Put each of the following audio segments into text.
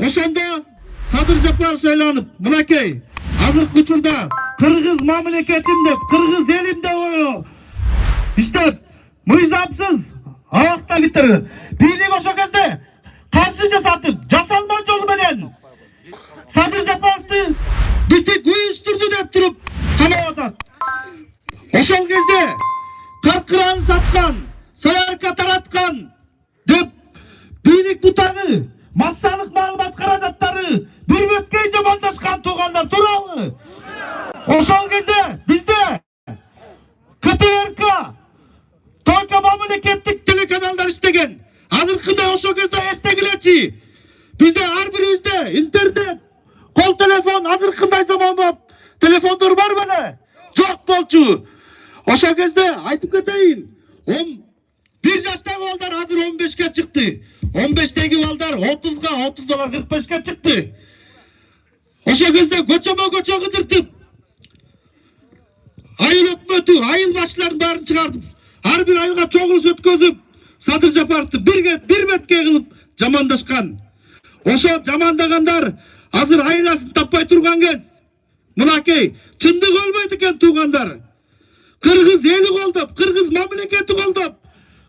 Ошондо Садыр Жапаров шайланып, мынакей, азыркы учурда Кыргыз мамлекетинде, Кыргыз элинде иштеп, мыйзамсыз абактагиттер бийлик ошо кезде каршы жасатып, жасалма жолу менен Садыр Жапаровду бүтүп уюштурду деп туруп камап атат. Ошол кезде каркыраны саткан, саярка тараткан деп бийлик бутагы, массалык маалымат каражаттары бир өткөй жамандашкан туугандар туурабы? Ошол кезде бизде КТРК, только мамлекеттик телеканалдар иштеген. Азыркыда ошол кезде эстегилечи. Бизде ар бирибизде интернет, кол телефон, азыркындай заман болуп, телефондор бар беле? Жок болчу. Ошол кезде айтып кетейин, 1 жаштагы балдар азыр 15ке чыкты. 15теги балдар 30га, 30далар 45ке чыкты. Ошол кезде көчө кыдыртып, айыл өкмөтү, айыл башчыларын баарын чыгартып, ар бир айылга чогулуш өткөзүп, Садыр Жапаровду бир бетке кылып жамандашкан. Ошо жамандагандар азыр айласын таппай турган кез. Мынакей, чындык өлбөйт экен туугандар. Кыргыз эли колдоп, Кыргыз мамлекети колдоп,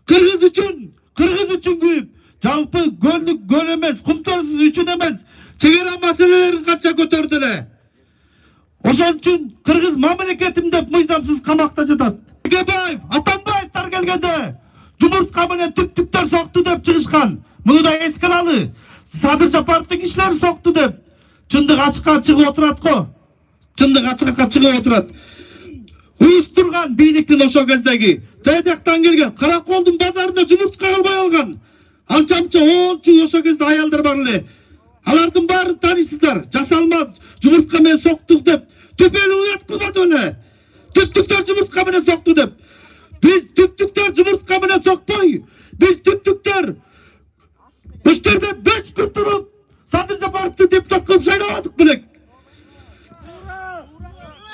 Кыргыз үчүн күйүп, жалпы көлдүк көл эмес, кумтөр үчүн эмес, чегара маселелерин канча көтөрдү эле. Ошон үчүн Кыргыз мамлекетим деп мыйзамсыз камакта жатат. Тегебаев, Атамбаевдер келгенде жумуртка менен түптүктөр сокту деп чыгышкан. Муну да эске алалы. Садыр Жапаровдун кишилери сокту деп чындык ачыкка чыгып отурат го. Чындык ачыкка чыгып отурат. Уюштурган бийликтин ошол кездеги тедяктан келген Караколдун базарында жумуртка калбай алган. Анча-мынча 10 ошол кезде аялдар бар эле. Алардын баарын таанысыздар. Жасалма жумуртка менен соктук деп төпөлү уят кылбады эле. Түптүктөр жумуртка менен сокту деп. Биз түптүктөр жумуртка менен сокпой, биз түптүктөр ошол жерде 5 күн туруп Садыр Жапаровду депутат кылып шайлабадык белек.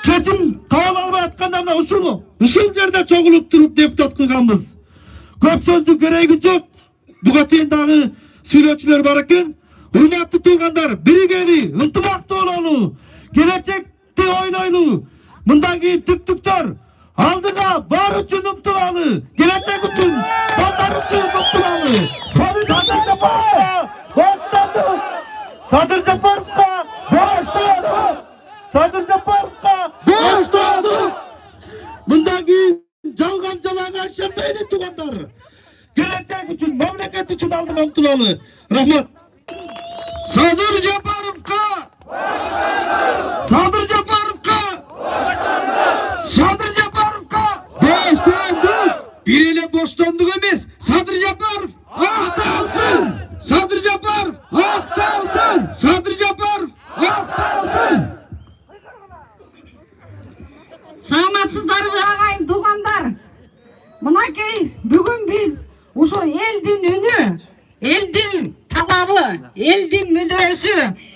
Чечим кабыл албай аткандарда ушул жерде чогулуп туруп депутат кылганбыз. Көп сөздүн кереги жок. Буга чейин дагы сүйлөөчүлөр бар экен. Урматтуу туугандар, биригели, ынтымактуу бололу, келечекти ойлойлу. Мындан кийин түптүктөр алдыга бар үчүн умтулалы, келечек үчүн, балдар үчүн умтулалы. Садыр Жапаровга боштодук. Мындан кийин жалган жалаңа ишенбейли туугандар. Келечек үчүн, мамлекет үчүн алдыга умтулалы. Рахмат. Садыр Жапаровга! Садыр Жапаровга! Садыр Жапаровга! Боштондук! Бир эле боштондук эмес, Садыр Жапаров акталсын! Садыр Жапаров акталсын! Садыр Жапаров акталсын! Саламатсыздарбы агайын туугандар? Мынакей бүгүн биз ушо элдин үнү, элдин талабы, элдин мүдөөсү,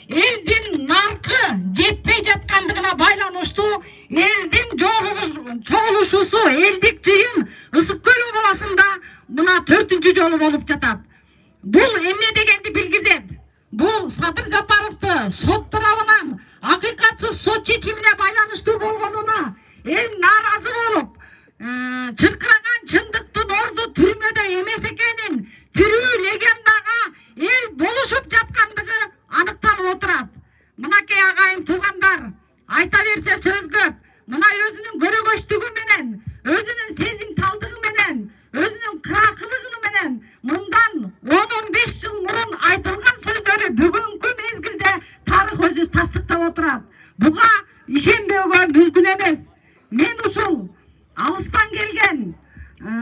элдин наркы жетпей жаткандыгына байланыштуу элдин чогулушусу, элдик жыйын Ысык көл областында мына 4-чү жолу болуп жатат. Бул эмне дегенди билгизет? Бул Садыр Жапаровду сот тарабынан акыйкатсыз сот чечимине байланыштуу болгонуна эл нааразы болуп, чыркыраган чындыктын орду түрмөдө эмес экенин, тирүү легендага эл болушуп жаткандыгы аныкталып отурат. Мынакей агайын туугандар, айта берсе сөз көп. Мына өзүнүн көрөгөчтүгү менен, өзүнүн сезимталдыгы менен, өзүнүн кыракылыгы менен мындан 10-15 жыл мурун айтылган сөздөрү бүгүнкү мезгилде тарых өзү тастыктап отурат. Буга ишенбөөгө мүмкүн эмес. Мен ушул алыстан келген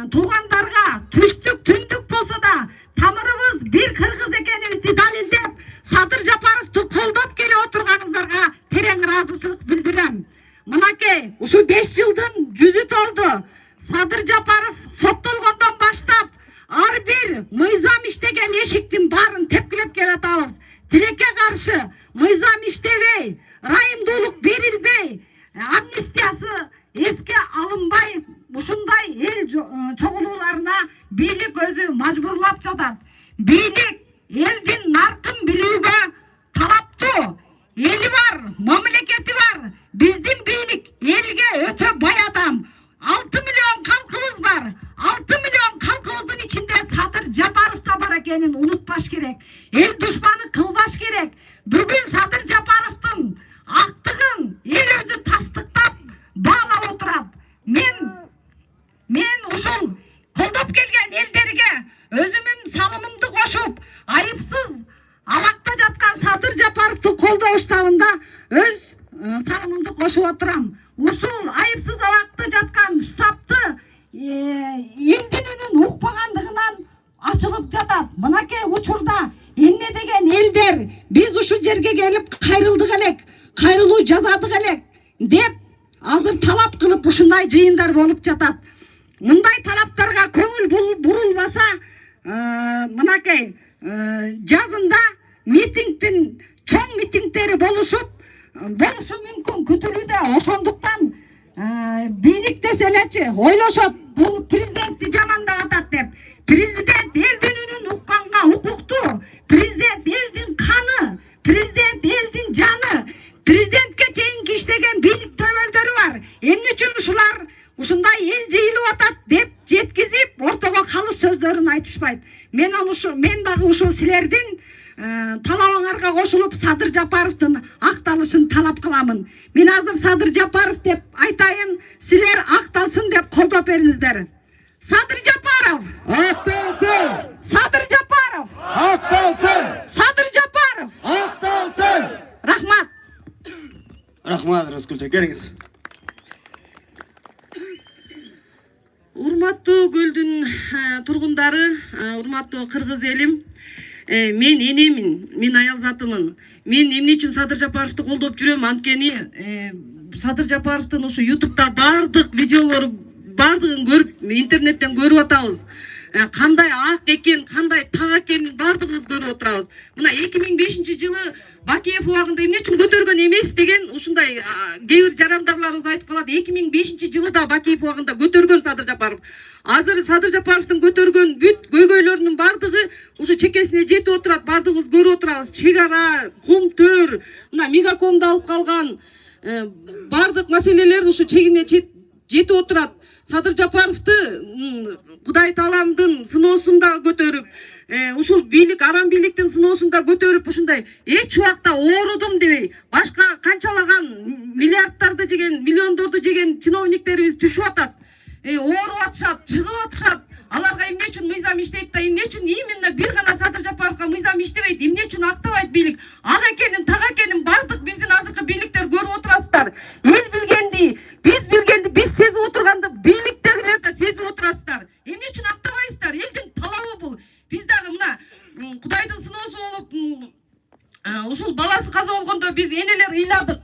туугандарга түштүк түндүк болсо да тамырыбыз бир кыргыз экенибизди далилдеп, Садыр Жапаровду колдоп келе отурганыңыздарга терең ыраазычылык билдирем. Мынакей, ушу 5 жылдын 100 толду. Садыр Жапаров соттолгондон баштап ар бир мыйзам иштеген эшиктин баарын тепкилеп келатабыз. Тилекке каршы мыйзам иштебей, ырайымдуулук берилбей, амнистиясы эске алынбай, ушундай эл чогулууларына бийлик өзү мажбурлап жатат. Бийлик элдин наркын билүүгө eli var, memleketi var. Bizden beylik elge öte bay adam. 6 milyon halkımız var. 6 milyon halkımızın içinde Sadır Japarov da var ekenin unutbaş gerek. El düşmanı kılbaş gerek. Bugün Sadır Japarov'tun aktığın el özü tasdıktap bağla oturap. Men uşul koldup gelgen elderge özümün salımımdı koşup ayıpsız alakta jatkan Sadır Japarov'tu kolda uçtağında öz salımımdı koşup oturam. Uşul ayıpsız alakta jatkan штабты elдин үнүн укпагандыгынан açılıp жатат. Мынакей учурда эмне деген элдер биз ушул жерге келип кайрылдык элек, кайрылуу жазадык элек деп азыр талап кылып ушундай жыйындар болуп жатат. Мындай талаптарга көңүл бурулбаса, мынакей жазында митингдин чоң митингдери болушу мүмкүн күтүлүүдө. Ошондуктан бийликтес элечи ойлошот, бул президентти жамандап деп. Президент элдин үнүн укканга укуктуу. Президент элдин каны, президент элдин жаны. Президентке чейинки иштеген бийлик дөбөлдөрү бар. Эмне үчүн ушулар ушундай эл жыйылып атат деп жеткизип, ортого калуу сөздөрүн айтышпайт. Мен дагы ушул силердин талабыңарга кошулуп Садыр Жапаровдун акталышын талап кыламын. Мен азыр Садыр Жапаров деп айтайын, силер акталсын деп колдоп бериңиздер. Садыр Жапаров! Акталсын! Садыр Жапаров! Акталсын! Садыр Жапаров! Акталсын! Рахмат! Рахмат, Раскүл келиңиз. Урматтуу көлдүн тургундары, урматтуу кыргыз элим, мен энемин, мен аял затымын. Мен эмне үчүн Садыр Жапаровду колдоп жүрөм? Анткени Садыр Жапаровдун ушу YouTube'да бардык видеолору бардыгын көрүп, интернеттен көрүп атабыз. Кандай ак экен, кандай так экенин бардыгыбыз көрүп отурабыз. Мына 2005-жылы Бакиев убагында эмне үчүн көтөргөн эмес деген ушундай кээ бир жарандарларыбыз айтып калат. 2005-жылы да Бакиев убагында көтөргөн Садыр Жапаров. Азыр Садыр Жапаровдун көтөргөн бүт көйгөйлөрүнүн бардыгы ушу чекесине жетип отурат, бардыгыбыз көрүп отурабыз. Чек ара, кум төр, мына мегакомду алып калган бардык маселелер ушу чегине жетип отурат. Садыр Жапаровду Кудай Тааламдын сыноосунда көтөрүп, ушул бийлик, арам бийликтин сыноосунда көтөрүп, ушундай эч убакта оорудум дебей, башка канчалаган миллиарддарды жеген, миллиондорду жеген чиновниктерибиз түшүп атат. Ооруп атышат, чыгып атышат. Аларга эмне үчүн мыйзам иштейт да, эмне үчүн именно бир гана Садыр Жапаровго мыйзам иштебейт, эмне үчүн актабайт бийлик? Ак экенин, так экенин бардык биздин азыркы бийликтер көрүп отурасыздар. Эл билгенди, биз сезип отурганды бийликтегилер да сезип отурасыздар. Эмне үчүн актабайсыздар? Элдин талабы бул. Биз дагы мына Кудайдын сыноосу болуп, ушул баласы каза болгондо биз энелер ыйладык.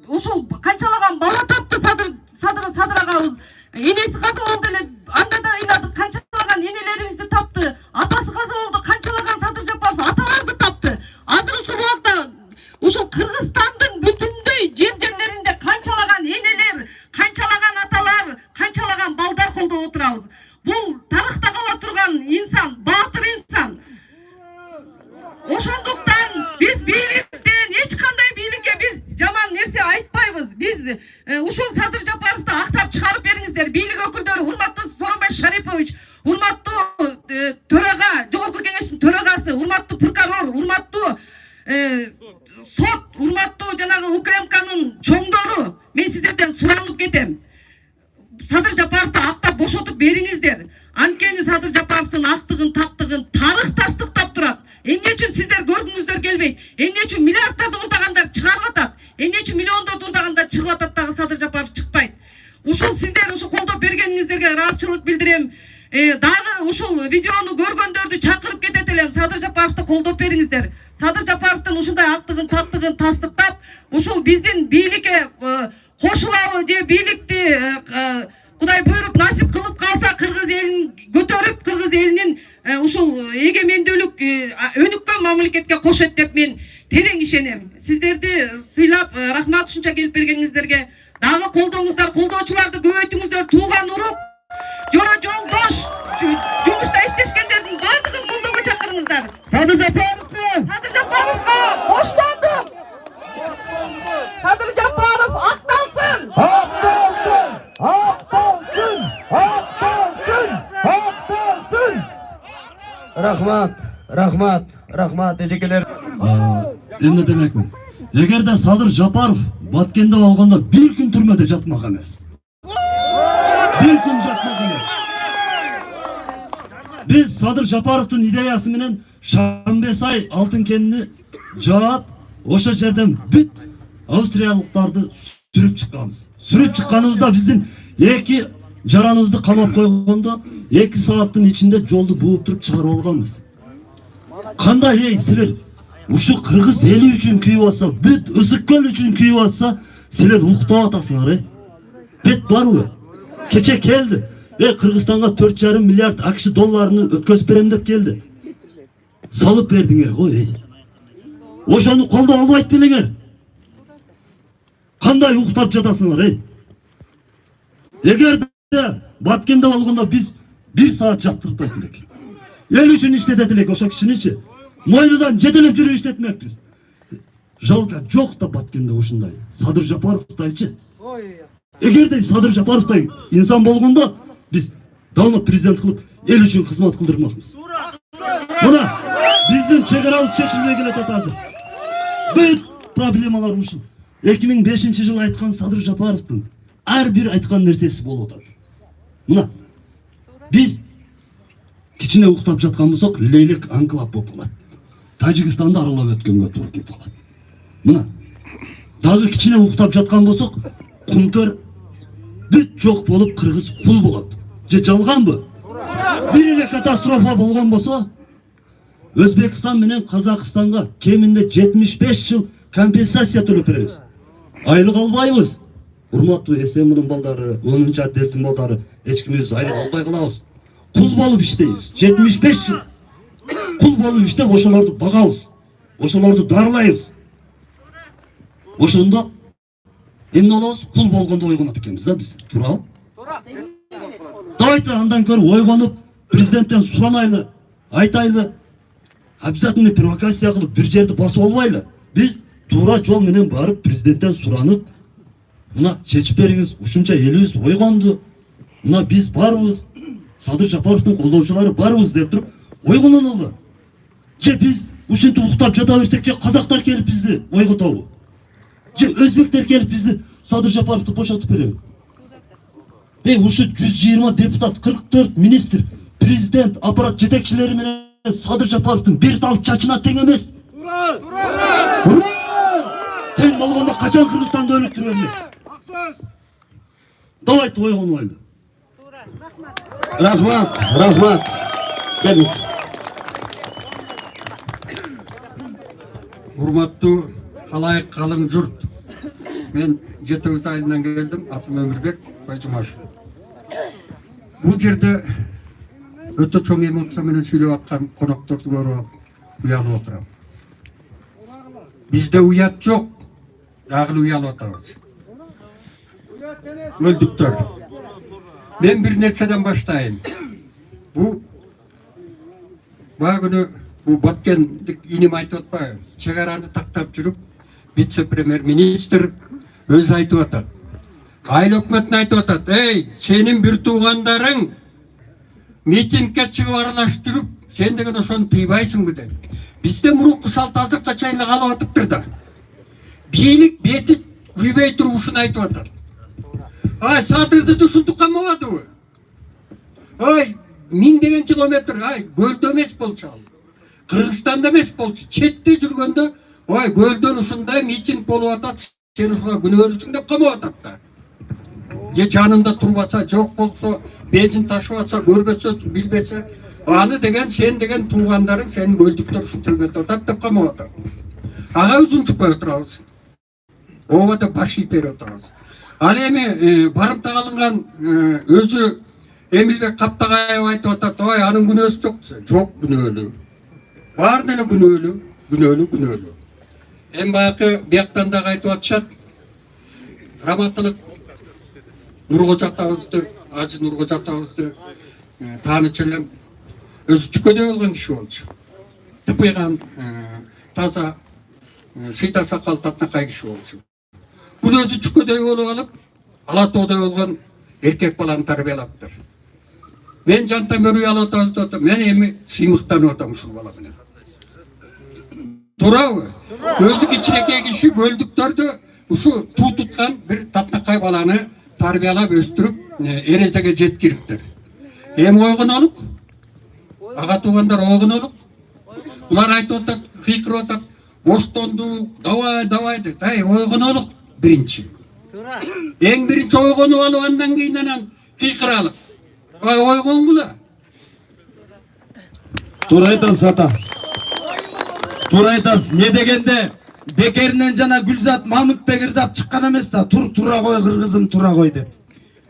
Ушул канчалаган бала тапты Садыр агабыз. Энеси каза болду эле, анда да ыйладык. Канчалаган энелерибизди тапты. Атасы каза болду, канчалаган Садыр Жапаров аталарды тапты. Азыр ушул убакта ушул Кыргызстандын бүтүндөй жерлеринде канчалаган энелер, канчалаган аталар, канчалаган балдар колдоп отурабыз. Бул тарыхта кала турган инсан, баатыр инсан. Ошондуктан биз бийликтен эч кандай бийликке биз жаман нерсе айтпайбыз. Биз ушул Садыр Жапаровду актап чыгарып бериңиздер. Бийлик өкүлдөрү, урматтуу Сооронбай Шарипович, урматтуу төрага, жогорку кеңештин төрагасы, урматтуу прокурор, урматтуу сот, урматтуу жанагы УКМКнын чоңдору, мен сиздерден суранып кетем. Садыр Жапаровду актап бошотуп бериңиздер. Анткени Садыр Жапаровдун актыгын, тактыгын тарых тастыктап турат. Эмне үчүн сиздер көргүңүздөр келбейт? Эмне үчүн миллиарддарды урдагандар чыгарып атат? Эмне үчүн миллиондорду урдагандар чыгып атат дагы Садыр Жапаров чыкпайт? Ушул сиздер ушу колдоп бергениңиздерге ыраазычылык билдирем. Дагы ушул видеону көргөндөрдү чакырып кетет элем. Садыр Жапаровду колдоп бериңиздер. Садыр Жапаровдун ушундай актыгын, тактыгын тастыктап, ушул биздин бийликке кошулабы же бийликти Кудай буйруп насип кылып калса кыргыз элин көтөрүп, кыргыз элинин ушул эгемендүүлүк өнүккөн мамлекетке кошот деп мен терең ишенем. Сиздерди сыйлап рахмат ушунча келип бергениңиздерге дагы колдооңуздар, колдоочуларды көбөйтүңүздөр. Тууган урук, жолдош, жумушта иштешкендердин бардыгын колдоого чакырыңыздар. Садыр Жапаровго! Садыр Жапаровго коштондук! Рахмат, эжекелер. Эмне демекмин? Эгерде Садыр Жапаров Баткенде болгондо бир күн түрмөдө жатмак эмес. Бир күн жатмак эмес. Биз Садыр Жапаровдун идеясы менен Шамбесай алтын кенини жаап, ошо жерден бүт австриялыктарды сүрүп чыкканбыз. Сүрүп чыкканыбызда биздин эки жараныбызды камап койгондо 2 сааттын ичинде жолду бууп туруп чыгарып алганбыз. Кандай силер ушу кыргыз эли үчүн күйүп атса, бүт Ысык-Көл үчүн күйүп атса, силер уктап атасыңар, Бет барбы? Кече келди. Кыргызстанга 4,5 миллиард АКШ долларын өткөзүп берем деп келди. Салып бердиңер го, Ошону колдоп албайт белеңер. Кандай уктап жатасыңар, Эгерде Баткенде болгондо биз 1 саат жаттыртып элек. Эл үчүн иштетет элек, ошо кишиничи. Мойнудан жетелеп жүрүп иштетмекпиз. Жалка жок да Баткенде ушундай. Садыр Жапаровдайчы. Эгерде Садыр Жапаровдай инсан болгондо биз давно президент кылып эл үчүн кызмат кылдырмакпыз. Мына биздин чек арабыз чечилбей келатат азыр. Бүт проблемалар ушул. 2005-жылы айткан Садыр Жапаровдун ар бир айткан нерсеси болуп атат. Мына биз кичине уктап жаткан болсок, Лейлек анклав болуп калат. Тажикстанды аралап өткөнгө туура келип калат. Мына дагы кичине уктап жаткан болсок, Кумтөр бүт жок болуп кыргыз кул болот. Же жалганбы? Бир эле катастрофа болгон болсо, Өзбекстан менен Казакстанга кеминде 75 жыл компенсация төлөп беребиз. Айлык албайбыз. Урматтуу СМнын балдары, 10-чы отделдин балдары, эч кимибиз айлык албай калабыз. Кул болуп иштейбиз. 75 жыл. Кул болуп иштеп, ошолорду багабыз. Ошолорду дарылайбыз. Ошондо эмне болобуз? Кул болгондо ойгонот экенбиз да биз. Туурабы? Давайте андан көрүп ойгонуп, президенттен суранайлы, айтайлы. Обязательно провокация кылып бир жерди басып албайлы. Биз туура жол менен барып президенттен суранып, мына чечип бериңиз, ушунча элибиз ойгонду. Мына биз барбыз, Садыр Жапаровдун колдоочулары барбыз деп туруп ойгонолу. Же биз ушинтип уктап жата берсек, же казактар келип бизди ойготобу? Же өзбектер келип бизди Садыр Жапаровду бошотуп береби? Ушу 120 депутат, 44 министр, президент, аппарат жетекчилери менен Садыр Жапаровдун бир тал чачына тең эмес. Ура! Тең болгондо качан Кыргызстанды өнүктүрөм эле? Давайте ойгонайлы. Рахмат. Келиңиз. Урматтуу халайык калың журт. Мен 7 айынан келдим, атым Өмүрбек Байжумашев. Бул жерде өтө чоң эмоция менен сүйлөп аткан конокторду көрүп уялып отурам. Бизде уят жок, дагы уялып атабыз. Өлдүктөр. Мен бир нерседен баштайын. Бул күнү бул Баткендик иним айтып атпайбы? Чек араны тактап жүрүп, вице-премьер-министр өзү айтып атат. Айыл өкмөтүнө айтып атат: "Эй, сенин бир туугандарың митингге чыгып аралаштырып, сен деген ошону тыйбайсыңбы?" деп. Бизде мурунку салт азыркка чейин калып атыптыр да. Бийлик бети күйбөй туруп ушуну айтып атат. Ай, Садырды ушинтип камабадыбы? Ой, 1000 километр, көлдө эмес болчу ал. Кыргызстанда эмес болчу. Четте жүргөндө, ой, көлдөн ушундай митинг болуп атат, сен ушуга күнөөлүсүң деп камап атат да. Же жанында турбаса, жок болсо, бензин ташып атса, көрбөсө, билбесе, аны деген сен деген туугандарың, сенин өлдүктөр ушинтип атат деп камап атат. Ага өзүн чыкпай отурабыз. Ооба деп баш ийип берип атабыз. Ал эми барымта кылынган өзү Эмилбек Каптагаев айтып атат: "Ой, анын күнөөсү жок." Жок, күнөөлүү. Баары деле күнөөлүү. Эми баягы бияктан дагы айтып атышат. Раматылык Нуркожо атабызды, Ажы Нуркожо атабызды тааныч элем. Өзү чүкөдөй болгон киши болчу. Тыпыйган, таза, сыйта сакал татынакай киши болчу. Бул өзү чүкөдөй болуп алып, ала тоодой болгон эркек баланы тарбиялаптыр. Мен жантан өрүй алып атам, мен эми сыймыктанып атам ушул бала менен. Туурабы? Өзү кичинекей киши бөлдүктөрдү ушу туу туткан бир татнакай баланы тарбиялап өстүрүп, эрежеге жеткириптир. Эми ойгонолук, ага туугандар ойгонолук. Булар айтып атат, кыйкырып атат, боштондук, давай деп. Ойгонолук биринчи. Эң биринчи ойгонуп алып, андан кийин анан кыйкыралык. Ойгонгула. Туура айтасыз ата. Туура айтасыз. Не дегенде бекеринен жана Гүлзат Мамытбек ырдап чыккан эмес да, тура кой кыргызым, тура кой деп.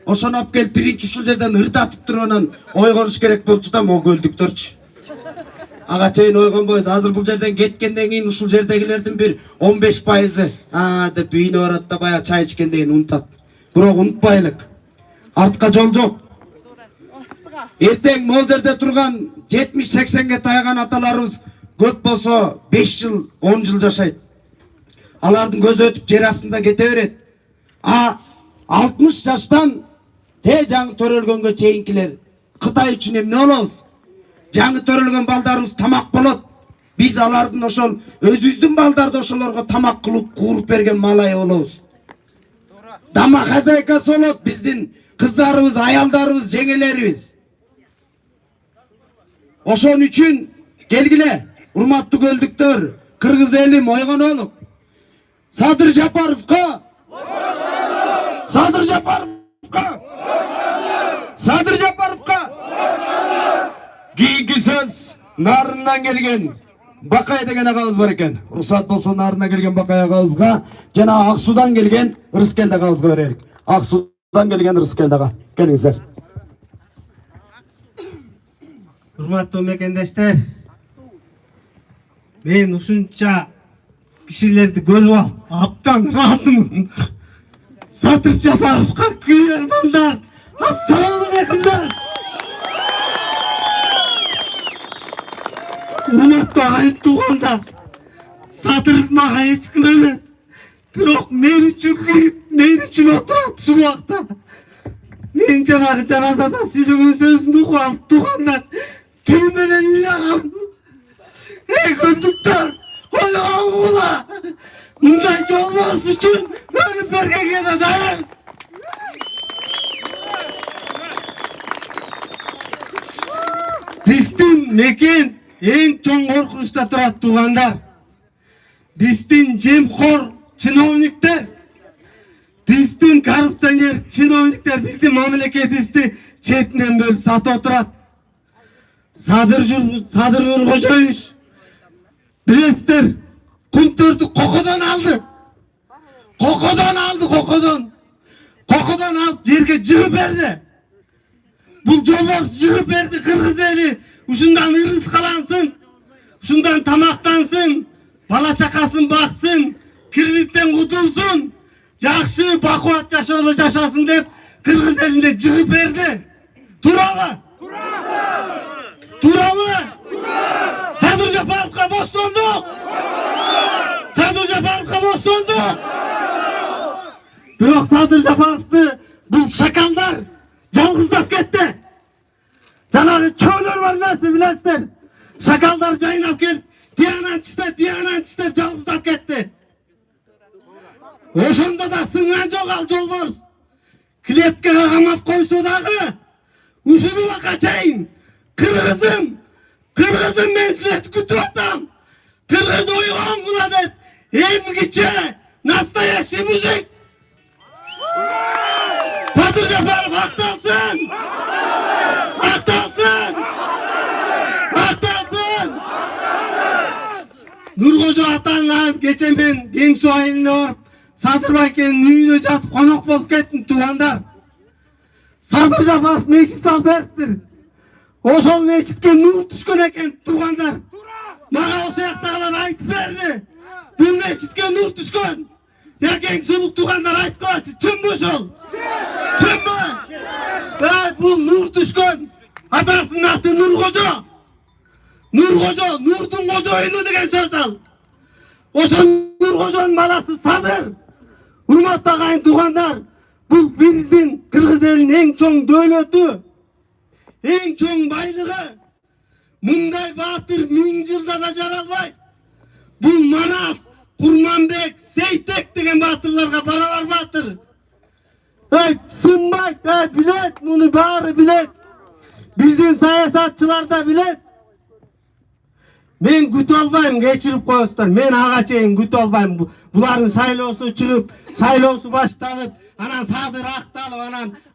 Ошону алып келип биринчи ушул жерден ырдатып туруп анан ойгонуш керек болчу да, могу өлдүктөрчү. Ага чейин ойгонбойбуз. Азыр бул жерден кеткенден кийин ушул жердегилердин бир 15% деп үйүнө барат да баягы чай ичкенден унутат. Бирок унутпайлык. Артка жол жок. Эртең могул жерде турган 70-80ге таяган аталарыбыз көп болсо 5 жыл, 10 жыл жашайт. Алардын көзү өтүп жер астында кете берет. 60 жаштан жаңы төрөлгөнгө чейинкилер Кытай үчүн эмне болобуз? Жаңы төрөлгөн балдарыбыз тамак болот. Биз алардын ошол өзүбүздүн балдарды ошолорго тамак кылып кууруп берген малай болобуз. Дама хозяйкасы болот биздин кыздарыбыз, аялдарыбыз, жеңелерибиз. Ошон үчүн келгиле, урматтуу көлдүктөр, кыргыз элим ойгонолук. Садыр Жапаровго! Садыр Жапаровго! Садыр Жапаровго! Кийинки сөз нарынан келген Бакай деген агабыз бар экен. Уруксат болсо нарынан келген Бакай агабызга жана Ак Судан келген Рыскелди агабызга берелик. Ак Судан келген Рыскелди ага. Келиңиздер. Урматтуу мекендештер, мен ушунча кишилерди көрүп алып абдан ыраазымын. Садыр Жапаровго күйөрмандар, ассаламу алейкумдар. Урматтуу айыл туугандар, Садыр мага эч ким эмес, бирок мен үчүн күйүп, мен үчүн отурат ушул убакта. Мен жанагы жаназада сүйлөгөн сөзүн угуп алып туугандар, ким менен ыйлагам? Эй көлдүктөр, ойлонгула! Мындай жолборс үчүн өлүп бергенге да дайын. Биздин мекен эң чоң коркунучта турат туугандар. Биздин жемхор чиновниктер, биздин коррупционер чиновниктер биздин мамлекетибизди четинен бөлүп сатып отурат. Садыр Нуркожоевич, билесиздер, Кунтөрдү кокодон алды. Кокодон алып жерге жыгып берди. Бул жолборс жыгып берди кыргыз эли. Ушундан ырыскалансын, ушундан тамактансын, бала чакасын баксын, кредиттен кутулsun, жакшы бакубат жашоодо жашасын деп кыргыз элине жыгып берди. Туурабы? Туурабы? Садыр Жапаровго боштондук! Садыр Жапаровго боштондук! Бирок Садыр Жапаровду бул шакалдар жалгыздап кетти. Жанагы чөөлөр бар эмеси, билесиздер? Шакалдар жайнап келип, биягынан чистеп жалгыздап кетти. Ошондо да сынган жок ал жолборс. Клеткага камап койсо дагы, ушул убакка чейин кыргызым, мен силерди күтүп атам. Кыргыз ойгонгула деп, эмгиче, настоящий мужик. Садыр Жапаров акталсын! Нуркожо атаңан кече мен Кең Суу айылына барып, Садыр байкенин үйүнө жатып конок болуп кеттим туугандар. Садыр Жапаров мечит салып бериптир. Ошол мечитке нур түшкөн экен туугандар. Мага ошол жактагылар айтып берди. Бул мечитке нур түшкөн. Кең Суулук туугандар айткылачы, чынбы ошол? Чынбы? Бул нур түшкөн. Атасынын аты Нуркожо. Нурдун кожоюну деген сөз ал. Ошол Нуркожонун баласы Садыр. Урматтуу агайын туугандар, бул биздин кыргыз элинин эң чоң дөөлөтү, эң чоң байлығы. Мындай батыр 1000 жылда да жаралбайт. Бұл Манас, Курманбек, Сейтек деген батырларға барабар батыр. Сынбайт, билет, мұны бары билет. Біздің саясатчылар да билет. Мен күтө албайм, кечирип коесуздар. Мен ага чейин күтө албайм. Булардын шайлоосу чыгып, шайлоосу башталып, анан Садыр акталып,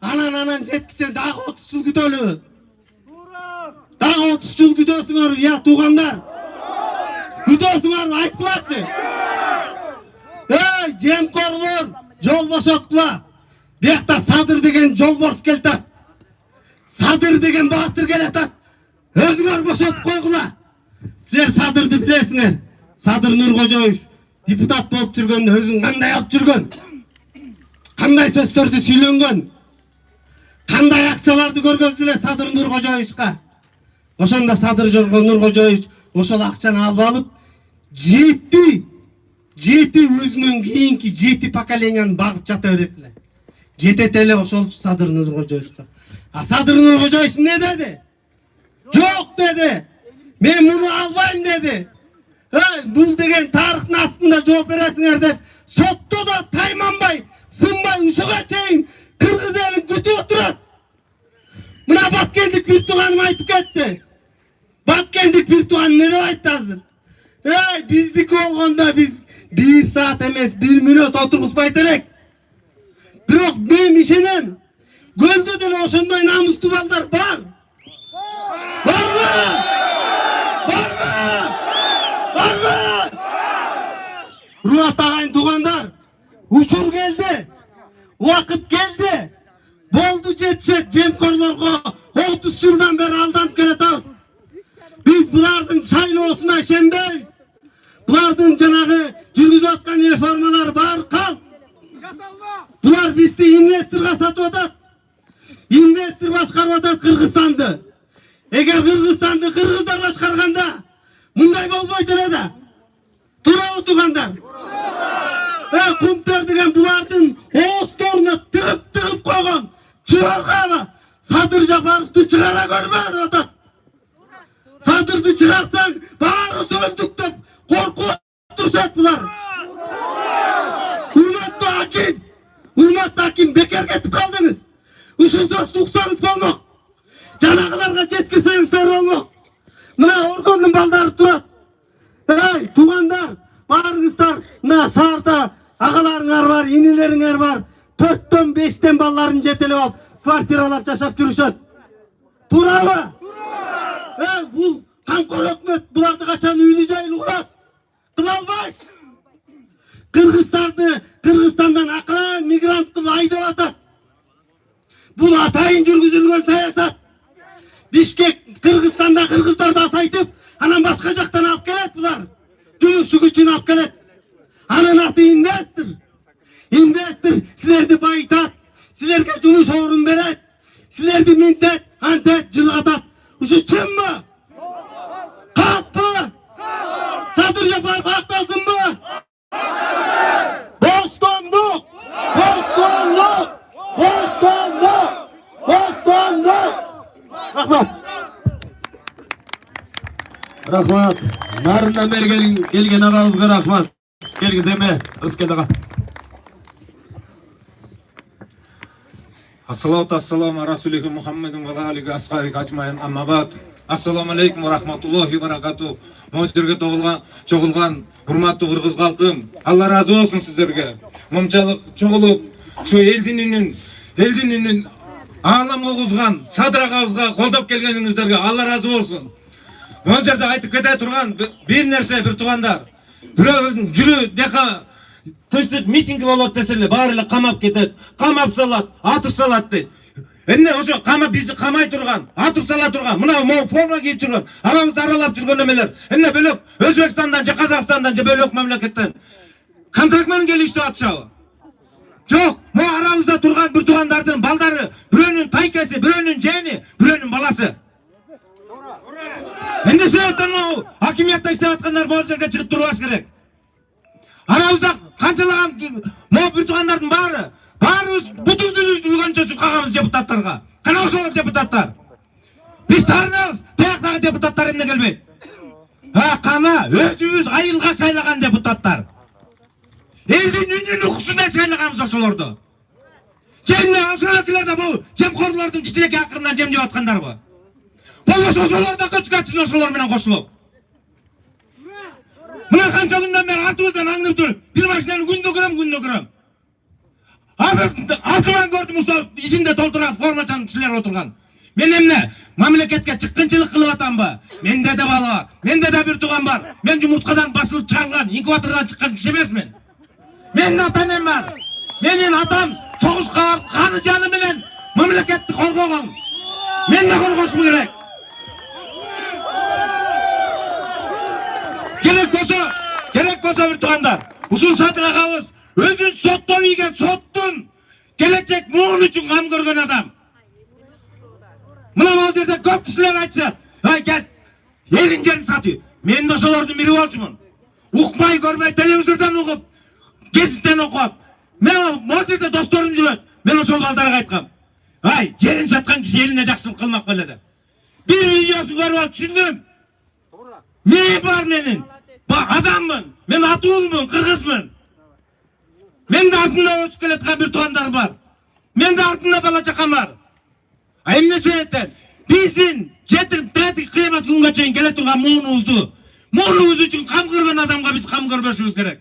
анан жеткиче дагы 30 жыл күтөлү. Дагы 30 жыл күтөсүңөр, я туугандар. Күтөсүңөр, айтпачы. Жемкорлор, жол бошоткула. Биякта Садыр деген жолборс келтат. Садыр деген батыр келатат. Өзүңөр бошотуп койгула. Силер Садырды билесиңер. Садыр Нуркожоевич депутат болуп жүргөндө өзүн кандай алып жүргөн? Кандай сөздөрдү сүйлөнгөн? Кандай акчаларды көргөнсүз эле Садыр Нуркожоевичка? Ошондо Садыр Нуркожоевич ошол акчаны алып алып, жети өзүнөн кийинки 7 поколенияны багып жата берет эле. Жетет эле ошол Садыр Нуркожоевичка. А Садыр Нуркожоевич не деди? Жок деди. Мен муну албайм деди. Бул деген тарыхтын астында жооп бересиңер деп, сотто да тайманбай, сынбай ушуга чейин кыргыз элин күтүп отурат. Мына Баткендик бир тууганым айтып кетти. Баткендик бир тууган не деп айтты азыр? Биздики болгондо биз 1 саат эмес 1 мүнөт отургузбайт элек. Бирок мен ишенем. Көлдө деле ошондой намустуу балдар бар. Барбы? Руат агайын туугандар, учур келди, убакыт келди. Болду жетишет жемкорлорго 30 жылдан бери алданып келатабыз. Биз булардын шайлоосуна ишенбейбиз. Булардын жанагы жүргүзүп аткан реформалар баары калп. Булар бизди инвесторго сатып атат. Инвестор башкарып атат Кыргызстанды. Эгер Кыргызстанды кыргыздар башкарганда мындай болбойт эле да. Туурабы туугандар? Кумтөр деген булардын оозторуна тыгып койгон чыбаргабы Садыр Жапаровду чыгара көрбө деп атат. Садырды чыгарсаң баарыбыз өлдүк деп коркуп турушат булар. Урматтуу аким, бекер кетип калдыңыз. Ушул сөздү уксаңыз болмок. Жанагыларга жеткизсеңиздер болмок. Мына оргондун балдары турат. Туугандар, баарыңыздар мына шаарда агаларыңар бар, инилериңер бар. 4-төн 5-тен балдарын жетелеп алып, квартиралап жашап жүрүшөт. Туурабы? Бул камкор өкмөт буларды качан үйлүү жайлуу курат? Кыла албайт. Кыргызстандан акыран мигрант кылып айдап атат. Бул атайын жүргүзүлгөн саясат. Бишкек Кыргызстанда кыргыздарды асайтып, анан башка жактан алып келет булар. Жумушчу күчүн алып келет. Анын аты инвестор. Инвестор силерди байытат, силерге жумуш орун берет, силерди минтет, антет, жылгатат. Ушу чынбы? Калппы? Садыр Жапаров акталсынбы? Бостандык! Бостандык! Бостандык! Бостандык! Рахмат. Нарындан бери келген агабызга рахмат. Келгиземе, Рыскелди ага. Ассаламу расулихи Мухаммадин ва алейхи асхабихи аджмаин, амма баъд. Ассаламу алейкум ва рахматуллахи ва баракатух. Могу жерге чогулган урматтуу кыргыз калкым, Алла разы болсун сиздерге. Момчалык чогулуп, ушу элдин үнүн ааламга кузган Садыр агабызга колдоп келгениңиздерге Алла разы болсун. Могу жерде айтып кете турган бир нерсе, бир туугандар. Бирөөнүн жүрү дека тынчтык митинги болот десе эле баары эле камап кетет. Камап салат, атып салат дейт. Эмне ошо камап бизди камай турган, атып сала турган, мына могу форма кийип жүргөн, арабызды аралап жүргөн эмелер. Эмне бөлөк Өзбекстандан же Казакстандан же бөлөк мамлекеттен контракт менен келип иштеп атышабы? Жок, могу арабызда турган бир туугандардын балдары, бирөөнүн тайкеси, бирөөнүн жээни, бирөөнүн баласы. Эмне себептен могу акимиятта иштеп аткандар бул жерге чыгып турбаш керек? Арабызда канчалаган могу бир туугандардын баарыбыз бутубузду үйгөнчө сукканбыз депутаттарга. Кана ошол депутаттар. Biz tarınağız. Tayaqtағы депутаттар emne келбейт. Қана өзүбүз айылга шайлаган депутаттар. Элдин үнүн уксунан шайлаганбыз ошолорду. Жемне ошолокилерде бул жемкорлордун кичинекей акырынан жем жеп аткандарбы? Болбосо ошолор да көчкөтсүн ошолор менен кошулуп. Мына канча күндөн бери артыбыздан аңдып туруп, бир машинаны күндө көрөм. Азыр артыман көрдүм ошол ичинде толтурган формачан кишилер отурган. Мен эмне мамлекетке чыккынчылык кылып атамбы? Менде де бала бар, менде де бир тууган бар. Мен жумурткадан басылып чыгарылган, инкубатордон чыккан киши эмесмин. Менин ата-энем бар. Менин атам согушка барып каны жаны менен мамлекетти коргогон. Мен да коргошум керек. Керек болсо бир туугандар, ушул Садыр агабыз өзүн соттон ийген соттун келечек муун үчүн кам көргөн адам. Мына бул жерде көп кишилер айтышат. Кет, элин жерин сатып. Мен да ошолордун бири болчумун. Укмай көрмөй телевизордон угуп, гезиттен окуп. Мен бул жерде досторум жүрөт. Мен ошол балдарга айткам. Жерин саткан киши элине жакшылык кылмак беле деп. Бир видеосун көрүп алып түшүндүм. Мен бар менин. Адаммын. Мен атуулмун, кыргызмын. Мен de артында өсүп келаткан бир туугандарым бар. Мен de артында бала чакам бар. Эмне себептен биздин жети кыямат күнгө чейин келе турган муунубуз үчүн кам көргөн адамга биз кам көрбөшүбүз керек.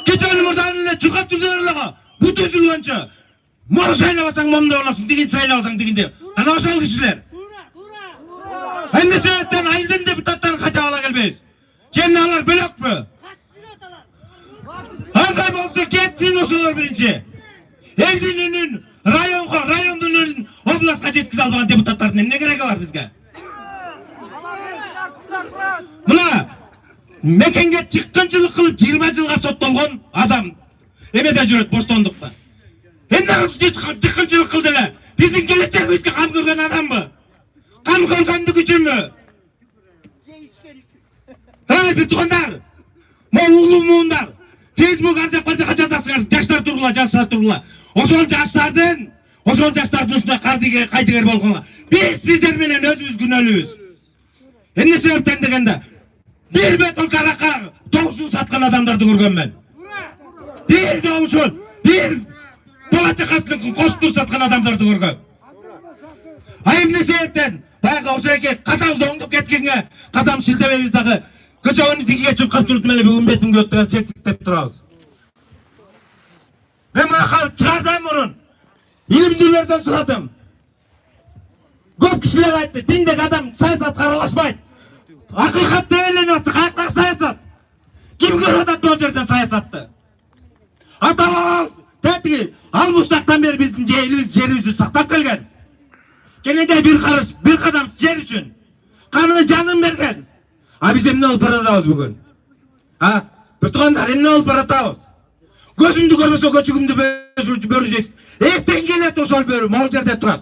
Кечеnin мурдаларына чуркап түзөлөгө, бут үзүлгөнчө. Мол шайлабасаң момдой болосуң, дигин шайлабасаң дигинде. Ана ошол кишилер. Эмне себептен айылдын депутаттарын качап ала келбейбиз? Жемне алар бөлөкпү? Андай болсо кетсин ошолор биринчи. Элдин үнүн райондун үнүн областка жеткизе албаган депутаттардын эмне кереги бар бизге? Мына мекенге чыккынчылык кылып 20 жылга соттолгон адам эмеде жүрөт боштондукта. Эмне чыккынчылык кылды эле? Биздин келечегибизге кам көргөн адамбы? Кам көргөндүк үчүнбү? Бир туугандар, могул улуу муундар, Facebook ар жакка жазасыңар, жаштар тургула. Ошол жаштардын ушундай кайдыгер болгонго биз сиздер менен өзүбүз күнөөлүүбүз. Эмне себептен дегенде, бир бөтөлкө аракка добушун саткан адамдарды көргөн мен. Бир добушун, бир бала чакасын коштуп саткан адамдарды көргөн. Эмне себептен баягы ошоке катабыз оңдуп кеткенге кадам шилтебейбиз дагы. Көчөгөнү тигиге чуркап туруп эле бүгүн бетимге өттүгө чектиктеп турабыз. Мен мына калып чыгардан мурун илимдүүлөрдөн сурадым. Көп кишилер айтты, диндеги адам саясатка аралашпайт. Акыйкат деп эленип атты, каяктагы саясат? Ким көрүп атат бул жерден саясатты? Ата-бабабыз тетиги албустактан бери биздин жерибизди сактап келген. Кенеде бир карыш, бир кадам жер үчүн канын жанын берген. Биз эмне болуп баратабыз бүгүн? Бир туугандар, эмне болуп баратабыз? Көзүмдү көрбөсө көчүгүмдү бөрү. Эртең келет ошол бөрү, могул жерде турат.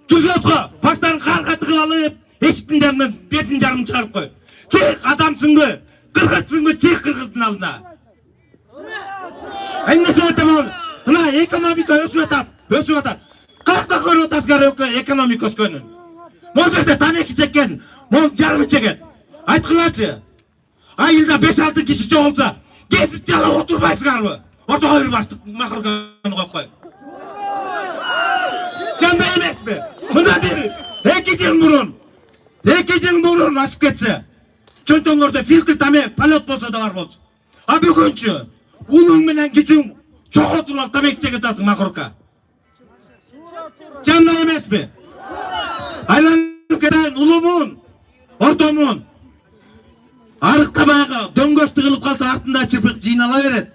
Чузотко баштарын карга тыгып алып, эшиктин жанынан бетин жарым чыгарып кой. Чык адамсыңбы? Кыргызсыңбы? Чык кыргыздын алдына. Эмне себептен болду? Мына экономика өсүп атат. Каяка көрүп атасыздар экономика өскөнүн? Могул жерде тамеки чеккен, могул жарымы чегет. Айткылачы. Айылда 5-6 киши чогулса, кесип жалап отурбайсыңарбы? Ортого бир баштык макырганы коюп кой. Жандай эмеспи? Мына бир 2 жыл мурун ашып кетсе, чөнтөңөрдө фильтр тамек полет болсо да бар болчу. Бүгүнчү унуң менен кичиң чоготуп тамек чегип атасың макырка. Жандай эмеспи? Айланып кеткен улуумун, ортомун. Арыкта баягы дөңгөстү кылып калса артында чырпык жыйнала берет.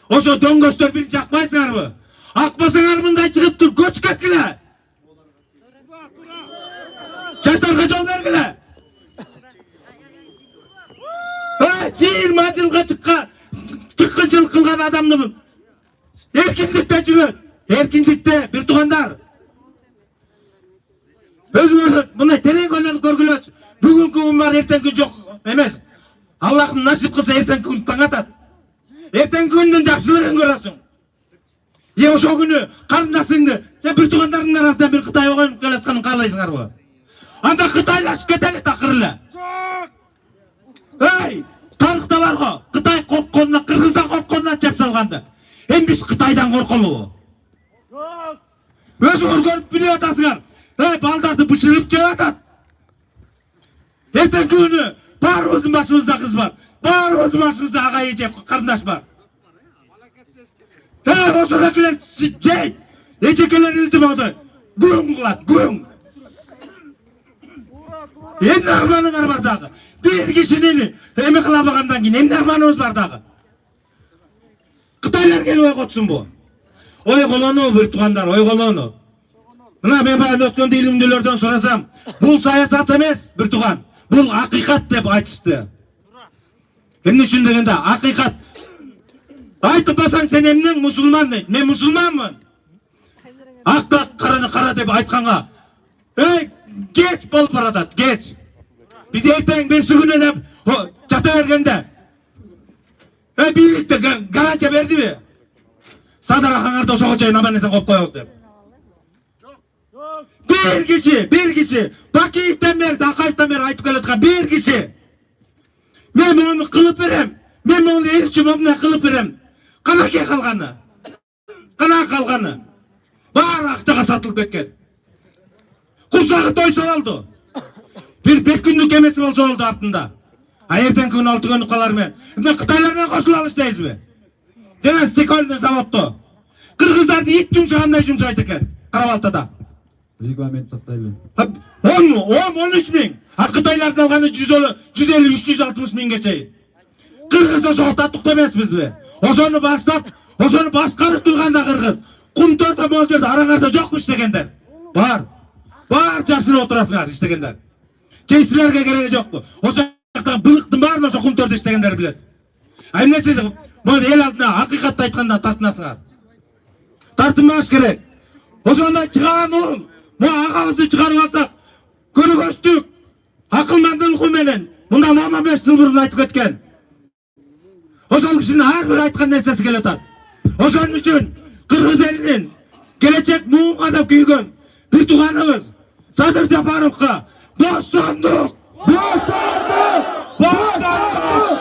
Ошо дөңгөстөр биринчи акпайсыңарбы? Акпасаңар мындай чыгып туруп көчүп кеткиле. Жаштарга жол бергиле. 20 жылга чыккынчылык кылган адамды эркиндикте жүрөт. Эркиндикте бир туугандар. Өзүңөр мындай телеканал көргүлөчү. Бүгүнкү күн бар, эртеңки жок эмес. Аллахым насип кылса эртеңки күн таң атат. Эртеңки күндүн жакшылыгын көрөсүң. Ошол күнү карындашыңды, бир туугандарыңды алайсыңарбы? Анда Кытайлашып кетели такыр Эй, тарыхта бар го. Кытай коркконуна, Кыргыздан коркконуна чеп салганды. Эми биз Кытайдан корколубу? Өзүңөр көрүп билип атасыңар. Балдарды бышырып жеп атат. Эртеңки күнү баарыбыздын башыбызда кыз бар. Баарыбыздын башыбызда ага эже карындаш бар. Ошол экелер жейт. Эжекелерибизди могу гүң кылат, гүң. Эмне арманыңар бар дагы? Bir kişinin emek alamagandan keyin emne armanımız var dagı. Kıtaylar gelip oy kotsun bu. Oy kolonu bir tuğanlar, oy kolonu. Mına ben bana ötkön ilimlilerden sorasam, bu sayasat emes bir tuğan. Bu hakikat dep aytıştı. Emne üçün degende hakikat. Aytıp basan sen emnen musulman deyt. Men musulmanmın. Akta karını kara dep aytkanga. Geç bol paradat, geç. Biz erteң bir sürgüne de çata vergende. Birlikte garantiya berdi mi? Sadar Akangar'da oşağı çayın amanesen kop koyup dep. Bir kişi, Bakiyik'ten beri, Akayip'ten beri aytıp geletken bir kişi. Men onu kılıp verem. Men onu el için onu kılıp verem. Kana ke kalganı. Kana kalganı. Bağır akçağa satılıp etken. Kursağı toysa oldu. Bir 5 günlük emesi olsa oldu артында. Erten gün 6 günlük kalar mı? Kıtaylarına koşul alıştayız mı? Denen Stekol'da zavaptı. Kırgızlardı ilk cümşağında cümşaydı eken. Karabaltada. Reglament saqtaylı. 13 bin. Kıtaylardan alğanı 150-360 bin geçeyi. Kırgızda soğuktattık demesiz mi? Oşonu başlap, oşonu başkarıp durganda Kırgız. Kumtorda molderdi, aralarda jokmuş degender. Var. Var jaşını oturasыңар iştegender. Кейсілерге керегі жоқ бұл. Осы жақтан былықтың барын осы құмторды іштегендер біледі. Әмнесі бұл ел алдына ақиқатты айтқанда тартынасыңар. Тартынмаш керек. Осында шығарған оң. Бұл ағамызды шығарып алсақ, көріп өстік. Ақылмандылығы менен. Мұнда 15 жыл бұрын айтып кеткен. Осыл кішінің әрбір айтқан нәрсесі келе жатады. Осының үшін Қырғыз елінен келешек мұң қадап күйген bir туғанымыз Садыр Жапаровқа Бостандық! Бостандық! Бостандық!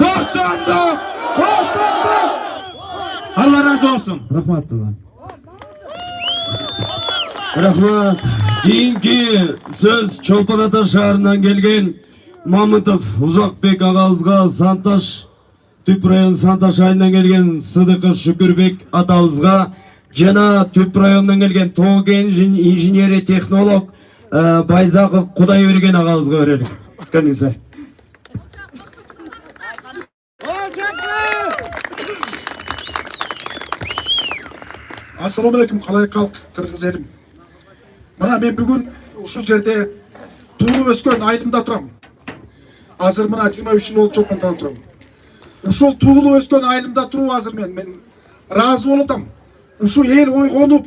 Бостандық! Бостандық! Allah razı olsun. Rahmat Tuğan. Rahmat. Keyinki söz Çolpan Ata şаарынан келген Мамытов Узакбек агабызга, Санташ Түп район Санташ айынан келген Сыдыков Шүкүрбек атабызга жана Түп районунан келген Тоог инженери технолог Байзаков Кудайберген агабызга берелик. Комиссар. Assalamu alaikum қалай қалқ Кыргыз елім. Мына мен бүгін ушул жерде туылып өскен айылымда тұрам. Азыр мына 23 жыл болуп Чолпонда тұрам. Ушул туылып өскен айылымда тұру азыр мен разы болотам. Ушул эл ойгонуп,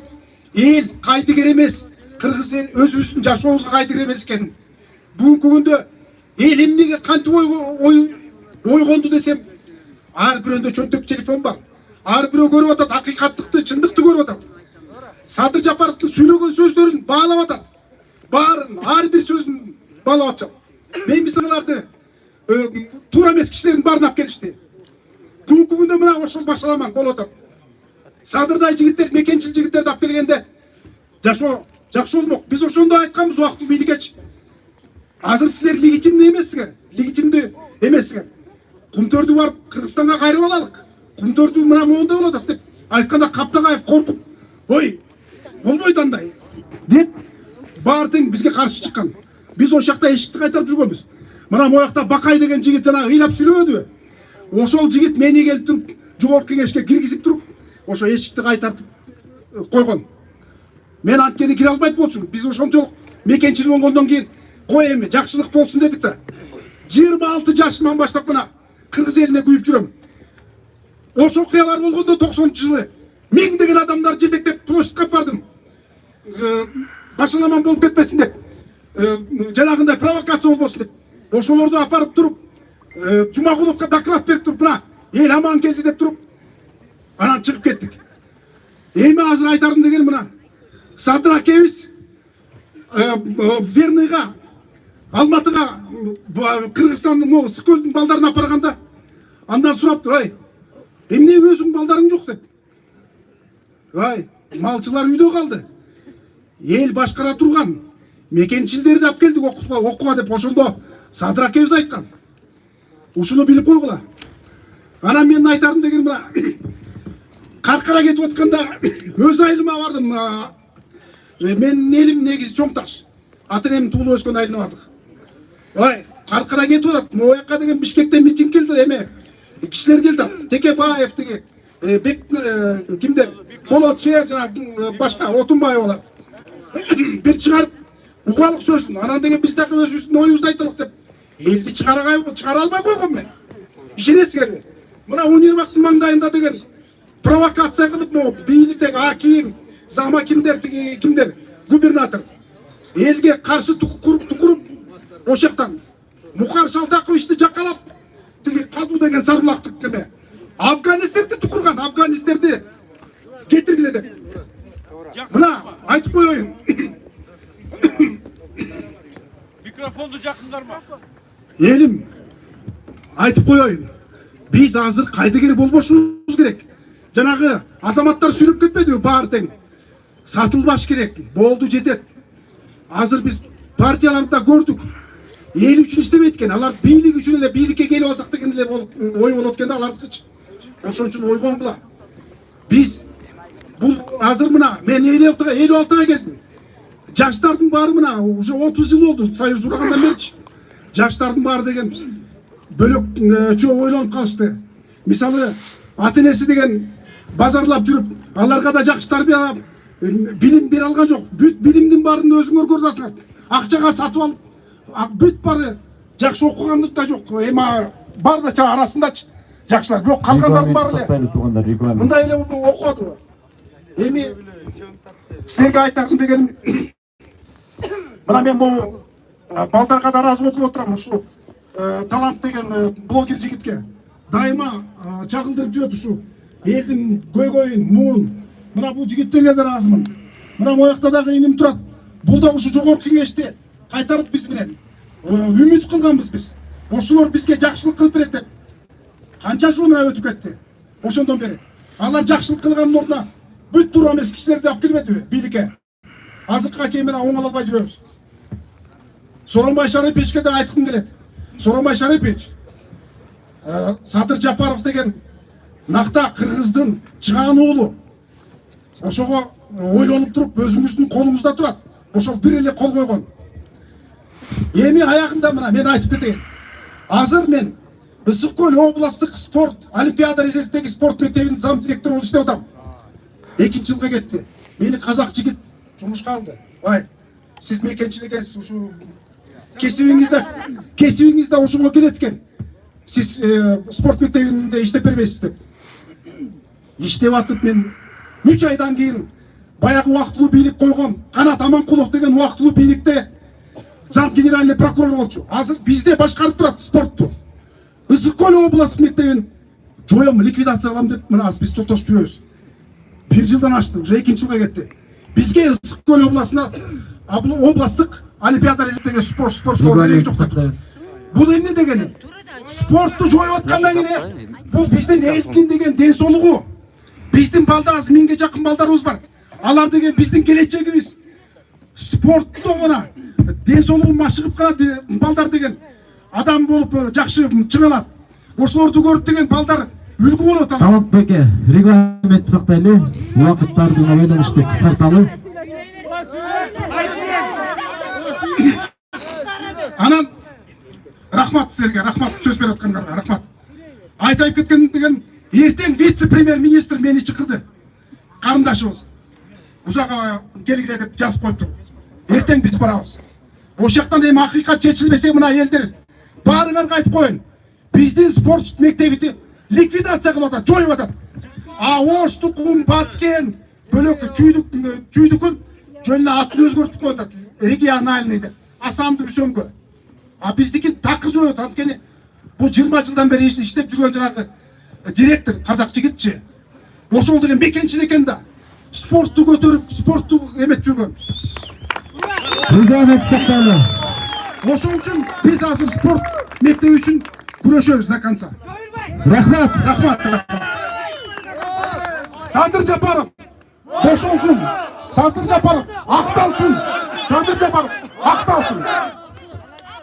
эл кайдыгер эмес, Кыргыз эл өзүбүздүн жашообузга кайдыгер эмес экен. Бүгүнкү күндө эл эмнеге кантип ойгонду десем, ар бирөөндө чөнтөк телефон бар. Ар бирөө көрүп атат, акыйкаттыкты, чындыкты көрүп атат. Садыр Жапаровдун сүйлөгөн сөздөрүн баалап атат. Баарын, ар бир сөзүн баалап атат. Мен мисалдарды туура эмес кишилердин баарын алып келишти. Бүгүнкү күндө мына ошол башаламан болуп атат. Садырдай жигиттер, мекенчил жигиттерди алып келгенде жашоо жакшы болмок. Биз ошондо айтканбыз убакыт бийликечи. Азыр силер легитимдүү эмессиңер, легитимдүү эмессиңер. Кумтөрдү барып Кыргызстанга кайрып алалык. Кумтөрдү мына моундай болуп атат деп айтканда Каптагаев коркуп, ой, болбойт андай деп баардык бизге каршы чыккан. Биз ошол жакта эшикти кайтарып жүргөнбүз. Мына моякта Бакай деген жигит жанагы ыйлап сүйлөбөдүбү? Ошол жигит мени келип туруп, жогорку кеңешке киргизип туруп, ошо эшикти кайтартып койгон. Мен анткени кире албайт болчумун. Биз ошончолук мекенчил болгондон кийин кой эми жакшылык болсун дедик да. 26 жашыман баштап мына Кыргыз элине күйүп жүрөм. Ошол окуялар болгондо 90-жылы миңдеген адамдар жетектеп площадька бардым. Башаламан болуп кетпесин деп. Жанагындай провокация болбосун деп. Ошолорду апарып туруп, Жумагуловго доклад берип туруп, мына эл аман келди деп туруп, анан чыгып кеттик. Эми азыр айтарым деген мына Садыр акебиз Верныйға, Алматыға, Кыргызстандың о Скөлдің балдарын апарғанда, андан сұраптыр, ай, эмне өзің балдарың жоқ деп. Ай, малчылар үйде қалды. Ел башқара тұрған. Мекеншілдерді алып келдік оқуға деп, ошондо Садыр акебиз айткан. Ушуну билип койгула. Ана мен айтарым деген мына Каркара кетип атканда өз айылыма бардым. Менин элим негизи Чоң Таш. Ата энем туулуп өскөн айылына бардык. Ой, Каркара кетип атат. Могу жака деген Бишкектен митинг келди, эме кишилер келди. Текебаев деген Бек кимдер? Болот Шер жана башка Отунбаев алар. Бир чыгарып угалык сөзсүн. Анан деген биз дагы өзүбүздүн оюбузду айталык деп. Элди чыгара албай койгон мен. Ишенесиңерби? Мына универмактын маңдайында деген провокация кылып, могу бийликтеги аким, зама кимдер, кимдер, губернатор элге каршы тукуруп, ошоктан Мухар Шалтаковичти жакалап, тиги Каду деген сарбулактык кеме афганистерди тукурган, афганистерди кетиргиле деп. Мына айтып коеюн. Микрофонду жакындарма. Элим, айтып коеюн. Биз азыр кайдыгер болбошубуз керек. Жанагы азаматтар сүйлөп кетпедиби? Баары тең. Сатылбаш керек. Болду, жетет. Азыр биз партияларды көрдүк. Эл үчүн иштебейт экен. Алар бийлик үчүн эле бийликке келип алсак деген эле ой болот экен да алардыкычы. Ошон үчүн ойгонгула. Биз бул азыр мына мен 56-га келдим. Жаштардын баары мына уже 30 жыл болду Союз урагандан берчи. Жаштардын баары деген бөлөк ойлонуп калышты. Мисалы, ата-энеси деген базарлап жүрүп, аларга да жакшы тарбиялап, билим бере алган жок. Бүт билимдин баарын өзүңөр көрүсүңөр. Акчага сатып алып, бүт баары жакшы окуганды да жок. Эми бар да арасындачы жакшылар. Бирок калгандардын баары эле мындай эле окуду. Эми силерге айтасым дегеним, мына мен могу балдарга да ыраазы болуп отурам. Ушу талант деген блогер жигитке дайыма чагылдырып жүрөт ушу элдин көйгөйүн, муун. Мына бул жигиттерге да ыраазымын. Мына моякта дагы иним турат. Бул да ушу жогорку кеңешти кайтарып биз менен үмүт кылганбыз биз. Ошолор бизге жакшылык кылып берет деп. Канча жыл мына өтүп кетти. Ошондон бери алар жакшылык кылгандын ордуна бүт туура эмес кишилерди алып келбедиби бийликке? Азыркыга чейин мына оңоло албай жүрөбүз. Сооронбай Шариповичке да айткым келет. Сооронбай Шарипович, Садыр Жапаров деген накта кыргыздын чыгаан уулу. Ошого ойлонуп туруп өзүңүздүн колуңузда турат. Ошол бир эле кол койгон. Эми аягында мына мен айтып кетейин. Азыр мен Ысык Көл областык спорт Олимпиада резервдеги спорт мектебинин зам директору болуп иштеп атам. 2 жылга кетти. Мени казак жигит жумушка алды. Ай, сиз мекенчил экенсиз, ушу кесибиңизде ушуга келет экен. Сиз спорт мектебинде иштеп бербейсиз деп. Иштеп атып мен 3 айдан кийин баягы убактылуу бийлик койгон Канат Аманкулов деген убактылуу бийликте зам генеральный прокурор болчу. Азыр бизде башкарып турат спортту. Ысык Көл областык мектебин жоём, ликвидация кылам деп мына биз токтошуп жүрөбүз. 1 жылдан ашты, уже 2 жылга кетти. Бизге Ысык Көл областына областык Олимпиада резервдеги спортчулар керек жок. Бул эмне дегени? Спортту жоюп аткандан кийин бул биздин элдин деген ден соолугу. Биздин балдарыбыз 1000ге жакын балдарыбыз бар. Алар деген биздин келечегибиз. Спортту гана ден соолугу машыгып калат балдар деген адам болуп жакшы чыгалат. Ошолорду көрүп деген балдар үлгү болот. Талап беке, регламент сактайлы, убакыттарды байланышты кыскарталы. Анан рахмат силерге, рахмат сөз берип аткандарга, рахмат. Айтып кеткен деген эртең вице-премьер-министр мени чакырды. Карындашыбыз. Узага келгиле деп жазып коюптур. Эртең биз барабыз. Ошол жактан эми акыйкат чечилбесе мына элдер баарыңарга айтып коеюн. Биздин спорт мектебин ликвидация кылып атат, жоюп атат. Оштукун, Баткен, бөлөк чүйдүкүн жөнүнө атын өзгөртүп коюп атат. Региональный деп. Асанды Үсөнгө. Биздики такыр жоюп атат. Анткени бул 20 жылдан бери иштеп жүргөн жанагы директор казак жигитчи. Ошол деген мекенчил экен да. Спортту көтөрүп, спортту эметип жүргөн. Регламент сакталуу. Ошон үчүн биз азыр спорт мектеби үчүн күрөшөбүз до конца. Рахмат. Рахмат. Садыр Жапаров кошулсун. Садыр Жапаров акталсын. Садыр Жапаров акталсын.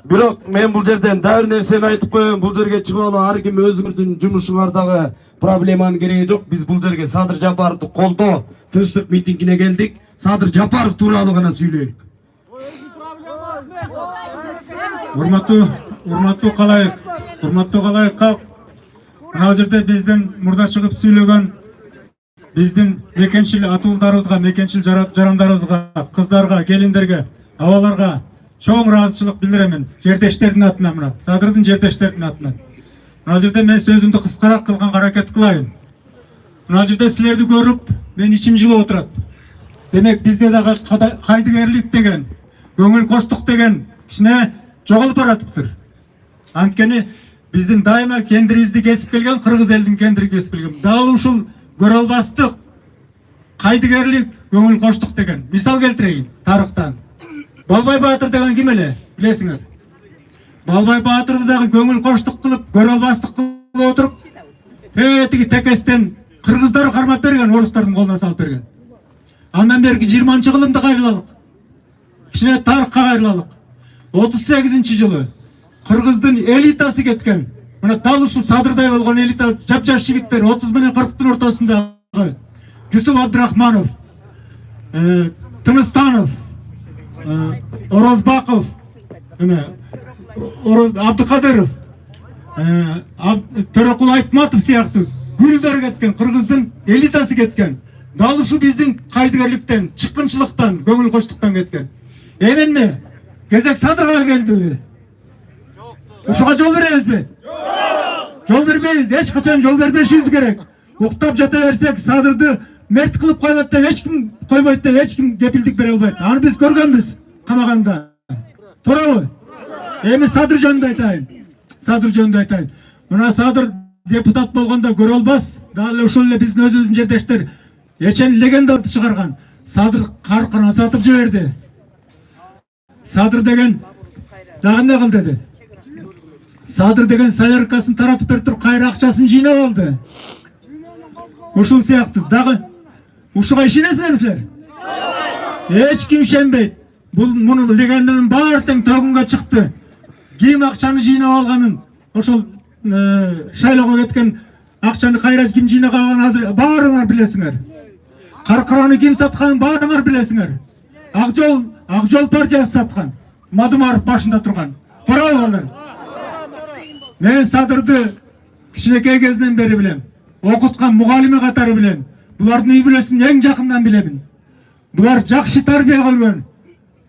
Бирок мен бул жерден дагы нерсени айтып коеюн. Бул жерге чыгып ар ким өзүңүздүн жумушуңардагы проблеманын кереги жок. Биз бул жерге Садыр Жапаровду колдоо тынчтык митингине келдик. Садыр Жапаров тууралуу гана сүйлөйүк. Урматтуу калайык калк. Мына жерде биздин мурда чыгып сүйлөгөн биздин мекенчил атуулдарыбызга, мекенчил жарандарыбызга, кыздарга, келиндерге, абаларга чоң ыраазычылык билдиремин. Жердештердин атынан, мына Садырдын жердештердин атынан. Мына жерде мен сөзүмдү кыскараак кылганга аракет кылайын. Мына жерде силерди көрүп, мен ичим жылып отурат. Демек бизде дагы кайдыгерлик деген, көңүл коштук деген кичине жоголуп баратыптыр. Анткени биздин дайыма кендирибизди кесип келген кыргыз элдин кендири кесип келген. Дал ушул көрө албастык, кайдыгерлик, көңүл коштук деген мисал келтирейин тарыхтан. Балбай Баатыр деген ким эле, билесиңер? Балбай Баатырды дагы көңүл коштук кылып, көрө албастык кылып отуруп, тиги текестен кыргыздар кармап берген, орустардын колуна салып берген. Андан берки 20-жылында кайрылалык. Кичине тарыхка кайрылалык. 38-жылы кыргыздын элитасы кеткен. Мына дал ушул Садырдай болгон элита жап-жаш жигиттер 30 менен 40-тын ортосундагы Жусуп Абдурахманов, Тыныстанов, Орозбаков, Абдыкадыров, Төрөкул Айтматов сыяктуу гүлдөр кеткен, кыргыздын элитасы кеткен. Дал ушу биздин кайдыгерликтен, чыккынчылыктан, көңүл коштуктан кеткен. Эмне? Кезек Садырга келди. Ушуга жол беребизби? Жол бербейбиз, эч качан жол бербешибиз керек. Уктап жата берсек, Садырды мерт кылып койбойт деп эч ким койбойт деп эч ким кепилдик бере албайт. Аны биз көргөнбүз камаганда. Туурабы? Эми Садыр жөнүндө айтайын. Мына Садыр депутат болгондо көрө албас, дал ошол эле биздин өзүбүздүн жердештер эчен легендаларды чыгарган. Садыр каркына сатып жиберди. Садыр деген дагы эмне кыл деди? Садыр деген саяркасын таратып берип туруп кайра акчасын жыйнап алды. Ушул сыяктуу дагы ушуга ишенесиңерби силер? Эч ким ишенбейт. Бул муну легенданын баары тең төгүнгө чыкты. Ким акчаны жыйнап алганын, ошол шайлоого кеткен акчаны кайра ким жыйнап алганын азыр баарыңар билесиңер. Каркыраны ким сатканын баарыңар билесиңер. Ак жол партиясы саткан. Мадумаров башында турган. Туурабы? Мен Садырды кичинекей кезинен бери билем. Окуткан мугалими катары билем. Булардын үй бүлөсүн эң жакындан билемин. Булар жакшы тарбия көргөн.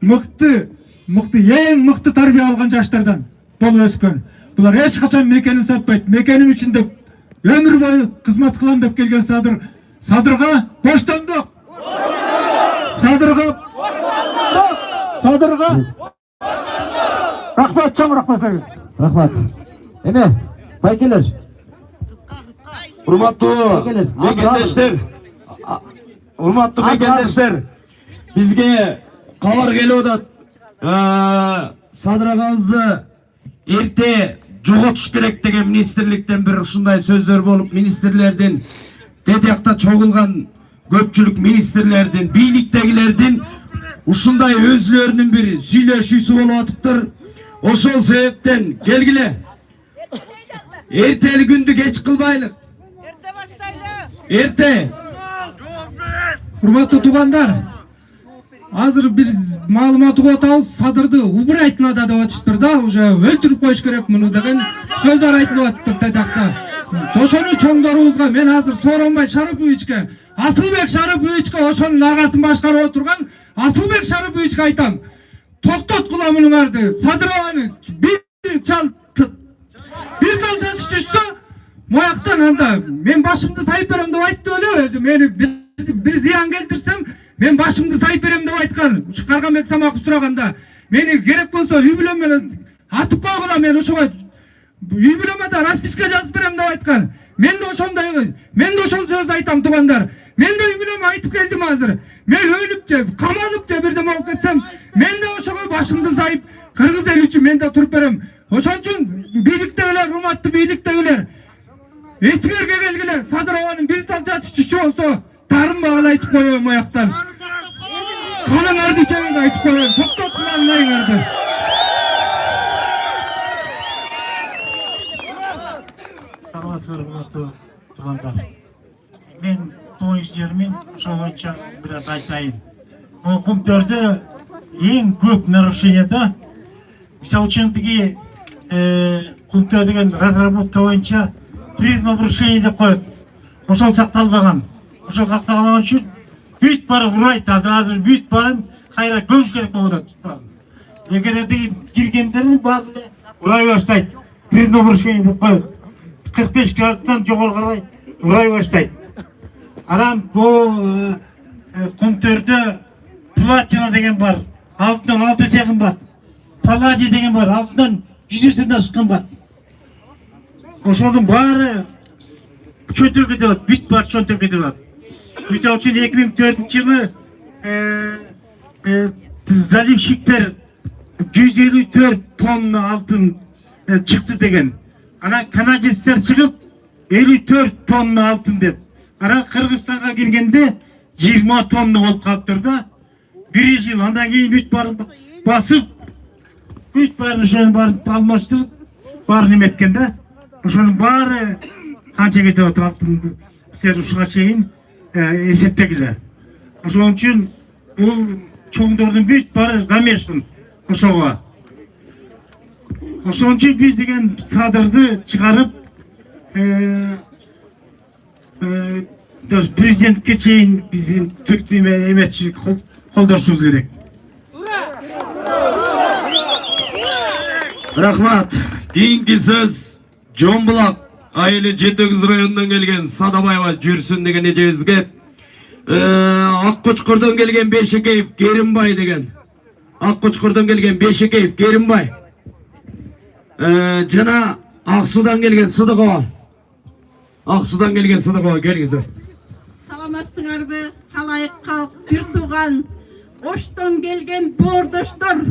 Эң мыкты тарбия алган жаштардан болуп өскөн. Булар эч качан мекенин сатпайт. Мекеним үчүн деп өмүр бою кызмат кылам деп келген Садырга боштондук. Садырга рахмат, чоң рахмат. Рахмат. Эме, байкелер. Урматтуу мекендештер, бизге кабар келип атат. Садыр агабызды эрте жоготуш керек деген министрликтен бир ушундай сөздөр болуп, министрлердин тетиякта чогулган көпчүлүк министрлердин, бийликтегилердин ушундай өзүлөрүнүн бир сүйлөшүүсү болуп атыптыр. Ошол себептен келгиле. Эртели күндү кеч кылбайлык. Эрте. Урматтуу туугандар, азыр бир маалымат угуп атабыз, Садырды убурайт надо деп атышыптыр да, уже өлтүрүп коюш керек муну деген сөздөр айтылып атыптыр тетиякта. Ошону чоңдорубузга мен азыр Сооронбай Шариповичке, Асылбек Шариповичке, ошонун агасын башкарып отурган Асылбек Шариповичке айтам. Токтоткула мунуңарды. Садыр аганы бир жал таш түшсө, мояктан анда мен башымды сайып берем деп айтты эле өзү. Мени бир зыян келтирсем, мен башымды сайып берем деп айткан. Карганбек Самаков сураганда, мени керек болсо үй бүлөм менен атып койгула, мен ошого үй бүлөмө да расписка жазып берем деп айткан. Мен де ошол сөздү айтам туугандар. Мен де үй бүлөмө айтып келдим азыр. Мен өлүп же, камалып же бирдеме болуп кетсем, мен де ошого жергиликтүү бийликтегилер эсигерге келгиле Садырованын бир дал жатышчысы болсо дарынбаган айтып коеюн аяктан. Каныңарды ичеңиз айтып коеюн. Токтотуп алыңарды. Саламатсыздар, урматтуу туугандар. Мен тоо иштеримин ошол боюнча бир аз айтайын. Бул Кумтөрдө эң көп нарушение да. Мисалы үчүн тиги Кумтөр деген разработка боюнча призмообрушение деп коет. Ошол сакталбаган. Ошол сакталбаган үчүн бүт баары урайт. Азыр бүт баарын кайра көмүш керек болуп атат. Эгер киргендердин баары эле урай баштайт. Призмообрушение деп коет. 45 градустан жогору карай урай баштайт. Анан бул Кумтөрдө платина деген бар. Алтынан 6 есе кымбат. Палладий деген бар. Алтынан 100 эседен ашык кымбат. Ошонун баары чөнтөгү деп атат. Бүт баары чөнтөгү деп атат. Мисалы үчүн 2004 жылы заливщиктер 154 тонна алтын чыкты деген. Анан канадецтер чыгып 54 тонна алтын деп. Анан Кыргызстанга киргенде 20 тонна болуп калыптыр да. 1 жыл андан кийин бүт баарын басып, бүт баарын ошонун баарын алмаштырып, баарын эметкен да. Ошонун баары канча кетип атат алтын сиздер ушуга чейин эсептегиле. Ошон үчүн бул чоңдордун бүт баары замешан ошого. Ошон үчүн биз деген Садырды чыгарып президентке чейин биздин түрктүү эметчилик колдошубуз керек. Рахмат. Кийинки сөз Жомбулак айылы Жетегиз районунан келген Садабаева жүрсүн деген эжебизге Аккучкурдан келген Бешекеев Керимбай деген. Аккучкурдан келген Бешекеев Керимбай. Жана Аксудан келген Сыдыкова. Аксудан келген Сыдыкова келгиздер. Саламатсыңарбы, халайык калк, бир тууган, Оштон келген боордоштор,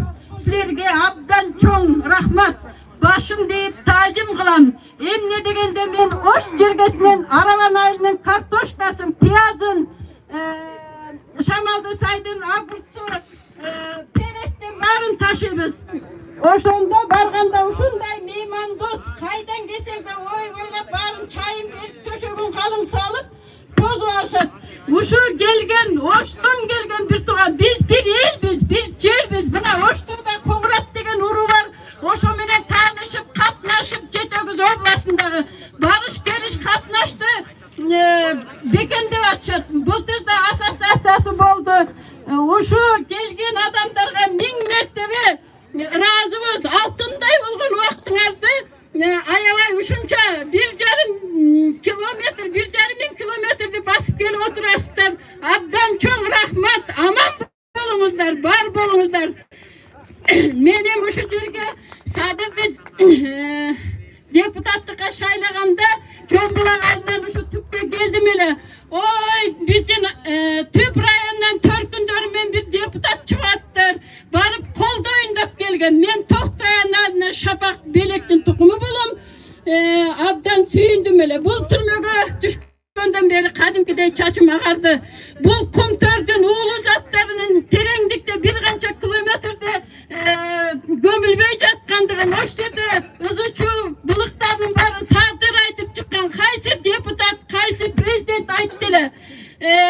силерге абдан чоң рахмат. Башым дейip таажым кылам. Эмне дегенде мен Ош жергесинен Араван айылынын картошкасын, пиязын, Шамалды сайдын агуртсу, перестен баарын ташыйбыз. Ошондо барганда ушундай меймандос кайдан келсең да ойлоп баарын чайын берип төшөгүн калың салып тозуп алышат. Ушу келген Оштон келген бир тууган, биз бир элбиз, бир жербиз. Мына Оштода Когурат деген уруу бар. Ошо менен таанышып, катнашып, Жетегиз областындагы барыш келиш катнашты бекемдеп атышат. Былтыр да ассоциациясы болду. Ушу келген адамдарга 1000 мертебе разыбыз. Алтындай болгон убактыңарды аябай ушунча 1,5 километр, 1,5 километрди басып келип отурасыздар. Абдан чоң рахмат. Аман болуңуздар, бар болуңуздар. Мен эми ушу жерге Садырды депутаттыкка шайлаганда Жомбулак айылынан ушу түпкө келдим эле. Ой, биздин түп районунан төркүндөр менен бир депутат чыгаттыр. Барып колдойун деп келген. Мен Токтоянадына Шапак Белектин тукуму болом. Абдан сүйүндүм эле. Бул түрмөгө түшкөндөн бери кадимкидей чачым агарды. Бул Кумтөрдүн уулу заттарынын тереңдикте бир канча километрде көмүлбөй жаткандыгын, ош жерде ызычуу булыктардын баары Садыр айтып чыккан. Кайсы депутат, кайсы президент айтты эле.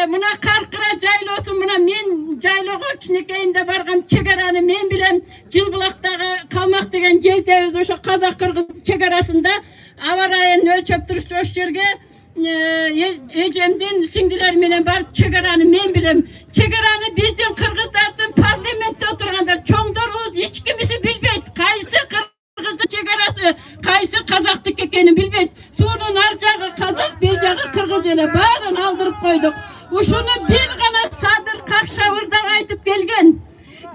Мына Каркыра жайлоосу, мына мен жайлоого кичинекейинде барган чегараны мен билем. Жылбулактагы Калмак деген жердебиз, ошо казак-кыргыз чегарасында аба райын өлчөп турушчу ош жерге эжемдин сиңдилери менен барып чегараны мен билем. Чегараны биздин кыргыздардын парламентте отургандар чоңдорубуз эч кимиси билбейт. Кайсы кыргыздын чегарасы, кайсы казактык экенин билбейт. Суунун ар жагы казак, бир жагы кыргыз эле, баарын алдырып койдук. Ушуну бир гана Садыр Какшабырдак айтып келген.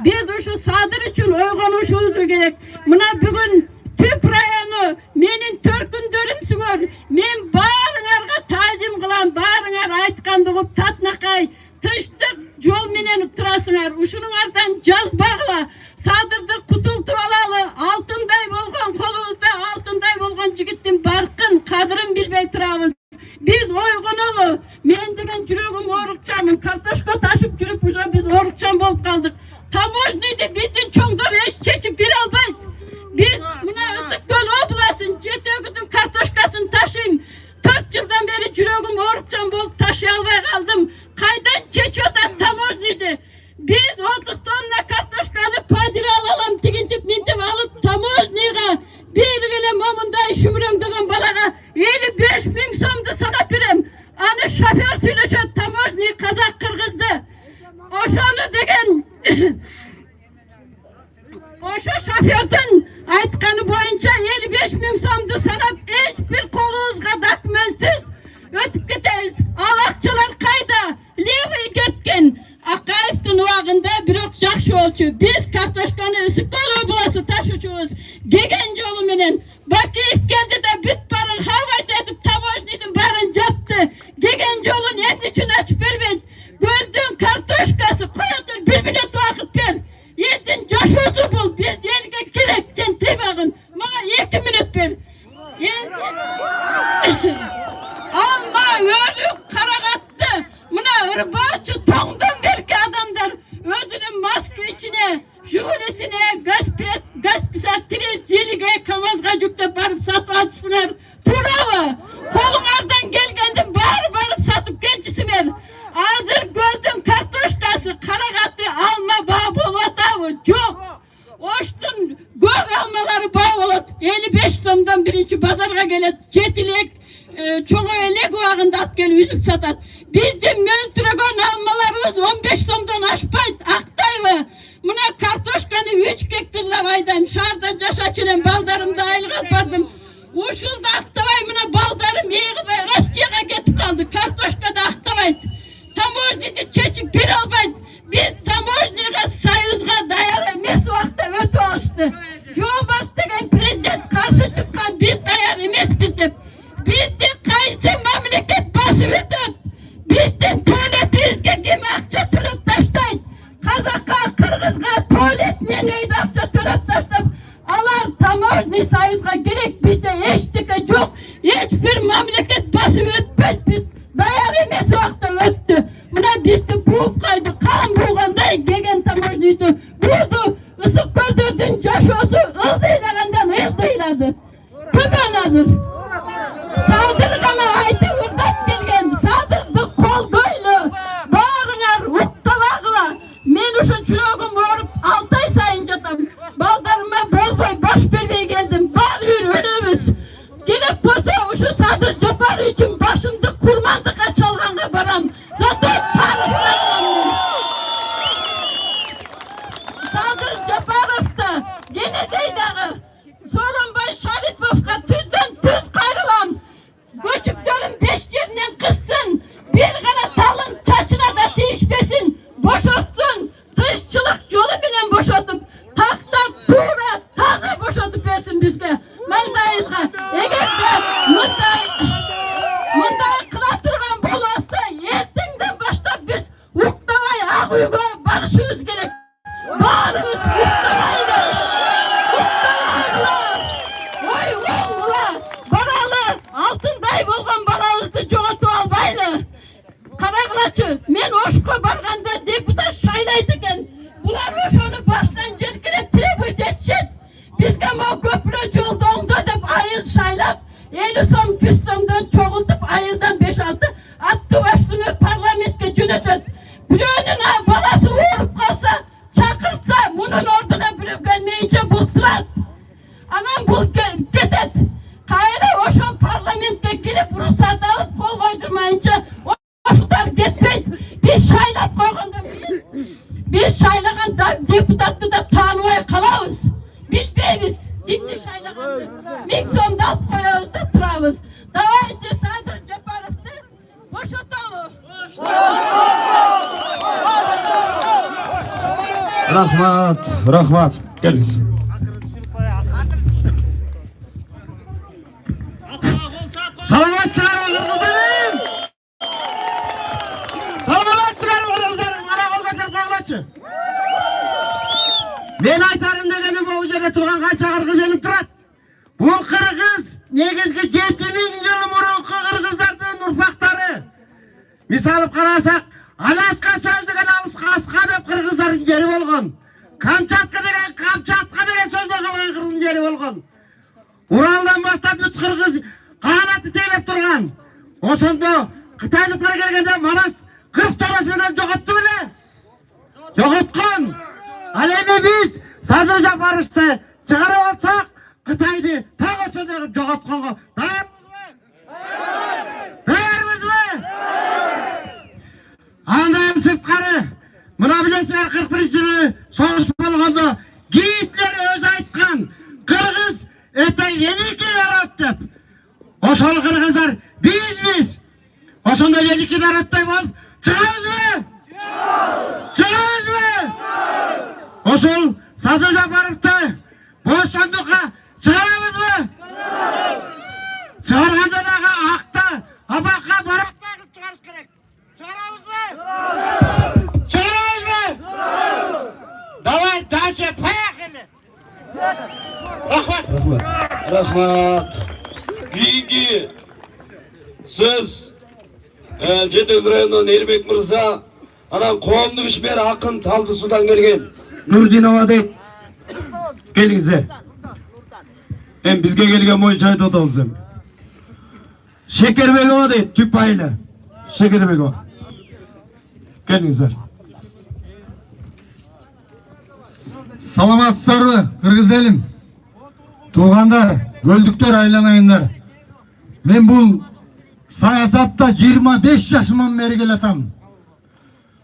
Биз ушу Садыр үчүн ойгонушубуз керек. Мына бүгүн түп району менин төркүндөрүмсүңөр. Мен баарыңарга таазим кылам, баарыңар айтканды угуп татнакай тыштык жол менен турасыңар. Ушунуңардан жазбагыла. Садырды кутултуп алалы. Алтындай болгон колубузда алтындай болгон жігіттің барқын, қадырын білбей тұрабыз. Biz oyğunalı, men degen жүрөгüm орукчамын, картошка ташып жүрүп уже biz орукчам болуп калдык. Таможнийди биздин чоңдор эч чечип бере албайт. Biz мына Ысык көл областын жетегидин картошкасын ташыйм. 4 жылдан бери жүрөгүм орукчам болуп ташый албай калдым. Кайдан чечип атат таможнийди? Biz 30 tonna картошканы падира алам тигинтип минтип алып таможнийга биргеле момундай шүмрөңдөгөн балага 55.000 сомду санап берем. Аны шофер сүйлөшөт, таможний казак кыргызды. Ошону деген ошо шофердин айтканы боюнча 55.000 сомду санап эч бир колубузга документсиз өтүп кетебиз. Ал акчалар кайда? Левый кеткен. Акаевдин убагында бирок жакшы болчу. Биз картошканы Ысык көл областы ташуучубуз. Келген жолу менен Бакиев келди да бүт барын хабайт этип таможнийдин барын жапты. Келген жолун эмне үчүн ачып бербейт? Көлдүн картошкасы коётур, 1 мүнөт убакыт бер. Элдин жашоосу бул, биз элге керек, сен тийбагын. Мага 2 мүнөт бер. Алма өлүк карагатты. Мына ырбачы тоңдон берки адамдар өзүнүн Москвичине, Жигулисине, Газписаттире, Зилиге, КамАЗга жүктөп барып сатып алчысыңар. Туурабы? Колуңардан келгендин баары барып сатып келчисиңер. Азыр көлдүн картошкасы, карагаты, алма баа болуп атабы? Жок. Оштун көк алмалары баа болот. 55 сомдон биринчи базарга келет. Жетилек çoğu elek uağında at gel üzüp satat. Bizim möltüregen almalarımız 15 somdan aşpayt. Aktayvı. Buna kartoşkanı 3 gektirle vaydayım. Şarda yaşaçılen baldarımda aylığa bardım. Uşulda aktavay buna baldarım yeğibay. Rossiyaga getip kaldı. Kartoşkada aktavayt. Tamoznidi çeçip bir albayt. Biz tamozniga sayuzga dayar emes vaqtda ötü alıştı. Joe Biden degen prezident karşı çıkkan biz dayar emesmiz dep. Bizdin qaysi mamlakat basıp ötüp, bizdin tualetimizge kim akça töröp taştayt. Kazakka, Kırgızga tualet men öýde akça töröp taştap. Alar tamozni sayızga gerek bizde eştike jok. Hiçbir mamlakat basıp ötpeyt biz. Dayar emes vaqtda öttü. Muna bizdi buup kaydı, kan buğanday kegen tamozniydi. Buğdu Ысык көлдөрдүн жашоосу ылдыйлагандан ылдыйлады. Ким önadır? Sadır gana aytып urdap kelgen, Sadırды koldoylu, bağırınar, uktavagla. Men uşu çürögüm orup 6 ay sayın jatam. Baldarıma bolboy boş bermey geldim, bar ür ölümüz. Gelip bolsa uşu Sadır Japar üçün başımdı kurmandıqa çalganga baram. Zaten tarıfına alamın. Sadır Japarov'da gene deydağı Soronbay Şaripov'ga tüzden tüz kayrılan. Göçüktörün 5 yerinden kıssın. Bir gana talın taçına da değişmesin. Boşotsun. Dışçılık yolu bilen boşotup. Takta tuğra taza boşotup versin bizge. Mangdayızga. Eğer de munday kılatırgan bolasa ertenden başlap biz uktavay Ağuyga barışımız gerek. Bağrımız uktavayla. Oy oğullar, baralı, altınday bolgan balağızdı joğotup albaylı. Karaglaçı, men oşko barganda deputat şaylaydıken, bular oşonu baştan jelkilep trebuyt etşet. Bizge mo köprü jolda oňda dep ayıl şaylap, 50 som 100 somdan çoğultup ayıldan 5-6 attı başlığını parlamentke jönötöt. Biröөнүн balası uğurup kalsa, çakırsa, bunun orduna biri gelmeyince bul sırat. Anam bul ketet. Kayra oşon parlamentke girip ruhsat alıp kol koydurmayınca oşlar getmeyt. Biz şaylap koyganda biz şaylagan deputatты da tanımay kalabız. Bilbeybiz. Kimdi şaylagandı. Miksomda alıp koyabız da turabız. Davaydı Sadır Japarov'ды boşotalı. Rahmat. Geliniz. Salamatçılar kızlarım. Salamatçılar kızlarım. Ana kolga çalgalaçı. Men aytarım degenim bu üzere turgan kança kırgız elip turat. Bu kırgız негізгі 7000 жыл мурунку кыргыздардын урпактары. Мисалы карасак, Аляска сөздүгөн Аляска деп кыргыздардын жери болгон. Камчатка деген сөздө калган кыргыздын жери болгон. Уралдан баштап бүт кыргыз каанаты тейлеп турган. Ошондо Кытайлыктар келгенде Манас 40 чарасы менен жоготту беле? Жоготкон. Ал эми биз Садыр Жапаровду чыгарып алсак, Кытайды так ошондой жоготконго даярбызбы? Андан сырткары, мына билесиңер 41-жылы согуш болгондо Гитлер өзү айткан, кыргыз это великий народ деп. Ошол кыргыздар бизбиз. Ошондой великий народтой болуп чыгабызбы? Чыгабызбы? Ошол Садыр Жапаровду бостондукка чыгарабызбы? Чыгарганда дагы акта, абакка баракта кылып чыгарыш керек. Чыгарабызбы? Чыгарабызбы? Давай дальше поехали. Рахмат. Рахмат. Кейинги сөз Жетекөз районунан Элбек мырза, анан коомдук ишмери акын Талды Судан келген Нурдинова дейт. Келиңиздер. Эми бизге келген боюнча айтып атабыз эми. Шекербекова дейт, Түп айылы. Шекербекова. Келиңиздер. Саламатсыздарбы, кыргыз элим? Туугандар, көлдүктөр, айланайындар. Мен бул саясатта 25 жашыман бери келатам.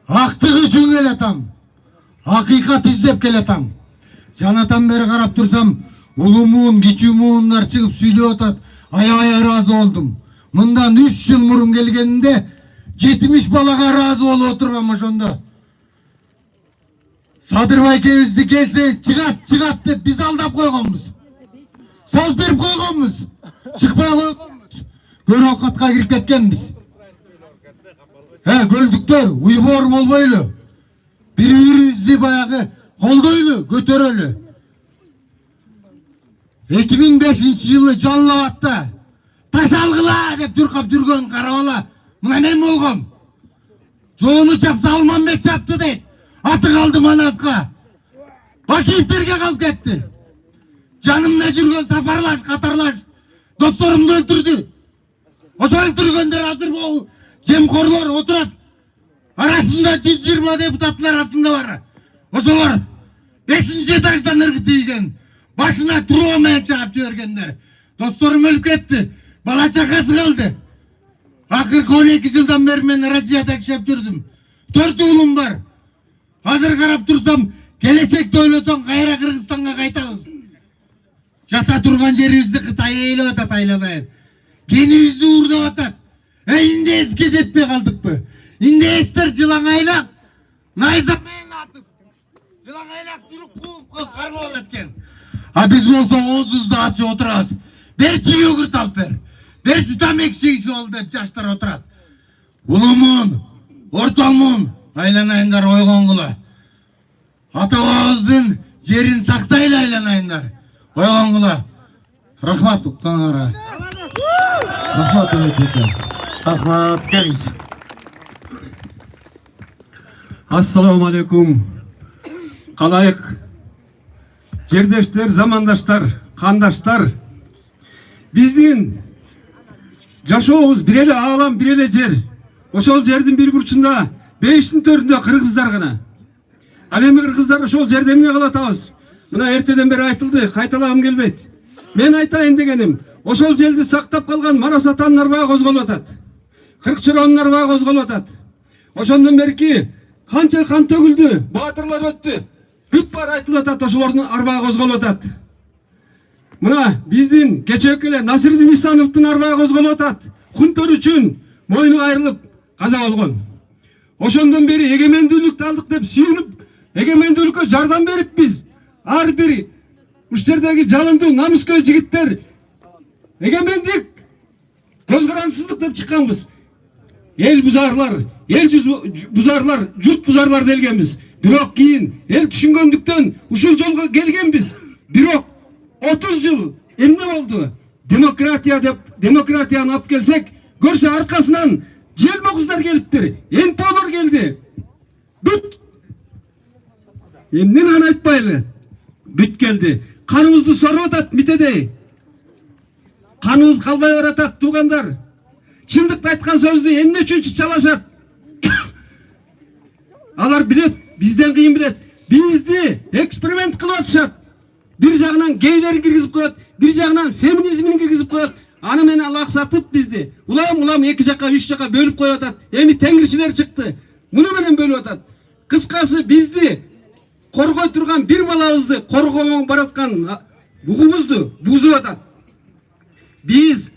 Актык үчүн келатам. Акыйкат издеп келатам. Жанатан бери карап турсам, улумуун, кичүү муундар чыгып сүйлөп атат. Аябай ыраазы болдум. Мындан 3 жыл мурун келгенинде 70 балага ыраазы болуп отургам ошондо. Садыр байкебизди келсе чыгат деп биз алдап койгонбуз. Сөз берип койгонбуз. Чыкпай койгонбуз. Көрө окатка кирип кеткенбиз. Көлдүктөр, уйбор болбойлу. Бири-бирибизди баягы колдойлу, көтөрөлү. 2005-жылы Жалал Абадта таш алгыла деп журкап жүргөн карабала мына мен болгом. Жоону чапса Алманбек чапты дейт. Аты калды Манаска. Бакиевтерге калып кетти. Жанымда жүргөн Сапарлаш, Катарлаш досторумду өлтүрдү. Ошо өлтүргөндөр азыр бул жемкорлор отурат. Арасында 120 депутаттын арасында бар. Ошолор 5-этаждан ыргытылган. Башына туроо менен чыгып жибергендер. Досторум өлүп кетти. Бала чакасы калды. Акыркы 12 жылдан бери мен Россияда иштеп жүрдүм. 4 уулум бар. Азыр карап турсам, келечекте ойлосоң кайра Кыргызстанга кайтабыз. Жата турган жерибизди Кытай ээлеп атат, айланайын. Кенибизди уурдап атат. Инде эске жетпей калдыкпы? Инде эстер жылаңайлап, найзап менен атып, жылаңайлап жүрүп кууп кармалып кеткен. А биз болсо оозубузду ачып отурабыз. Берчи йогурт алып бер. Берчи тамек чегишип ал деп жаштар отурат. Улумун, ортомун, айланайындар ойгонгула. Ата бабабыздын жерин сактайлы, айланайындар. Ойгонгула. Рахмат укканыңарга. Рахмат өтөчү. Рахмат, келиңиз. Ассаламу алейкум. Калайык жердештер, замандаштар, кандаштар. Биздин жашообуз бир эле аалам, бир эле жер. Ошол жердин бир бурчунда 5-тин төрүндө кыргыздар гана. Ал эми кыргыздар ошол жерде эмне кылып атабыз? Мына эртеден бери айтылды, кайталагым келбейт. Мен айтайын дегеним, ошол жерди сактап калган Манас атанын арбагы козголуп атат. Кыркчыроонун арбагы козголуп атат. Ошондон берки канча кан төгүлдү, баатырлар өттү. Бүт баары айтылып атат, ошолордун арбагы козголуп атат. Мына биздин кечээки эле Насирдин Исановдун арбагы козголуп атат. Кунтөр үчүн мойну кайрылып каза болгон. Ошондон бери эгемендүүлүктү алдык деп сүйүнүп, эгемендүүлүккө жардам бериппиз. Ар бир уш жердеги жалындуу намыскөй жигиттер эгемендик, көз карандысыздык деп чыкканбыз. Эл бузарлар, бузарлар, журт бузарлар делгенбиз. Бирок кийин эл түшүнгөндүктөн ушул жолго келгенбиз. Бирок 30 жыл эмне болду? Demokratiya деп demokratияны алып келсек, көрсе арқасынан желбоқыздар келіптір, МПОлар келді. Бүт. Емнен аны айтпайлы. Бүт келді. Қанымызды сорып атат митедей. Қанымыз қалбай баратат туғандар. Шындықты айтқан сөзді емне үшін чалашат. Алар білет, бізден қиын білет. Бізді эксперимент қылып атышат. Bir жағынан гейлер кіргізіп қояды, bir жағынан феминизмін кіргізіп қояды. Анымен алақсатып бізді. Улам екі жаққа, үш жаққа бөліп қойып атады. Эми тәңіршілер шықты. Мұны менен бөліп атады. Қысқасы бізді қорғай тұрған бір балабызды қорғауға баратқан бұғымызды бұзып атады. Biz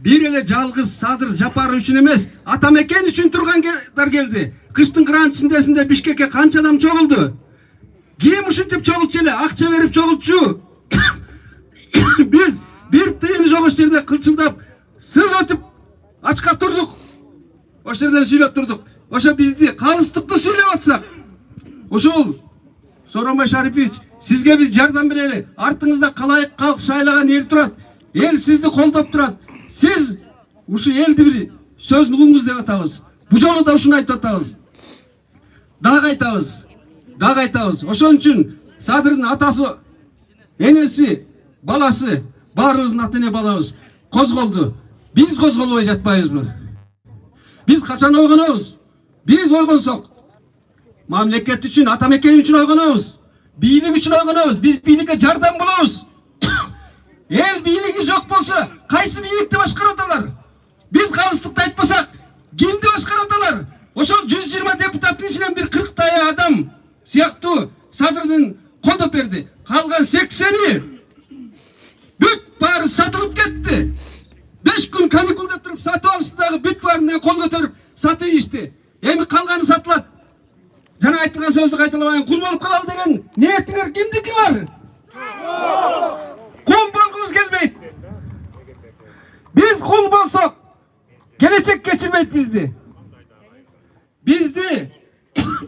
bir ele жалғыз Садыр Жапаров үшін емес, Атамекен үшін тұрғандар келді. Қыштың қыран ішіндесінде Бишкекке қанша адам çoğuldu? Ким үшін деп çoğulту еле, ақша беріп çoğulту. Biz bir тиын жоқ осы жерде қылшылдап, сөз өтіп, açқа тұрдық. Осы жерден сөйлеп тұрдық. Ошо бізді қалыстықты сөйлеп атсақ. Ошол Сооронбай Шарипович, сізге біз жардам берелі. Артыңызда қалайық халық шайлаған ел тұрады. Ел сізді қолдап тұрады. Сіз ушу елді бір сөзін ұғыңыз деп атабыз. Бұл жолы да ушуну айтып атабыз. Дағы айтабыз. Ошон үчүн Садырдын атасы, энеси, баласы, баарыбыздын ата-эне балабыз козголду. Биз козголбой жатпайбызбы? Биз качан ойгонобуз? Биз ойгонсок, мамлекет үчүн, Атамекен үчүн ойгонобуз. Бийлик үчүн ойгонобуз. Биз бийликке жардам болобуз. Ел бийлиги жок болсо, кайсы бийликти башкарат алар? Биз калыстыкты айтпасак, кимди башкарат алар? Ошол 120 депутаттын ичинен bir 40 адам сыяктуу Садырдын колдоп берди. Калган 80-и бүт баары сатылып кетти. 5 күн каникулда туруп сатып алышты дагы бүт баарына кол көтөрүп сатып ийишти. Эми калганы сатылат. Жана айтылган сөздү кайталабайын, кул болуп калалы деген ниетиңер кимдики бар? Кул болгубуз келбейт. Биз кул болсок, келечек кечирбейт bizdi. Bizdi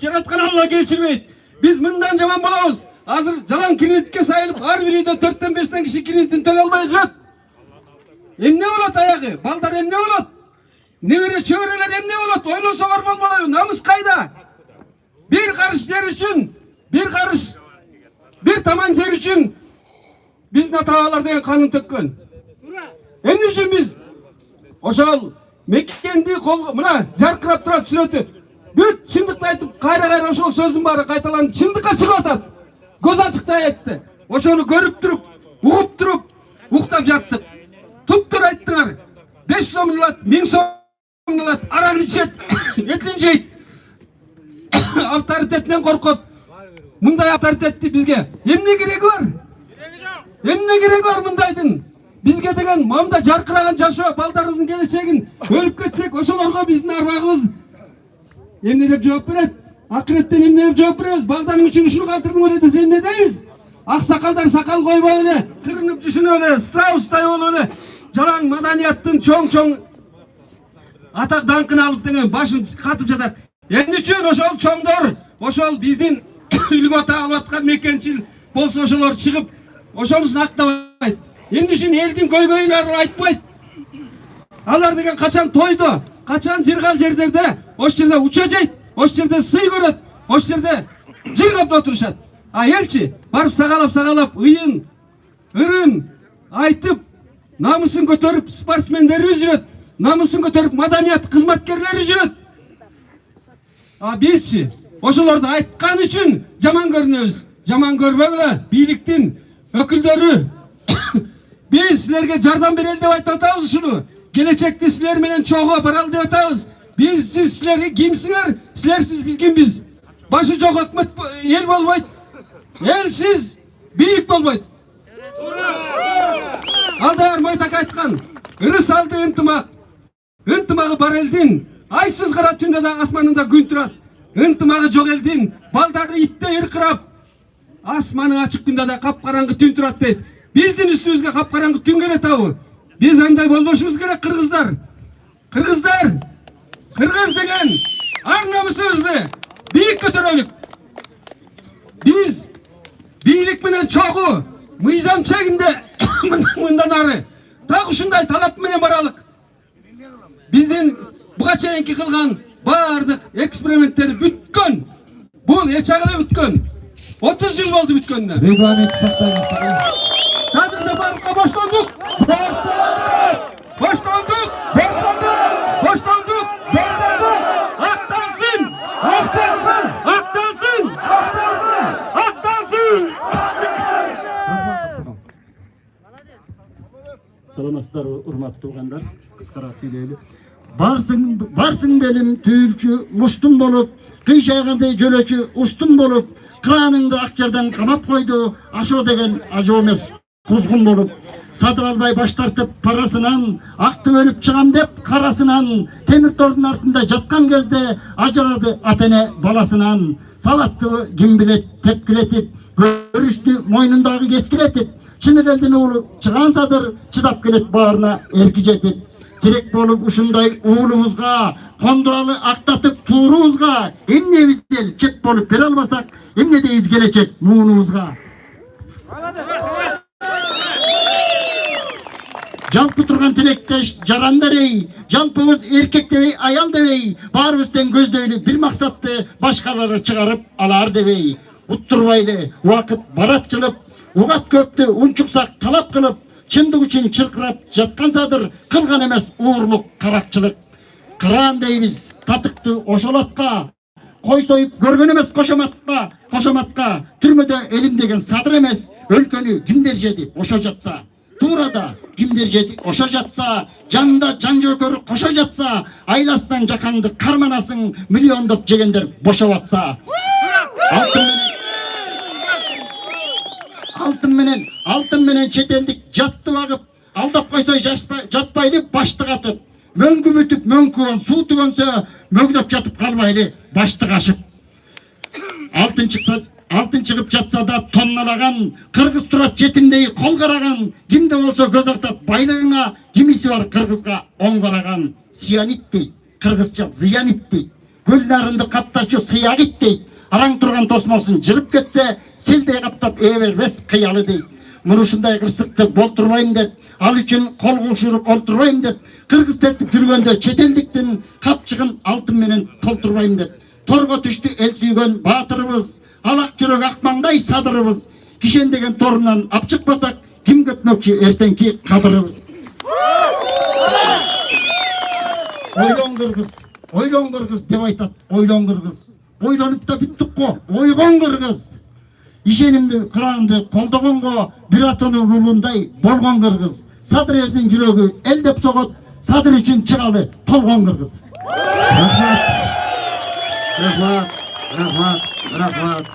жараткан Алла кечирбейт. Биз мындан жаман болобуз. Азыр жалаң кредитке сайылып, ар бир үйдө 4-5 киши кредитин төлөй албай жүрөт. Эмне болот аягы? Балдар эмне болот? Небере чөбөрөлөр эмне болот? Ойлосоңор болбойбу? Намыс кайда? Bir karış yer üçün, bir taman yer üçün biz natavalar деген kanun tökkön. Emne üçün biz? Oşol Mekkendi kol, mına jarkırap turat sürötü. Büt çındıkta aytıp kayra oşol sözdün bari kaytalanıp çındıkka çıkıp atat. Göz açıkta aytты. Oşolu görüp turup, uğup turup, uğuktap jattık. Tuptur ayttılar. 5 so'm alat, 1000 so'm alat, arak içet, etin jeyt. Авторитетінен қорқот. Мұндай авторитетті бізге емне керегі бар? Емне керегі бар мұндайдың? Бізге деген мамда жарқыраған жашоо балдарымыздың келешегін өліп кетсек, ошолорго биздин арбагыбыз эмне деп жооп берет? Акыреттен эмне деп жооп беребиз? Балдарың үчүн ушуну калтырдың эле десе эмне дейбиз? Аксакалдар сакал койбой эле, кырынып жүшүнүп эле, страустай болуп эле, жалаң маданияттын чоң атак даңкын алып деген башын катып жатат. Эмне үчүн ошол чоңдор, ошол биздин үлгөтө алып аткан мекенчил болсо ошолор чыгып, ошонусун актабайт. Эмне үчүн элдин көйгөйлөрүн айтпайт? Алар деген качан тойдо, качан жыргал жерлерде, ошол жерде уча жейт, ошол жерде сый көрөт, ошол жерде жыгып отурушат. А элчи барып сагалап, ыйын, ырын айтып, намысын көтөрүп спортсмендерибиз жүрөт, намысын көтөрүп маданият кызматкерлери жүрөт. Бизчи ошолорду айткан үчүн жаман көрүнөбүз. Жаман көрбөй эле бийликтин өкүлдөрү. Биз силерге жардам берели деп айтып атабыз ушуну. Келечекте силер менен чогуу баралы деп атабыз. Бизсиз силер кимсиңер? Силерсиз биз кимбиз? Башы жок өкмөт эл болбойт. Элсиз бийлик болбойт. Алдар Мойтак айткан, ыры салды ынтымак. Ынтымагы бар элдин айсыз кара түндө да асманында күн турат. Ынтымагы жок элдин балдары иттей ыркырап, асманы ачык күндө да капкараңгы түн турат дейт. Биздин үстүбүзгө капкараңгы түн келет абы. Биз андай болбошубуз керек, кыргыздар. Кыргыз деген ар намысыбызды бийик көтөрөлүк. Биз бийлик менен чогуу мыйзам чегинде мындан ары так ушундай талап менен баралык. Биздин буга чейинки кылган баардык эксперименттер бүткөн. Бул эч агыла бүткөн. 30 жыл болду бүткөнүнө. Регламентти сактайсызбы? Садыр Жапаровго боштондук. Боштондук. Актансın. Саламатсыздар, урматтуу туугандар. Кыскараак сүйлөйлү. Барсың белим түйүлчү, муштум болуп, кыйшайгандай жөлөчү, устум болуп, краныңды акчардан камап койду, ашоо деген ажоо эмес, кузгун болуп. Садыр албай баш тартып парасынан, акты өлүп чыгам деп карасынан, темир тордун артында жаткан кезде ажырады ата-эне баласынан. Сабатты ким билет тепкилетип, көрүштү мойнундагы кескилетип, Чыныбелдин уулу чыган Садыр чыдап келет баарына эрки жетип. Керек болуп ушундай уулубузга, кондуралы актатып туурубузга, эмне эл чек болуп бере албасак, эмне дейбиз келечек муунубузга. Жалпы турган тилектеш жарандар эй, жалпыбыз эркек дебей, аял дебей, баарыбыз тең көздөйлү бир максатты башкалары чыгарып алар дебей. Уттурбайлы, убакыт баратчылып, угат көптү унчуксак талап кылып, чындык үчүн чыркырап жаткан Садыр кылган эмес уурлук каракчылык. Кыран дейбиз татыкты ошолотка, кой союп көргөн эмес кошоматка, түрмөдө элим деген Садыр эмес, өлкөнү кимдер жеди ошо жатса. Туурада кимдер жеди ошо жатса, жанында жан жөкөрү кошо жатса, айласынан жакаңды карманасың, миллиондоп жегендер бошоп атса. Алтын менен четелдик жатты багып, алдап койсо жатпайлы башты катып, мөңгү бүтүп мөңкүгөн суу түгөнсө, мөңдөп жатып калбайлы башты кашып. Алтын чыгып жатса да тонналаган, кыргыз турат жетимдей кол караган, кимде болсо көз артат байлыгыңа, кимиси бар кыргызга оң караган. Сиянит дейт, кыргызча зыянит дейт, көл нарынды каптачу сыяк ит дейт, араң турган тосмосун жырып кетсе, селдей каптап ээ бербес кыялы дейт. Муну ушундай кырсыкты болтурбайм деп, ал үчүн кол кушуруп олтурбайм деп, кыргыз тетип жүргөндө четелдиктин капчыгын алтын менен толтурбайм деп. Торго түштү эл сүйгөн баатырыбыз, алак жүрөк ак маңдай Садырыбыз, кишендеген торунан ап чыкпасак, ким көтмөкчү эртеңки кадырыбыз. Ойлон кыргыз деп айтат, ойлон кыргыз. Ойлонуп да бүттүк го, ойгон кыргыз. Ишенимди, кыранды колдогонго, бир атанын рулундай болгон кыргыз. Садыр элдин жүрөгү эл деп согот, Садыр үчүн чыгалы толгон кыргыз. Рахмат.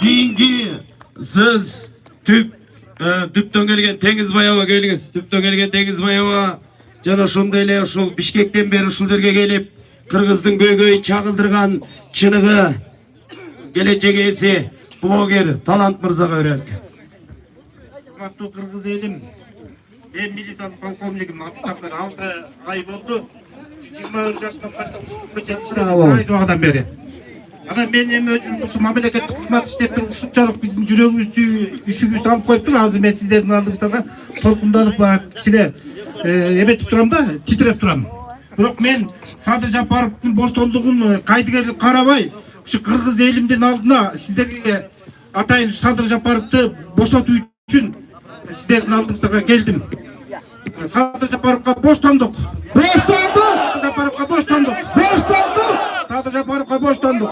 Кийинки сиз түптөн келген Теңизбай аба келиңиз. Түптөн келген Теңизбай аба жана ошондой эле ушул Бишкектен бери ушул жерге келип, кыргыздын көйгөйүн чагылдырган чыныгы келечек ээси блогер Талант мырзага берелик. Урматтуу кыргыз элим, мен милициянын полковнигим отставкага 6 ай болду. 21 жаштан баштап ушул жетиштирdim убагдан бери. Анан мен эми өзүм ушу мамлекеттик кызмат иштеп туруп ушунчалык биздин жүрөгүбүздү, үшүбүздү алып коюп тур. Азыр мен сиздердин алдыңыздарга толкунданып кичине эметип турам да, титиреп турам. Бирок мен Садыр Жапаровдун боштондугун кайдыгерлик карабай, ушу кыргыз элимдин алдына сиздерге атайын Садыр Жапаровду бошотуу үчүн сиздердин алдыңыздарга келдим. Садыр Жапаровго боштондук. Садыр Жапаровго боштондук. Садыр Жапаровго боштондук.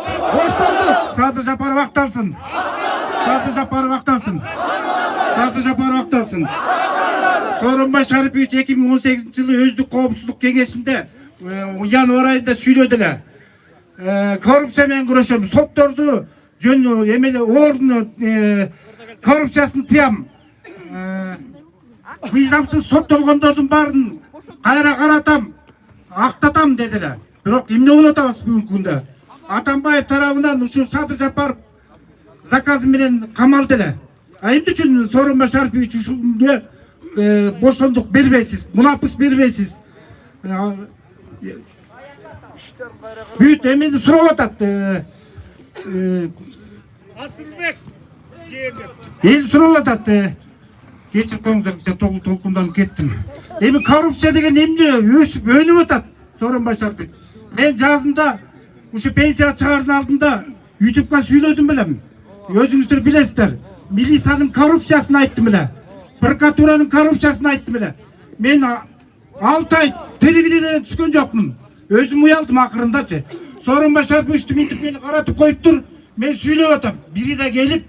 Садыр Жапаров акталсын. Садыр Жапаров акталсын. Садыр Жапаров акталсын. Сооронбай Шарипович 2018-жылы өздүк коопсуздук кеңешинде январь айында сүйлөдү эле. Коррупция менен күрөшөм, сотторду жөн эмеле ордун коррупциясын тыям. Мыйзамсыз соттолгондордун баарын кайра каратам, актатам деди эле. Бирок эмне болуп атабыз бүгүнкү күндө? Атамбаев тарабынан ушул Садыр Жапаров заказы менен камалды эле. Эмне үчүн Сооронбай Шарипович ушундай боштондук бербейсиз, мунапыс бербейсиз? Бүт эмени сурап атат. Эл сурап атат. кечирип коюңуздар, кичине толкунданып кеттим. Эми коррупция деген эмне өсүп өнүп атат Сооронбай Шарипов. Мен жазында ушу пенсия чыгаардын алдында YouTube'га сүйлөдүм белем. Өзүңүздөр билесиздер. Милициянын коррупциясын айттым эле. Прокуратуранын коррупциясын айттым эле. Мен 6 ай телевидениеден түшкөн жокмун. Өзүм уялдым акырындачы. Сооронбай Шарипович мынтип мени каратып коюптур. Мен сүйлөп атам. Бири да келип,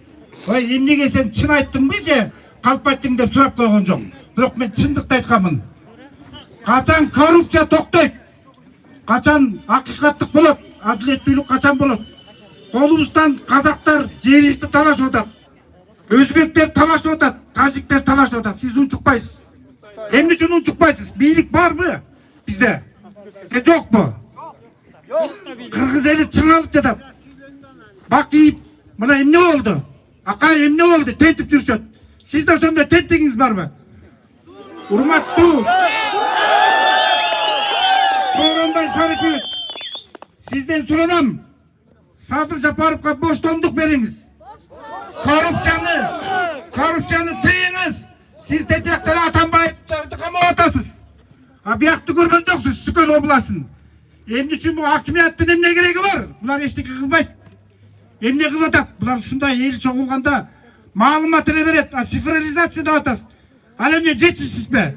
"Ой, эмнеге сен чын айттыңбы же калп айттың" деп сурап койгон жок. Бирок мен чындыкты айтканмын. Качан коррупция токтойт? Качан акыйкаттык болот? Адилеттүүлүк качан болот? Колубуздан казактар жерибизди талашып атат. Өзбектер талашып атат, тажиктер талашып атат. Сиз унчукпайсыз. Эмне үчүн унчукпайсыз? Бийлик барбы бизде? Же жокпу? Кыргыз эли чыңалып жатат. Бак ийип, мына эмне болду? Акай эмне болду? Тентип жүрүшөт. Сизде ошондой тентигиңиз барбы? Урматтуу Сооронбай Шарипович, сизден суранам. Садыр Жапаровго боштондук бериңиз. Коррупцияны тыйыңыз. Сиз тентектер Атамбаевдарды камап атасыз. А биякты көргөн жоксуз Сүкөн областын. Эмне үчүн бул акимияттын эмне кереги бар? Булар эчтеке кылбайт. Эмне кылып атат? Булар ушундай эл чогулганда маалымат эле берет, а цифровизация деп атасыз. Ал эмне жетишсизби?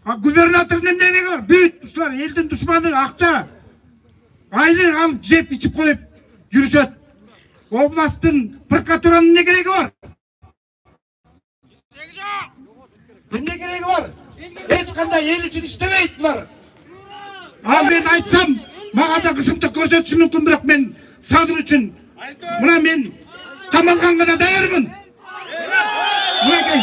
А губернатордун эмне кереги бар? Бүт ушулар элдин душманы, акча айлык алып жеп ичип коюп жүрүшөт. Областтын прокуратуранын эмне кереги бар? Эмне кереги бар? Эч кандай эл үчүн иштебейт булар. А мен айтсам, мага да кысымдык көрсөтүшү мүмкүн, бирок мен Садыр үчүн мына мен камалганга да даярмын. Мынакей.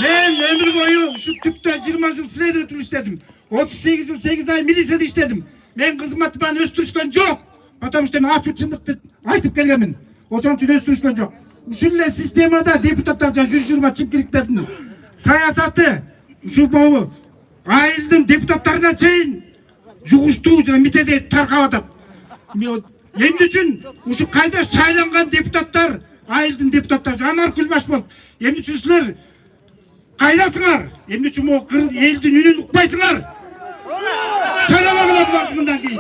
Мен өмүр бою ушу түптө 20 жыл следователь иштедим. 38 жыл 8 ай милицияда иштедим. Мен кызматымды өстүрүшкөн жок. Потому что мен ачык чындыкты айтып келгенмин. Ошон үчүн өстүрүшкөн жок. Ушул эле системада депутаттар жана 120 чимкирликтердин саясаты ушул болу айылдын депутаттарына чейин жугуштуу жана митеде таркап атат. Эмне үчүн ушу кайда шайланган депутаттар, айылдын депутаттары Жанар Күлбашбол, эмне үчүн силер кайдасыңар? Эмне үчүн могу элдин үнүн укпайсыңар? Шайлабагыла буларды мындан кийин.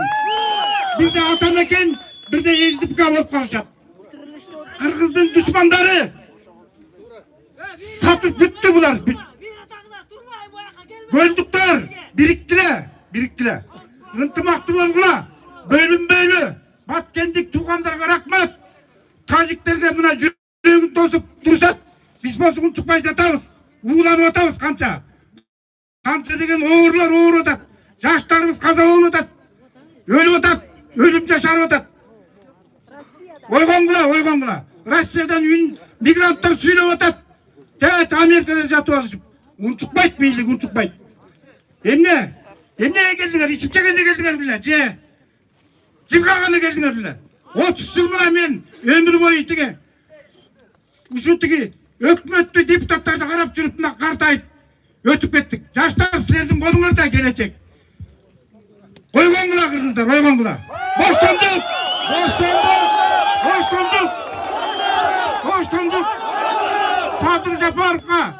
Бирде атамекен, бирде СДПК болуп калышат. Кыргыздын душмандары сатып бүттү булар. Көлдүктөр бириктиле. Ынтымактуу болгула. Бөлүнбөйлү. Баткендик туугандарга рахмат. Тажиктерге мына жүрөгүн тосуп турушат. Биз болсо унчукпай жатабыз. Ууланып атабыз канча. Канча деген оорлор ооруп атат. Жаштарыбыз каза болуп атат. Өлүп атат. Өлүм жашарып атат. Ойгонгула. Россиядан мигранттар сүйлөп атат. Тет Америкада жатып алышып. Унчукпайт бийлик, унчукпайт. Эмне келдиңер? Ичип жегенде келдиңер беле? Же жылгаганда келдиңер беле? 30 жыл мына мен өмүр бою тиги ушу тиги өкмөттү депутаттарды карап жүрүп мына картайып өтүп кеттик. Жаштар силердин колуңарда келечек. Ойгонгула кыргыздар, ойгонгула. Боштондук! Садыр Жапаровга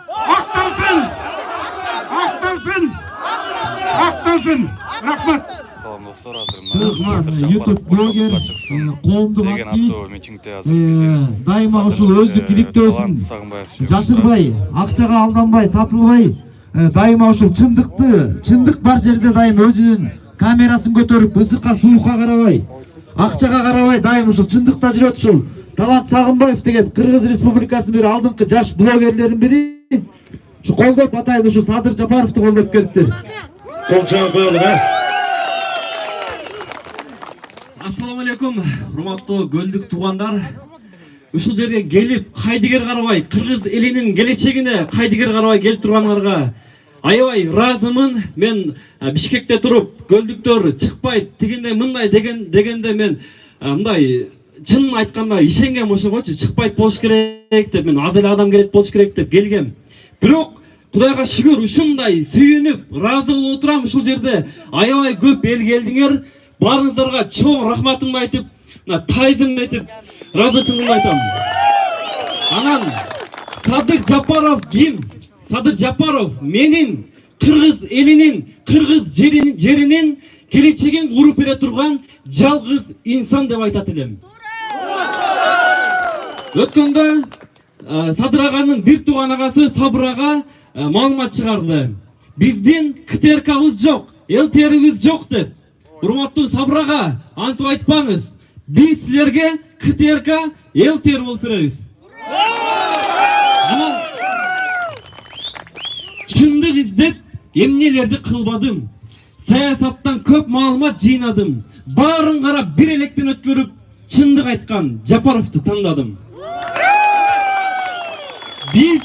акталсын. Рахмат. Салам достор, азыр YouTube блогер, коомдук активист, дайыма ушул өздүк иликтөөсүн жашырбай, акчага алданбай, сатылбай, дайыма ушул чындык бар жерде дайым өзүнүн камерасын көтөрүп, ысыкка суукка карабай, акчага карабай, дайым ушул чындыкта жүрөт. Ушул Талант Сагынбаев деген Кыргыз Республикасынын бир алдыңкы жаш блогерлердин бири ушу колдоп атайын, ушу Садыр Жапаровду колдоп келиптир. Кол чыгып коелук, Ассаламу алейкум, урматтуу көлдүк туугандар. Ушул жерге келип, кайдыгер карабай, кыргыз элинин келечегине кайдыгер карабай келип тургандарга аябай ыраазымын. Мен Бишкекте туруп, көлдүктөр чыкпайт, тигиндей мындай дегенде мен мындай чын айтканда ишенгем, ошогочу чыкпайт болуш керек деп, мен аз эле адам керек болуш керек деп келгем. Бирок Кудайга шүгүр ушундай сүйүнүп, ыраазы болуп отурам. Ушул жерде аябай көп эл келдиңер. Барыңыздарга чоң рахматымды айтып, таизимди айтып, ыраазычылыгымды айтам. Анан Sadık Japarov kim? Sadık Japarov menin Kırgız elinin, Kırgız жерinin келечегин куруп бере турган жалгыз инсан деп айтат элем. Өткөндө Садыр аганын бир тууган агасы Сабыр ага маалымат чыгарды. Биздин КТРКбыз жок, ЛТРбиз жок деп. Урматтуу Сабыр ага, антип айтпаңыз. Биз силерге КТРК, ЛТР болуп беребиз. Анан чындык издеп эмнелерди кылбадым. Саясаттан көп маалымат жыйнадым. Баарын карап бир электен өткөрүп, чындык айткан Жапаровду тандадым. Биз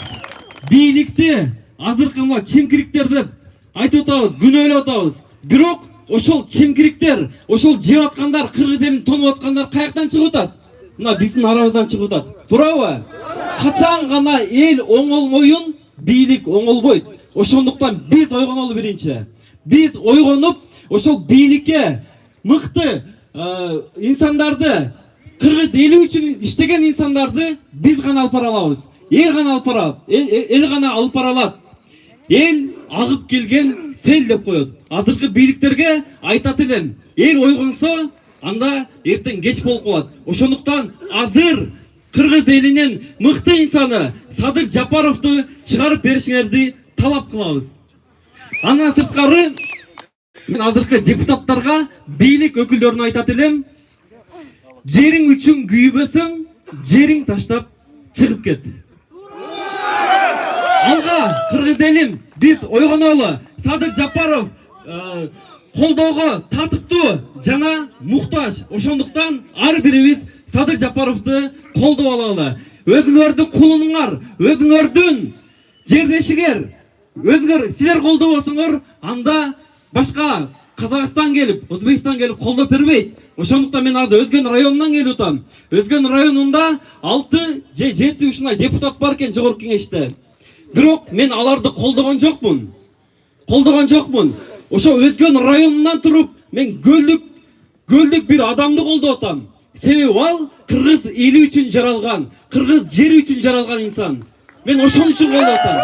бийликти азыркы чимкириктер деп айтып атабыз, күнөөлөп атабыз. Бирок ошол чимкириктер, ошол жеп аткандар, кыргыз элин тонуп аткандар каяктан чыгып атат? Мына биздин арабыздан чыгып атат. Туурабы? Качан гана эл оңолмоюн, бийлик оңолбойт. Ошондуктан биз ойгонолу биринчи. Биз ойгонуп, ошол бийликке мыкты инсандарды, кыргыз эли үчүн иштеген инсандарды биз гана алып бара алабыз. Эл гана алып бара алат. Эл гана алып бара алат. Эл агып келген сел деп коет. Азыркы бийликтерге айтат элем, эл ойгонсо, анда эртең кеч болуп калат. Ошондуктан азыр кыргыз элинин мыкты инсаны Садык Жапаровду чыгарып беришиңерди талап кылабыз. Андан сырткары мен азыркы депутаттарга, бийлик өкүлдөрүнө айтат элем, жериң үчүн күйбөсөң, жериң таштап чыгып кет. Алга кыргыз элим, биз ойгонолу. Садык Жапаров колдоого татыктуу жана муктаж. Ошондуктан ар бирибиз Садык Жапаровду колдоп алалы. Өзүңөрдү кулуңар, өзүңөрдүн жердешиңер, өзүңөр силер колдобосоңор, анда башка Казакстан келип, Өзбекстан келип колдоп бербейт. Ошондуктан мен азыр Өзгөн районунан келип атам. Өзгөн районунда 6 же 7 ушундай депутат бар экен жогорку кеңеште. Бирок мен аларды колдогон жокмун. Ошо Өзгөн районунан туруп мен көлдүк бир адамды колдоп атам. Себеби ал кыргыз эли үчүн жаралган, кыргыз жери үчүн жаралган инсан. Мен ошон үчүн колдоп атам.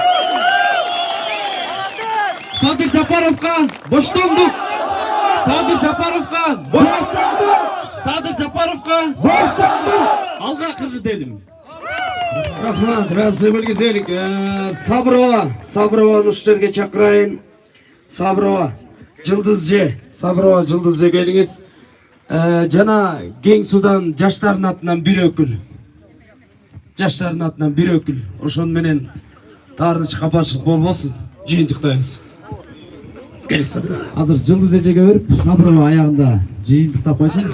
Садык Жапаровга боштондук. Садык Жапаровга боштондук. Алга кыргыз элим. Рахмат, разы белгизелик. Сабырова ушул жерге чакырайын. Сабырова, Жылдызжы келиңиз. Жана Кең Судан жаштардын атынан бир өкүл. Ошон менен таарыныч капачылык болбосун. Жыйынтыктайбыз. Азыр Жылдыз эжеге берип, Сабырова аягында жыйынтыктап койсун.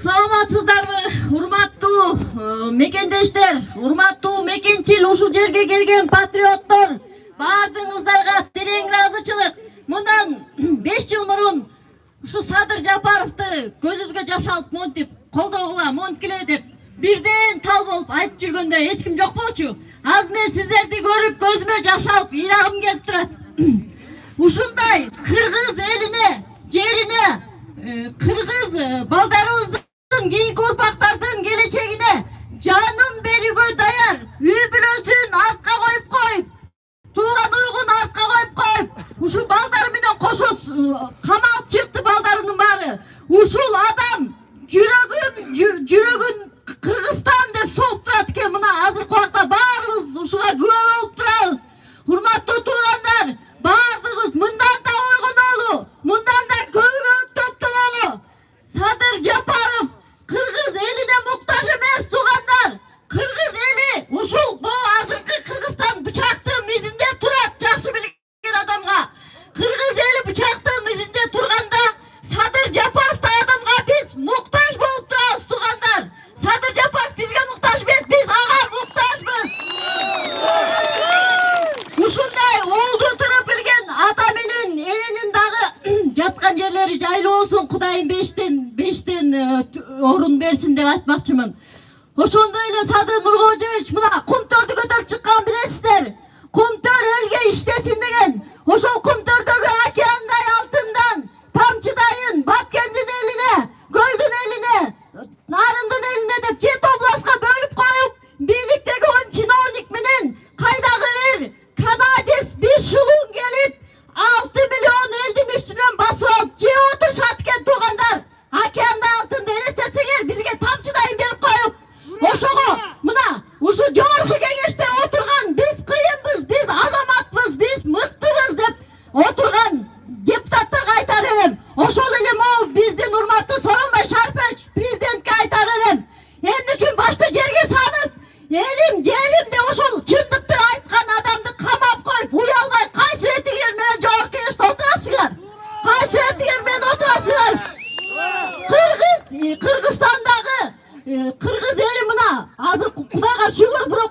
Саламатсыздарбы, урматтуу мекендештер, урматтуу мекенчил ушул жерге келген патриоттор, баардыгыңыздарга терең ыраазычылык. Мындан 5 жыл мурун ушу Садыр Жапаровду көзүбүзгө жаш алып монтип, колдогула, монткиле деп бирден тал болуп айтып жүргөндө эч ким жок болчу. Аз мен сиздерди көрүп көзүмө жаш алып ыйлагым келип турат. Ушундай кыргыз элине, жерине, кыргыз балдарыбыздын, кийинки урпактардын келечегине жанын берүүгө даяр, үй бүлөсүн артка коюп, тууган уйгун артка коюп, ушул балдары менен кошо камалып чыкты балдарынын баары. Ушул адам жүрөгүн Кыргызстан деп соғып турат экен. Мына азыркы убакта баарыбыз ушуга күбө болуп турабыз. Урматтуу туугандар, баардыгыбыз мындан да ойгонолу, мындан да көбүрөөк топтололу. Садыр Жапаров кыргыз элине муктаж эмес, туугандар. Кыргыз эли ушул азыркы Кыргызстан бычактын мизинде турат, жакшы билген адамга. Кыргыз эли бычактын мизинде турганда Садыр Жапаровдой адамга биз муктаж болуп турабыз, туугандар. Садыр Жапаров бизге муктаж эмес, биз ага муктажбыз. Ушундай оолду туруп билген ата менен элинин дагы жаткан жерлери жайлуу болсун, Кудайым бештен орун берсин деп айтмакчымын. Ошондой эле Садыр Нуркожоевич мына кумтөрдү көтөрүп чыккан билесиздер. Кумтөр элге иштесин деген. Ошол кумтөрдөгү океандай алтындан тамчыдайын Баткендин элине, Көлдүн элине, Нарындын элине деп 7 областка бөлүп коюп, бийликтеги 10 чиновник менен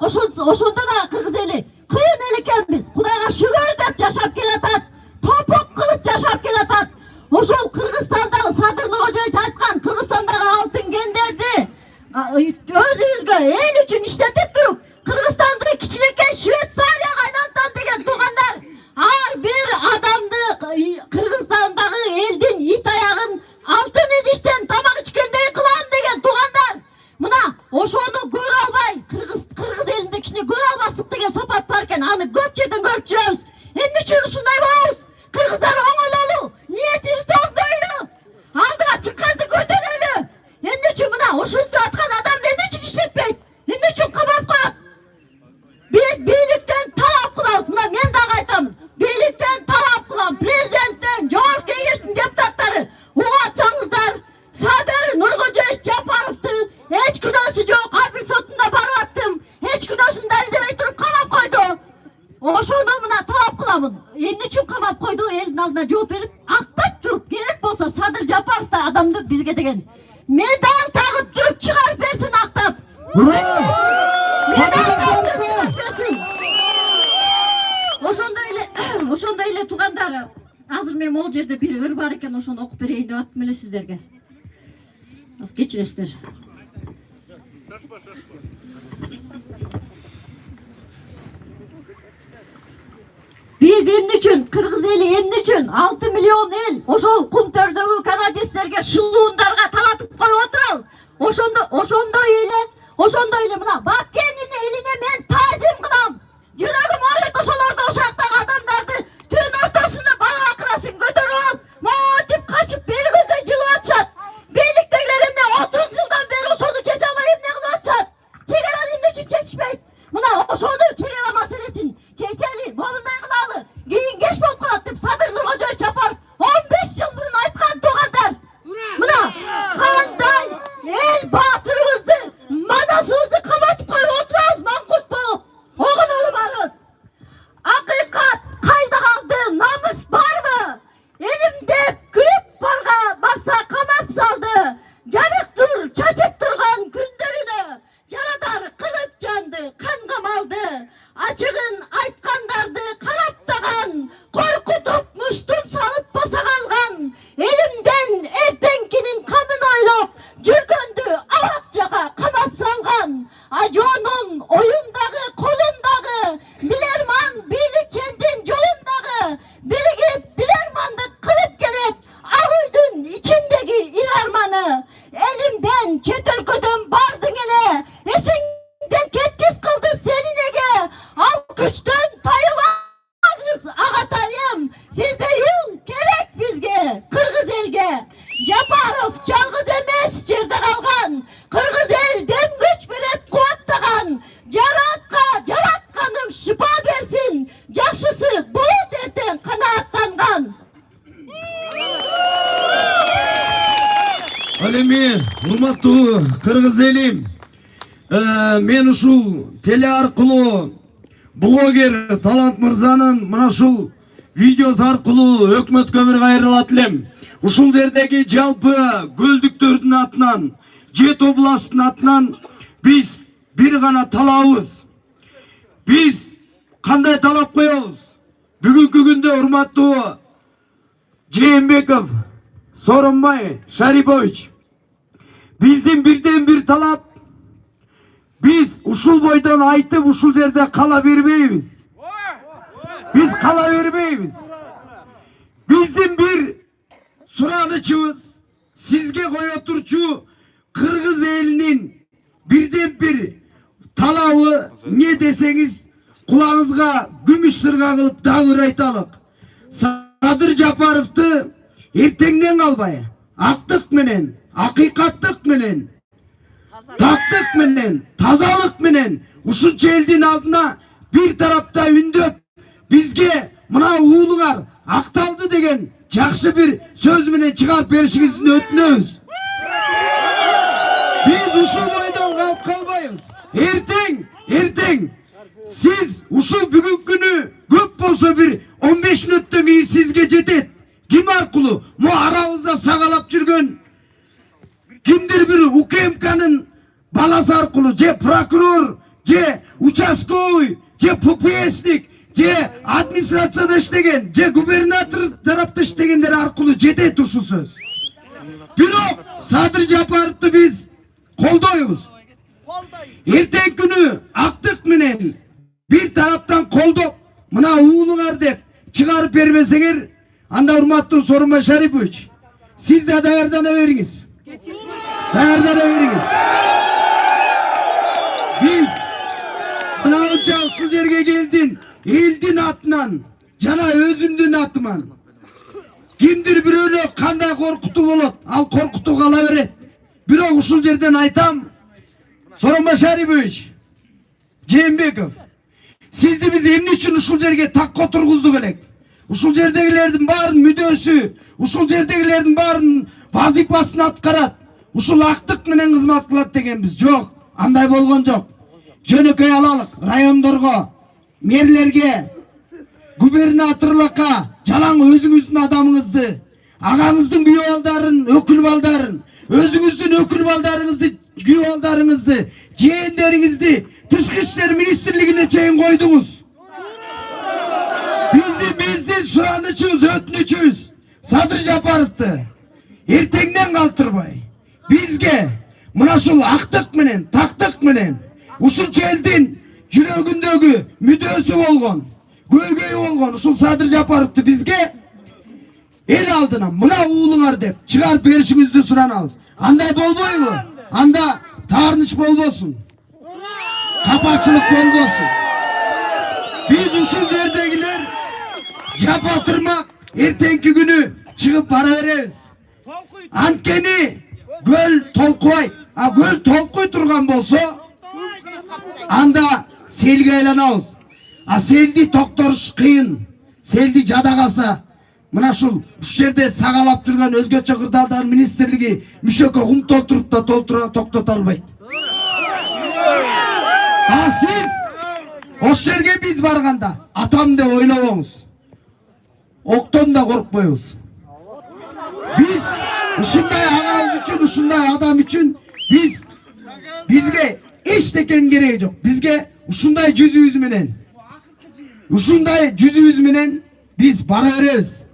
Бирок ошондо да кыргыз эли кыйын эл экенбиз. Кудайга шүгүр деп жашап келатат. Топук кылып жашап келатат. Ошол Кыргызстандагы Садыр Нуркожоевич айткан Кыргызстандагы алтын кендерди өзүбүзгө эл үчүн иштетип туруп, Кыргызстанды кичинекей Швейцарияга айлантам деген туугандар, ар бир адамды Кыргызстандагы элдин ит аягын алтын идиштен тамак ичкендей кылам деген туугандар, мына ошону көрө албай, кыргыз элинде кичине көрө албастык деген сапат бар экен. Аны көп жерден көрүп жүрөбүз. Эмне үчүн ушундай болобуз? Кыргыздар оңололу, ниетибизди оңдойлу, алдыга чыкканды көтөрөлү. Эмне үчүн мына ушунча аткан адам эмне үчүн иштетпейт? Эмне үчүн камап коет? Биз бийликтен талап кылабыз. Мына мен дагы айтам. Бийликтен талап кылам. Президенттен, Жогорку Кеңештин депутаттары угуп атсаңыздар, Садыр Нуркожоевич Жапаровду эч күнөөсү жок, ар бир сотунда барып аттым. Эч күнөөсүн далилдебей туруп камап койду. Ошону мына талап кыламын. Эмне үчүн камап койду? Элдин алдына жооп берип, актап туруп, керек болсо Садыр Жапаров да адамды бизге деген медаль тагып туруп чыгарып берсин актап. Медаль тагып туруп чыгарып берсин. Ошондой эле туугандар, азыр мен могул жерде бир ыр бар экен, ошону окуп берейин деп аттым эле сиздерге. Аз кечиресиздер. Биз эмне үчүн, кыргыз эли эмне үчүн 6 миллион эл ошол кумтөрдөгү канадистерге, шылуундарга талатып коюп отурабыз. Ошондой эле мына Баткендин элине мен таазим кылам. Жүрөгүм ооруйт ошолорду, ошактагы адамдарды түн ортосунда бала акырасын көтөрүп алып, моотип качып бери көздөй жылып атышат. Бийликтегилер эмне 30 жылдан бери ошону чече албай эмне кылып атышат? Чегераны эмне үчүн чечишпейт? Мына ошону чегера маселесин чечели, момундай кылалы. Кийин кеч болуп калат деп Садыр Нуркожоевич Жапаров 15 жыл мурун айткан туугандар. Мына кандай эл баатырыбызды, манасыбызды каматып коюп отурабыз маңкурт болуп. Огонолу барыбыз. Акыйкат кайда калды? Намыс барбы? Элимде күйүп барса камап салды. Жарыктыр чачып турган күндөрүнө жарадар кылып жанды, канга малды. Ачыгын айткандарды караптаган, коркутуп муштум салып босагалган. Элимден эртеңкинин камын ойлоп жүргөндү абакчага камап салган. Ажоонун оюндагы, колундагы, билерман бийликчендин жолундагы биригип билерманды кылып келет ак үйдүн ичиндеги ир арманы. Элимден чет өлкөдөн бардың эле, эсиңден кеткиз кылды сени неге? Ал күчтөн тайылбаңыз агатайым, сиздей ул керек бизге, кыргыз элге. Жапаров жалгыз эмес жерде калган, кыргыз эл дем күч берет кубаттаган. Жаратканым шыпа берсин, жакшысы болот эртең канааттанган. Ал эми урматтуу кыргыз элим, мен ушул теле аркылуу блогер Талант мырзанын мына ушул видеосу аркылуу өкмөткө бир кайрылат элем. Ушул жердеги жалпы көлдүктөрдүн атынан, Жет областынын атынан биз бир гана талабыбыз. Биз кандай талап коебуз? Бүгүнкү күндө урматтуу Жээнбеков Сооронбай Шарипович, биздин бирден бир талап, биз ушул бойдон айтып ушул жерде кала бербейбиз. Биз кала бербейбиз. Биздин бир суранычыбыз, сизге кое турчу кыргыз элинин бирден бир талабы не десеңиз кулагыңызга күмүш сырга кылып дагы бир айталык. Садыр Жапаровду эртеңден калбай, актык менен, акыйкаттык менен, тактык менен, тазалык менен ушунча элдин алдына бир тарапта үндөп, бизге мына уулуңар акталды деген жакшы бир сөз менен чыгарып беришиңизди өтүнөбүз. Биз ушул бойдон калып калбайбыз. Эртең сиз ушул бүгүнкү күнү көп болсо бир 15 мүнөттөн кийин сизге жетет. Ким аркылуу? Мо арабызда сагалап жүргөн кимдир бир УКМКнын баласы аркылуу, же прокурор, же участковый, же ППСник, же администрацияда иштеген, же губернатор тарапта иштегендер аркылуу жетет ушул сөз. Бирок Садыр Жапаровду биз колдойбуз. Эртең күнү актык менен бир тараптан колдоп, мына уулуңар деп чыгарып бербесеңер, анда урматтуу Сооронбай Шарипович, сиз да даярдана бериңиз. Даярдана бериңиз. Биз мынанча ушул жерге келдин, элдин атынан жана өзүмдүн атыман. Кимдир бирөөнө кандай коркутуу болот, ал коркутуу кала берет. Бирок ушул жерден айтам, Сооронбай Шарипович, Жээнбеков, сизди биз эмне үчүн ушул жерге такка тургуздук элек? Ушул жердегилердин баарын мүдөөсү, ушул жердегилердин баарын вазифасын аткарат. Ушул актык менен кызмат кылат дегенбиз. Жок, андай болгон жок. Жөнөкөй алалык, райондорго, мэрлерге, губернаторлукка жалаң өзүңүздүн адамыңызды, агаңыздын күйөө балдарын, өкүл балдарын, өзүңүздүн өкүл балдарыңызды, күйөө балдарыңызды, жээндериңизди Тышкы иштер министрлигине чейин койдуңуз. Биздин суранычыбыз, өтүнүчүбүз Садыр Жапаровду эртеңден калтырбай бизге мына ушул актык менен, тактык менен ушунча элдин жүрөгүндөгү мүдөөсү болгон, көйгөйү болгон ушул Садыр Жапаровду бизге эл алдына мына уулуңар деп чыгарып беришиңизди суранабыз. Андай болбойбу? Анда таарыныч болбосун. Капачылык болбосун. Биз ушул жердегилер жапа турмак эртеңки күнү чыгып бара беребиз. Анткени көл толкубайт. Көл толкуй турган болсо, анда селге айланабыз. Селди токторуш кыйын. Селди жада калса, мына ушул жерде сагалап жүргөн өзгөчө кырдаалдар министрлиги мүшөккө кум толтуруп да токтото албайт. Сиз ошол жерге биз барганда атам деп ойлобоңуз. Октон да коркпойбуз. Биз ушундай агабыз үчүн, ушундай адам үчүн бизге эчтекен кереги жок. Бизге ушундай жүзүбүз менен биз бара беребиз.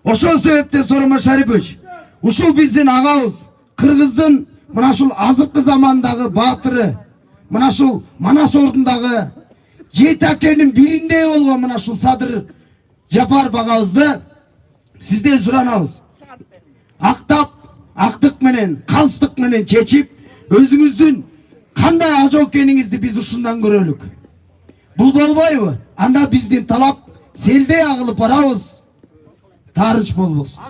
Ошол себептен Сооронбай Шарипович, ушул биздин агабыз, кыргыздын мына ушул азыркы замандагы баатыры, мына ушул Манас ордундагы 7 акенин бириндей болгон мына ушул Садыр Жапаров агабызды сизден суранабыз. Актап, актык менен, калстык менен чечип, өзүңүздүн кандай ажоо экениңизди биз ушундан көрөлүк. Бул болбойбу? Анда биздин талап селдей агылып барабыз. Таарыч болбосун.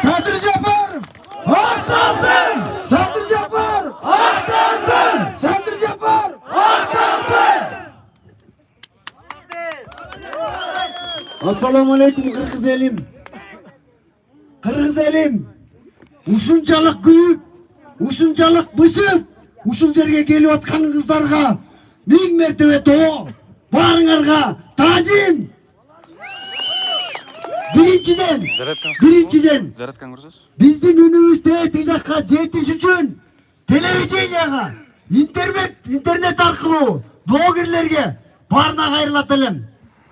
Садыр Жапаров, акталсын! Садыр Жапаров, акталсын! Садыр Жапаров, акталсын! Ассаламу алейкум, кыргыз элим. Кыргыз элим, ушунчалык күйүп, ушунчалык бышып, ушул жерге келип аткан кыздарга миң мертебе тоо, баарыңарга таазим. Биринчиден, биздин үнүбүз тиги жакка жетиш үчүн телевиденияга, интернет аркылуу блогерлерге баарына кайрылат элем.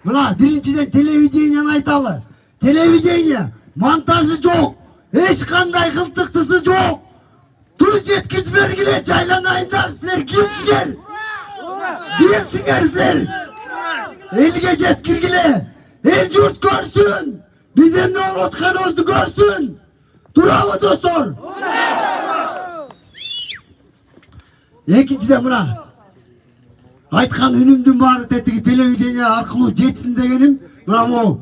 Мына биринчиден телевиденияны айталы. Телевидение монтажы жок, эч кандай кылтыктысы жок. Туз жеткиз бергиле, жайланайындар, силер кимсиңер? Кимсиңер силер? Элге жеткиргиле, эл журт көрсүн, биз эмне болуп атканыбызды көрсүн. Турабы достор? Экинчиден мына айткан үнүмдүн баары тетиги телевидение аркылуу жетсин дегеним, мына могу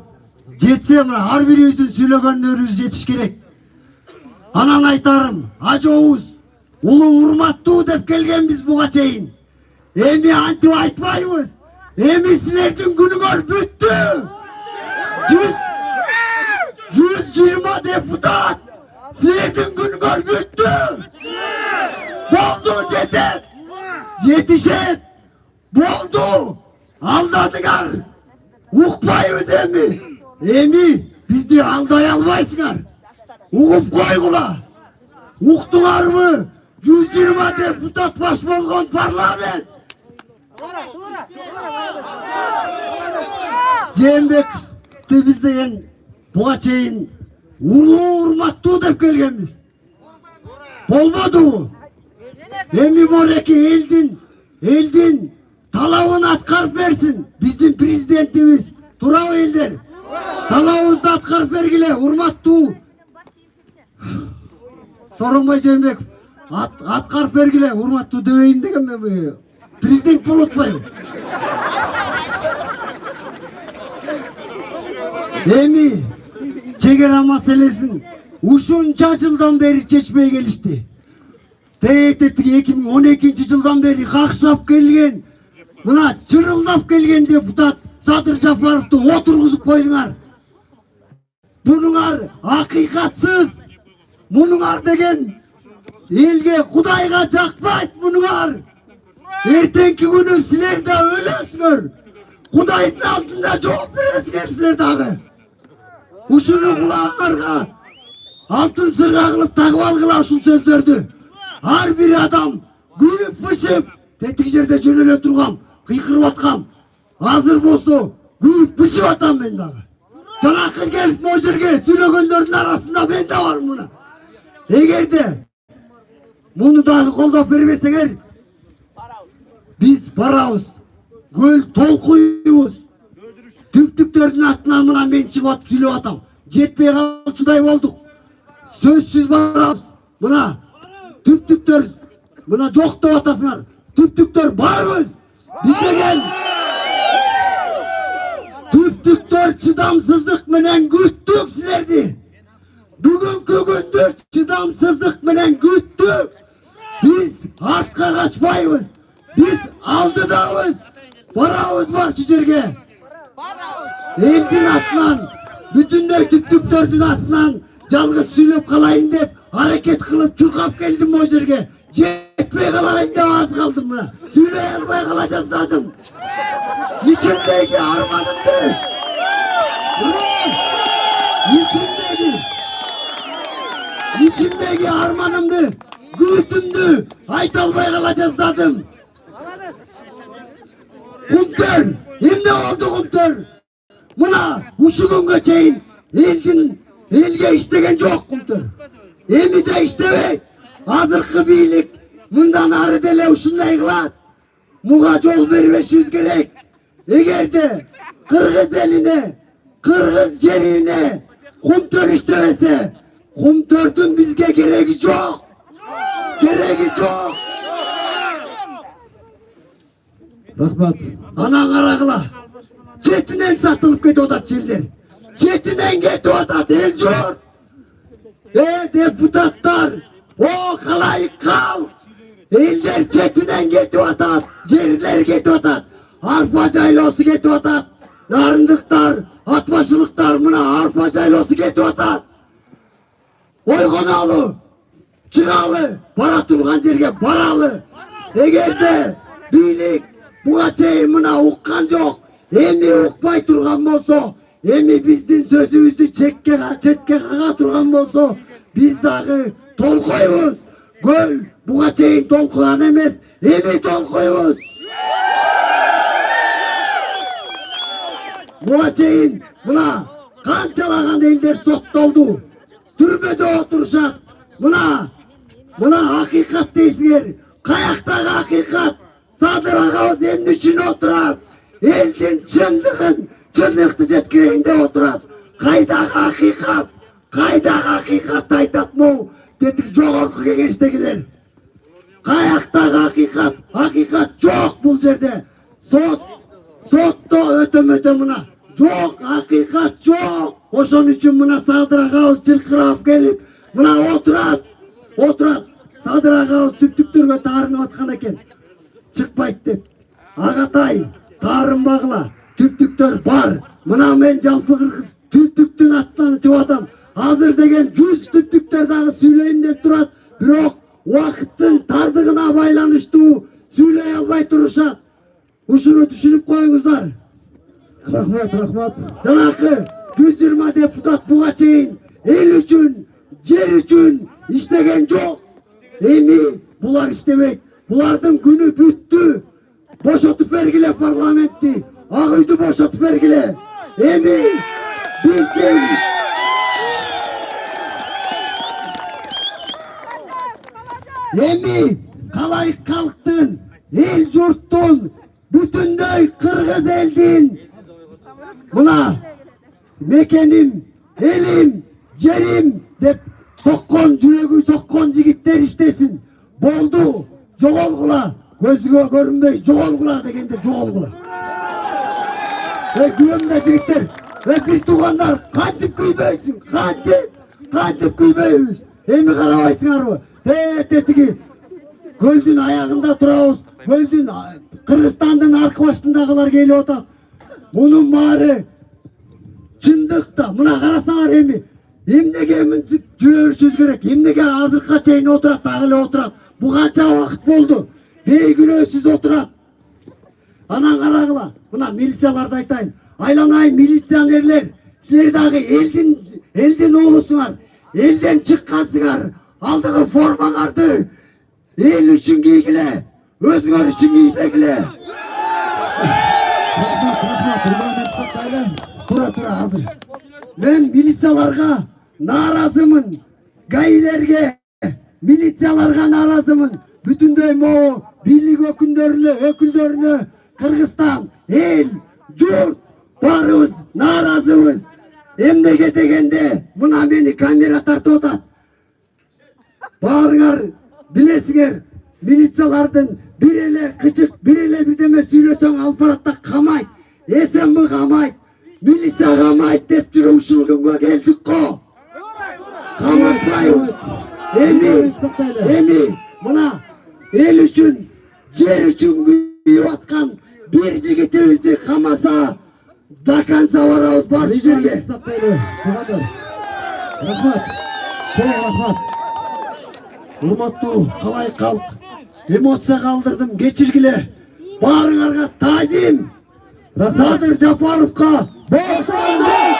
жетсе, мына ар бирибиздин сүйлөгөндөрүбүз жетиш керек. Анан айтарым, ажообуз улуу урматтуу деп келгенбиз буга чейин. Эми антип айтпайбыз. Эми силердин күнүңөр бүттү. 120 депутат силердин күнүңөр бүттү. Болду, жетет. Жетишет. Болду. Алдадыңар. Укпайбыз эми. Эми бизди алдай албайсыңар. Угуп койгула. Уктуңарбы? 120 депутат baş болгон парламент. Жээнбековди биз деген буга чейин улуу урматтуу деп келгенбиз. Болбодубу? Эми Мореки элдин талабын аткарып берсин. Биздин президентибиз. Туурабы элдер? Талабыбызды аткарып бергиле, урматтуу. Сооронбай Жээнбеков, аткарып бергиле, урматтуу дебейин деген мен президент болуп атпайбы? Эми чегара маселесин ушунча жылдан бери чечпей келишти. Тететиги 2012 жылдан бери какшап келген, мына чырылдап келген депутат Садыр Жапаровду отургузуп койдуңар. Мунуңар акыйкатсыз. Мунуңар деген элге, Кудайга жакпайт мунуңар. Эртеңки күнү силер да өлөсүңөр. Кудайдын алдында жооп бересиңер силер дагы. Ушуну кулагыңарга алтын сырга кылып тагып алгыла ушул сөздөрдү. Ар бир адам күйүп-пышып, тетиги жерде жөнөлө тургам, кыйкырып аткам. Азыр болсо күйүп-пышып атам мен дагы. Жанакы келип могу жерге сүйлөгөндөрдүн арасында мен да бармын муна. Эгерде муну дагы колдоп бербесеңер, биз барабыз. Көл толкуйбуз. Түптүктөрдүн атынан мына мен чыгып атып сүйлөп атам. Жетпей калчудай болдук. Сөзсүз барабыз. Мына түптүктөр мына жок деп атасыңар. Түптүктөр барбыз. Биз деген түптүктөр чыдамсыздык менен күттүк силерди. Бүгүнкү күндү чыдамсыздык менен күттүк. Биз артка качпайбыз. Биз алдыдабыз. Барабыз барчу жерге. Элдин атынан, бүтүндөй түптүктөрдүн атынан жалгыз сүйлөп калайын деп аракет кылып чуркап келдим могу жерге. Жетпей калайын деп аз калдым мына. Сүйлөй албай кала жаздадым. İçimdeki armanımdı. İçimdeki armanımdı. Gülütümdü. Ayta almay kalacağız dedim. Kumtör. Şimdi oldu kumtör. Buna uşunun göçeyin. Elge iştegen çok kumtör. Emi de iştemek. Hazırkı birlik. Bundan arı dele uşunla yıklat. Muğa yol vermemiz gerek. Eğer de Kırgız eline, Kırgız yerine kumtör işlemese, kumtördün bizge gereği çok. Gereği çok. Rahmat. Anan aragıla. Çetinen satılıp gidiyor da çiller. Çetinen gidiyor da elcor. Deputatlar, o kalayık kal. Eller çetinen gidiyor da, yerler gidiyor da. Arpa caylosu gidiyor da. Narındıklar, atmaşılıklar mına arpa caylosu gidiyor da. Oygonalı, çıkalı, para turgan yerge paralı. Eğer de birlik, buğa çeyin mına uqqan yok. Emi uqpay turgan bolsa, emi bizdin sözümüzdü çetke kağa turgan bolsa, biz dağı tolkoyuz. Göl buğa çeyin tolkoyan emez, emi tolkoyuz. Buğa çeyin buna kançalagan elder sottoldu. Türmede oturuşat. Buna hakikat deysinger. Kayaktaki hakikat. Sadır ağabey senin için oturat. Eldin çınlıktı jetkireyinde oturat. Kaydaki hakikat. Kaydaki hakikat aytat mı? Dedik jogorku kengeçtegiler. Kayaktaki hakikat. Hakikat çok bu yerde. Sotto ötömötö mına. Çok hakikat çok. Oşon üçün mına Sadır ağabey çırkırap gelip mına oturat. Sadır ağabey tüptüktürgө tarınıp atkan eken. Çıkpayt dep. Ağatay, tarın bağla. Tüptüktör var. Mına men jalpı Kırgız tüptüktün atlanı çıvatam. Hazır degen 100 tüptüktör dağı süyleyim de turat. Birok vakittın tardığına baylanıştı. Süyley albay turuşat. Uşunu düşünüp koyunuzlar. Rahmat. Janakı 120 deputat buğa çeyin. El üçün, yer üçün işlegen çok. Emi Bular işlemeyt. Bulardın günü büttü. Boşatıp vergile parlamentti. Ağıydı boşatıp vergile. Emin bizden Emi kalayık kalktın, el yurttun, bütündöy Kırgız eldin. Buna mekenim, elim, yerim dep sokkon jüregi sokkon jigitler iştesin. Boldu, jogolgula, gözüge görünbey jogolgula degende jogolgula. Güvemde jigitler ve bir tuğanlar kantip küybeysin, kantip küybeysiz. Emi karabaysınlar tegi Göldün ayağında turabız. Göldün Kırgızstandın arka başındagılar gelip otat. Bunun mari çındıkta mına karasalar emi. Emnege jürörüşüz gerek. Emnege azırka çeyine oturat, dağılı oturat. Bu kança vakit boldu. Beygülösüz oturat. Anan karagıla. Buna milisiyalarda aytayın. Aylanay milisionerler. Sizler dağı eldin oğlusunar. Elden çıkkansınar. Aldığı formalardı. El üçün giygile. Özgür üçün giybegile. Tura hazır. Ben milisiyalarga narazımın. Gayilerge milisiyalarga narazımın. Bütünдөй Moğol birlik öküldörünü Kırgızstan, el, yurt, barımız, narazımız. Emnege degende buna beni kamera tartıp otat. Bağırıngар bilesinger milisiyalardın bir ele kıçık bir ele bir deme söylesöň alparatta kamayt. Esen mi kamayt? Milisiya kamayt dep жүрüp uşul günge geldik ko. Kamatpayбыз. Emi buna el üçün yer üçün kүйüp atkan bir jigitibizdi kamasa dakansa barabыз barçı жерге. Rahmat. Çok rahmat. Urmattуу kalay kalk. Emotsiya kaldırdım geçirgile. Barıngарға tazim. Sadır Japarovka. Boşandır.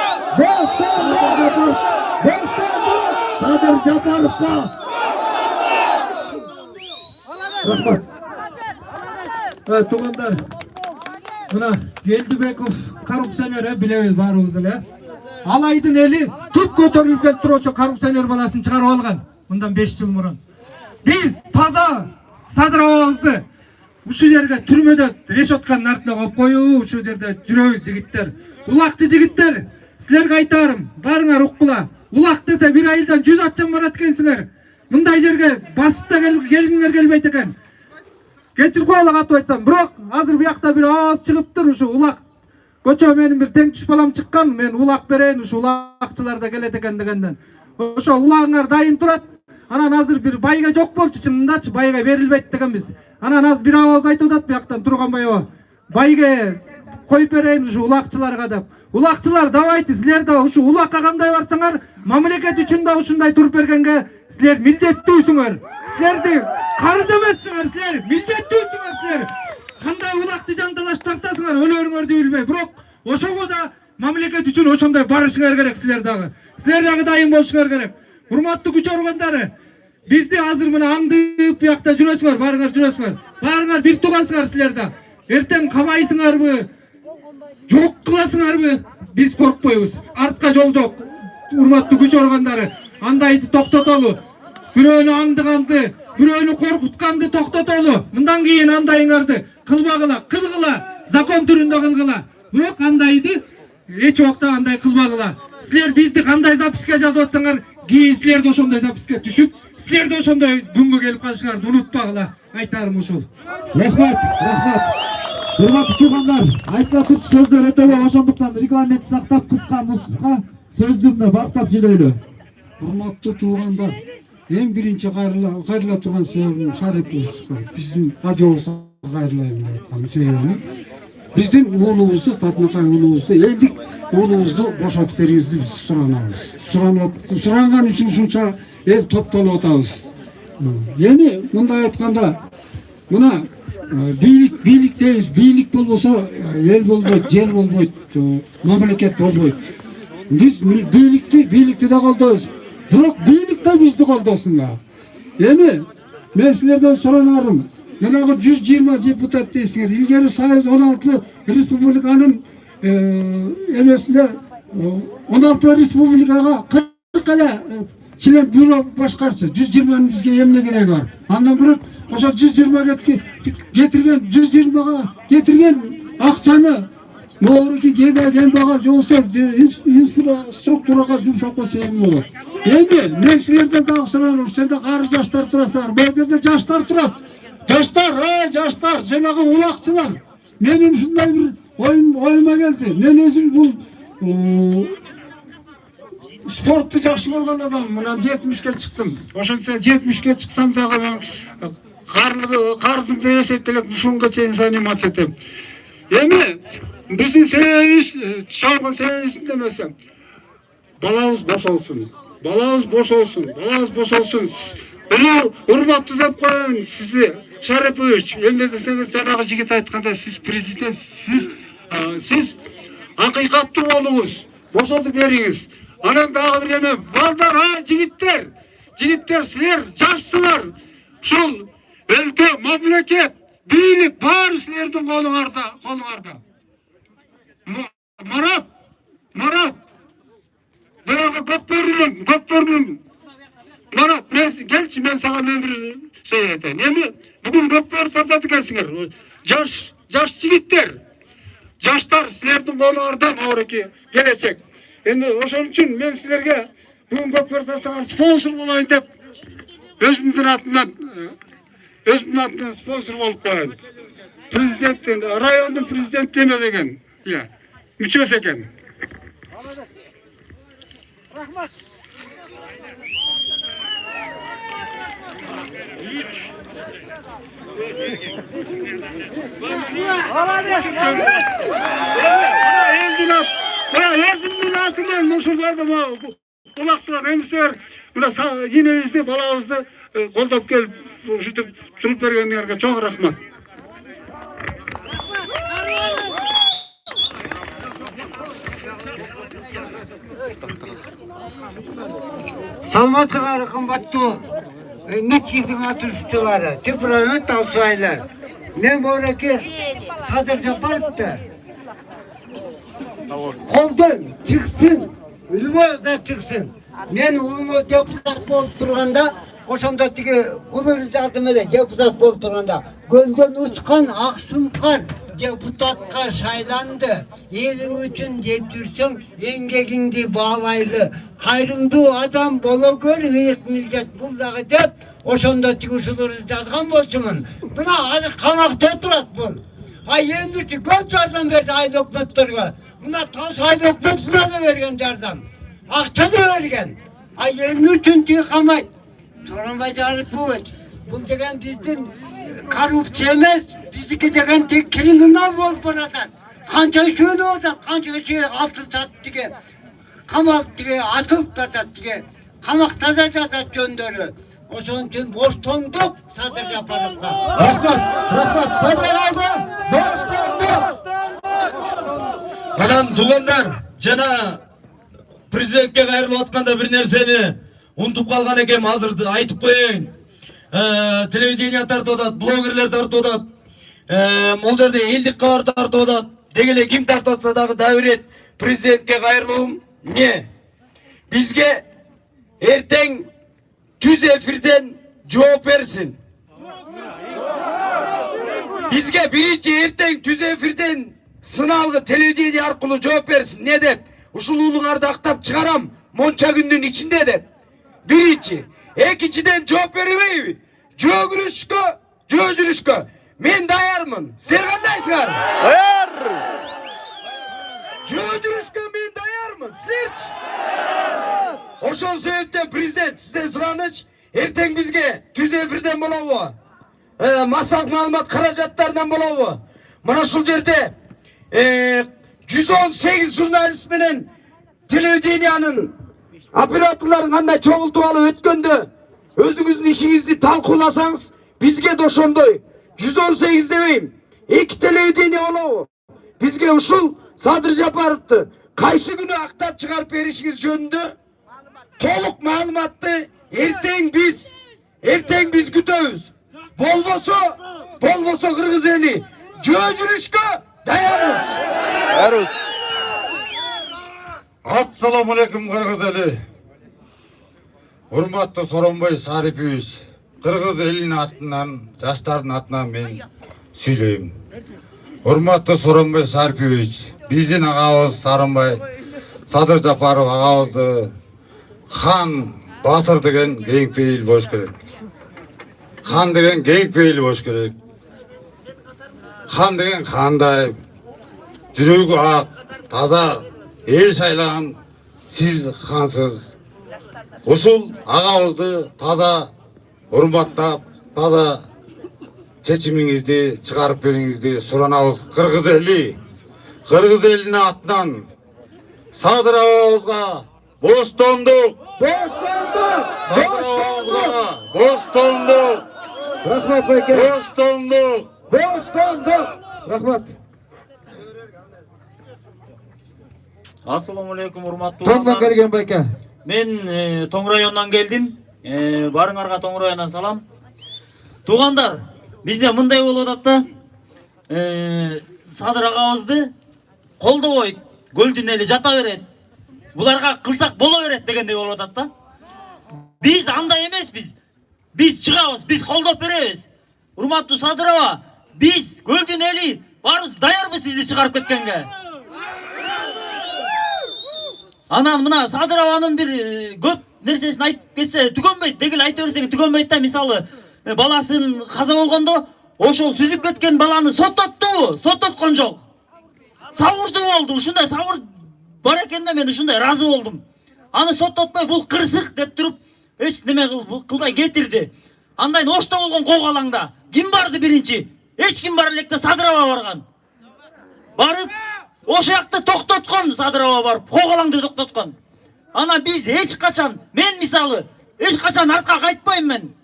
Sadır Japarovka. Rahmat. Evet tuğanlar. Mına Geldibekov korrupsioner bilebиз баарыбыз эле. Алайдын эли түп көтөрүлүп келип туруучу коррупционер баласын чыгарып алган. Мындан 5 жыл мурун. Биз таза Садыровбузду ушул жерге түрмөдө решетканын артына коюп коюп ушул жерде жүрөбүз жигиттер. Улакчы жигиттер, силерге айтарым, барыңар уккула. Улак десе бир айылдан 100 атчан барат экенсиңер. Мындай жерге басып да келгиңер келбейт экен. Кечир коелак атып айтсам, бирок азыр буякта бир ооз чыгыптыр ушу улак. Көчө менин бир тең түш балам чыккан, мен улак берейин, ушу улакчылар да келет экен дегенден. Ошо улагыңар дайын турат. Анан азыр бир байга жок болчу чынындачы, байга берилбейт дегенбиз. Анан азыр бир аваз айтып атат буяктан Турганбаева. Байга коюп берейин ушу улакчыларга деп. Улакчылар давайте силер да ушу улакка кандай барсаңар, мамлекет үчүн да ушундай туруп бергенге силер милдеттүүсүңөр. Силерди карыз эмессиңер, силер милдеттүүсүңөр силер. Кандай улакты жанталаш тартасыңар, өлөрүңөрдү билбей, бирок ошого да мамлекет үчүн ошондой барышыңар керек силер дагы. Силер дагы дайым болушуңар керек. Урматтуу күч органдары, бизди азыр мына аңдып буякта жүрөсүңөр, барыңар жүрөсүңөр. Барыңар бир туугансыңар силер да. Эртең камайсыңарбы, жок кыласыңарбы, биз коркпойбуз. Артка жол жок. Урматтуу күч органдары, андайды токтотолу. Бирөөнү аңдыганды, бирөөнү коркутканды токтотолу. Мындан кийин андайыңарды кылбагыла, кылгыла, закон түрүндө кылгыла. Бирок андайды эч убакта андай кылбагыла. Силер бизди кандай записке жазып атсаңар, кийин силер да ошондой записке түшүп, силер да ошондой күнгө келип калышыңарды унутпагыла. Айтарым ушул. Рахмат. Урматтуу туугандар, айтыла турчу сөздөр өтө көп, ошондуктан регламентти сактап кыска нуска сөздү мына бактап сүйлөйлү. Урматтуу туугандар, эң биринчи кайрыла турган себебим Шарипов. Биздин радиобузга кайрылайын деп аткан себебим биздин уулубузду, Татмакай уулубузду, элдик уулубузду бошотуп бериңизди биз суранабыз. Суранган үчүн ушунча эл топтолуп атабыз. Эми мындай айтканда, мына бийлик дейбиз, бийлик болбосо эл болбойт, жер болбойт, мамлекет болбойт. Биз бийликти да колдойбуз. Бирок бийлик да бизди колдосун да. Эми мен силерден суранарым. Жанагы 120 депутат дейсиңер. Илгери Союз 16 республиканын эмесинде 16 республикага 40 эле член бюро башкарчы. 120 бизге эмне кереги бар? Андан бирок ошо 120 кетирген 120га кетирген акчаны могуруки кембага жолсо инфраструктурага жумшап койсо эми болот. Эми мен силерден дагы суранам, силерде кары жаштар турасыңар, бул жерде жаштар турат. Жаштар, жанагы улакчылар. Менин ушундай бир оюма келди. Мен өзүм бул спортты жакшы көргөн адам. Мына 70ке чыктым. Ошончо 70ке чыксам дагы мен карызымды эсептелеп ушунга чейин заниматься этем. Эми биздин себебибиз чалган себебибиз демесем. Балабыз бошолсун. Урматтуу деп коеюн сизди, Шарипович. Эмне десеңиз жанагы жигит айткандай, сиз президент, сиз акыйкаттуу болуңуз, бошотуп бериңиз. Анан дагы бир эме, балдар, жигиттер, силер жашсыңар. Ушул өлкө, мамлекет, бийлик баары силердин колуңарда. Марат, көпөрүнүн Марат, келчи, мен сага бир сөз айтайын. Эми бүгүн көпөр тартат экенсиңер. Жаш жигиттер, жаштар силердин колуңарда могуруки келечек. Эми ошон үчүн мен силерге бүгүн көпөр тартсаңар спонсор болоюн деп өзүмдүн атымдан спонсор болуп коеюн. Президенттин, райондун президенти эмес экен. Мүчөсү экен. Рахмат. Элдин атынан мушуларды улакчылар эмисер мына жинебизди, балабызды колдоп келип ушинтип чыгып бергениңерге чоң рахмат. Саламатсыздар, кымбаттуу митингдин катышуучулары, темперамент алсайлар. Мен бореке Садыр Жапаровду колдойм, чыксын, любой да чыксын. Мен улуу депутат болуп турганда, ошондо тиги улуу жаты менен депутат болуп турганда, көлдөн учкан Аксумкар депутатка шайланды. Элиң үчүн деп жүрсөң, эмгегиңди баалайлы. Кайрымдуу адам боло көр, ыйык милдет бул дагы деп, ошондо тиги ушуларды жазган болчумун. Мына азыр камакта турат бул. Эмне үчүн көп жардам берди айыл өкмөттөргө. Мына Таш айыл өкмөтүнө да берген жардам. Акча да берген. Эмне үчүн тиги камайт? Сооронбай Жээнбекович, бул деген биздин коррупция эмес, биздики деген тек криминал болуп баратат. Канча өчөлүп атат, канча өчө алтын тиги камалып тиги асылып жатат тиги. Камакта да жатат жөндөрү. Ошон үчүн боштондук Садыр Жапаровго. Рахмат, Садыр агайга боштондук. Анан туугандар, жана президентке кайрылып атканда бир нерсени унутуп калган экенмин, азыр айтып коеюн. Телевидение тартып атат, блогерлер тартып атат. Могул жерде элдик кабар тартып атат. Деги эле ким тартып атса дагы дабирет президентке кайрылуум. Не? Бизге эртең түз эфирден жооп берсин. Бизге биринчи эртең түз эфирден сыналгы телевидение аркылуу жооп берсин. Не деп? Ушул уулуңарды актап чыгарам монча күндүн ичинде деп. Биринчи. Экинчиден жооп бербейби? Жөө жүрүшкө мен даярмын. Силер кандайсыңар? Даяр. Жөө жүрүшкө мен даярмын. Силерчи? Ошол себептен президент сизден сураныч, эртең бизге түз эфирден болобу? Массалык маалымат каражаттарынан болобу? Мына ушул жерде 118 журналист менен телевидениянын операторлорун кандай чогултуп алып өткөндө өзүңүздүн ишиңизди талкууласаңыз, бизге да ошондой 118 дебейм, 2 телевидение болобу? Бизге ушул Садыр Жапаровду кайсы күнү актап чыгарып беришиңиз жөнүндө толук маалыматты эртең биз Эртең биз күтөбүз. Болбосо кыргыз эли жөө жүрүшкө даярбыз. Арус. Assalamu alaikum Kırgız eli. Hurmatlı Soronbay Saripovich, Kırgız elinin atından, жаштардын атынан мен сүйлөйм. Hurmatlı Soronbay Saripovich, биздин агабыз Сарымбай Садыр Жапаров агабызды хан батыр деген кеңпейил болуш керек. Хан деген кеңпейил болуш керек. Хан деген кандай, жүрөгү ак, таза, эл шайлаган сиз хансыз. Ушул агабызды таза урматтап, таза чечимиңизди чыгарып бериңизди суранабыз. Кыргыз элинин атынан Садыр агабызга боштондук. Боштондук. Рахмат байке. Боштондук. Рахмат. Assalamu alaikum урматтуу Томдан келген байке. Мен Тоң районунан келдим. Барыңарга Тоң районунан салам. Туугандар, бизде мындай болуп атат да. Садыр агабызды колдобойт, көлдүн эли жата берет. Буларга кылсак боло берет дегендей болуп атат да. Биз андай эмеспиз. Биз чыгабыз, биз колдоп беребиз. Урматтуу Садыр аба, биз көлдүн эли барыбыз даярбыз сизди чыгарып кеткенге. Анан мына Садыр абанын бир көп нерсесин айтып кетсе түгөнбөйт. Дегил айта берсең түгөнбөйт да. Мисалы, баласын каза болгондо ошол сүзүп кеткен баланы соттоткон жок. Сабырдуу болду. Ушундай сабыр бар экен да, мен ушундай разы болдум. Аны соттотпой бул кырсык деп туруп эч неме кылбай кетирди. Андайын ошто болгон когалаңда ким барды биринчи? Эч ким бар электе Садыр аба барган. Барып ошол жакты токтоткон Садыр аба барып, когалаңды токтоткон. Ана биз эч качан, мен мисалы, эч качан артка кайтпайм мен.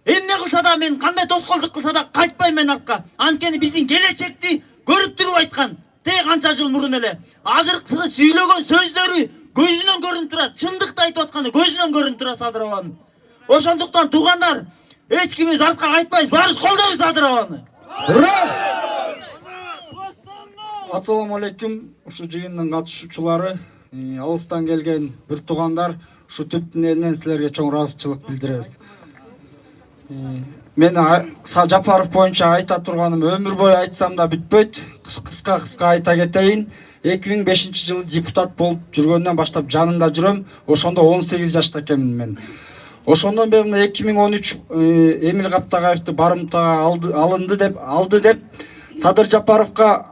Эмне кылса да мен, кандай тоскоолдук кылса да кайтпайм мен артка. Анткени биздин келечекти көрүп туруп айткан. Канча жыл мурун эле. Азыркы сүйлөгөн сөздөрү көзүнөн көрүнүп турат. Чындыкты айтып атканы көзүнөн көрүнүп турат Садыр абанын. Ошондуктан туугандар, эч кимибиз артка кайтпайбыз, барыбыз колдойбуз Садыр абаны. Assalamu alaikum. Ушу жыйындын катышуучулары, алыстан келген бир туугандар, ушу түптүн элинен силерге чоң ыраазычылык билдиребиз. Мен Жапаров боюнча айта турганым өмүр бою айтсам да бүтпөйт. Кыска айта кетейин. 2005 жылы депутат болуп жүргөндөн баштап жанында жүрөм. Ошондо 18 жашта экенмин мен. Ошондон бери 2013 Эмил Каптагаевди барымтага алды деп Садыр Жапаровго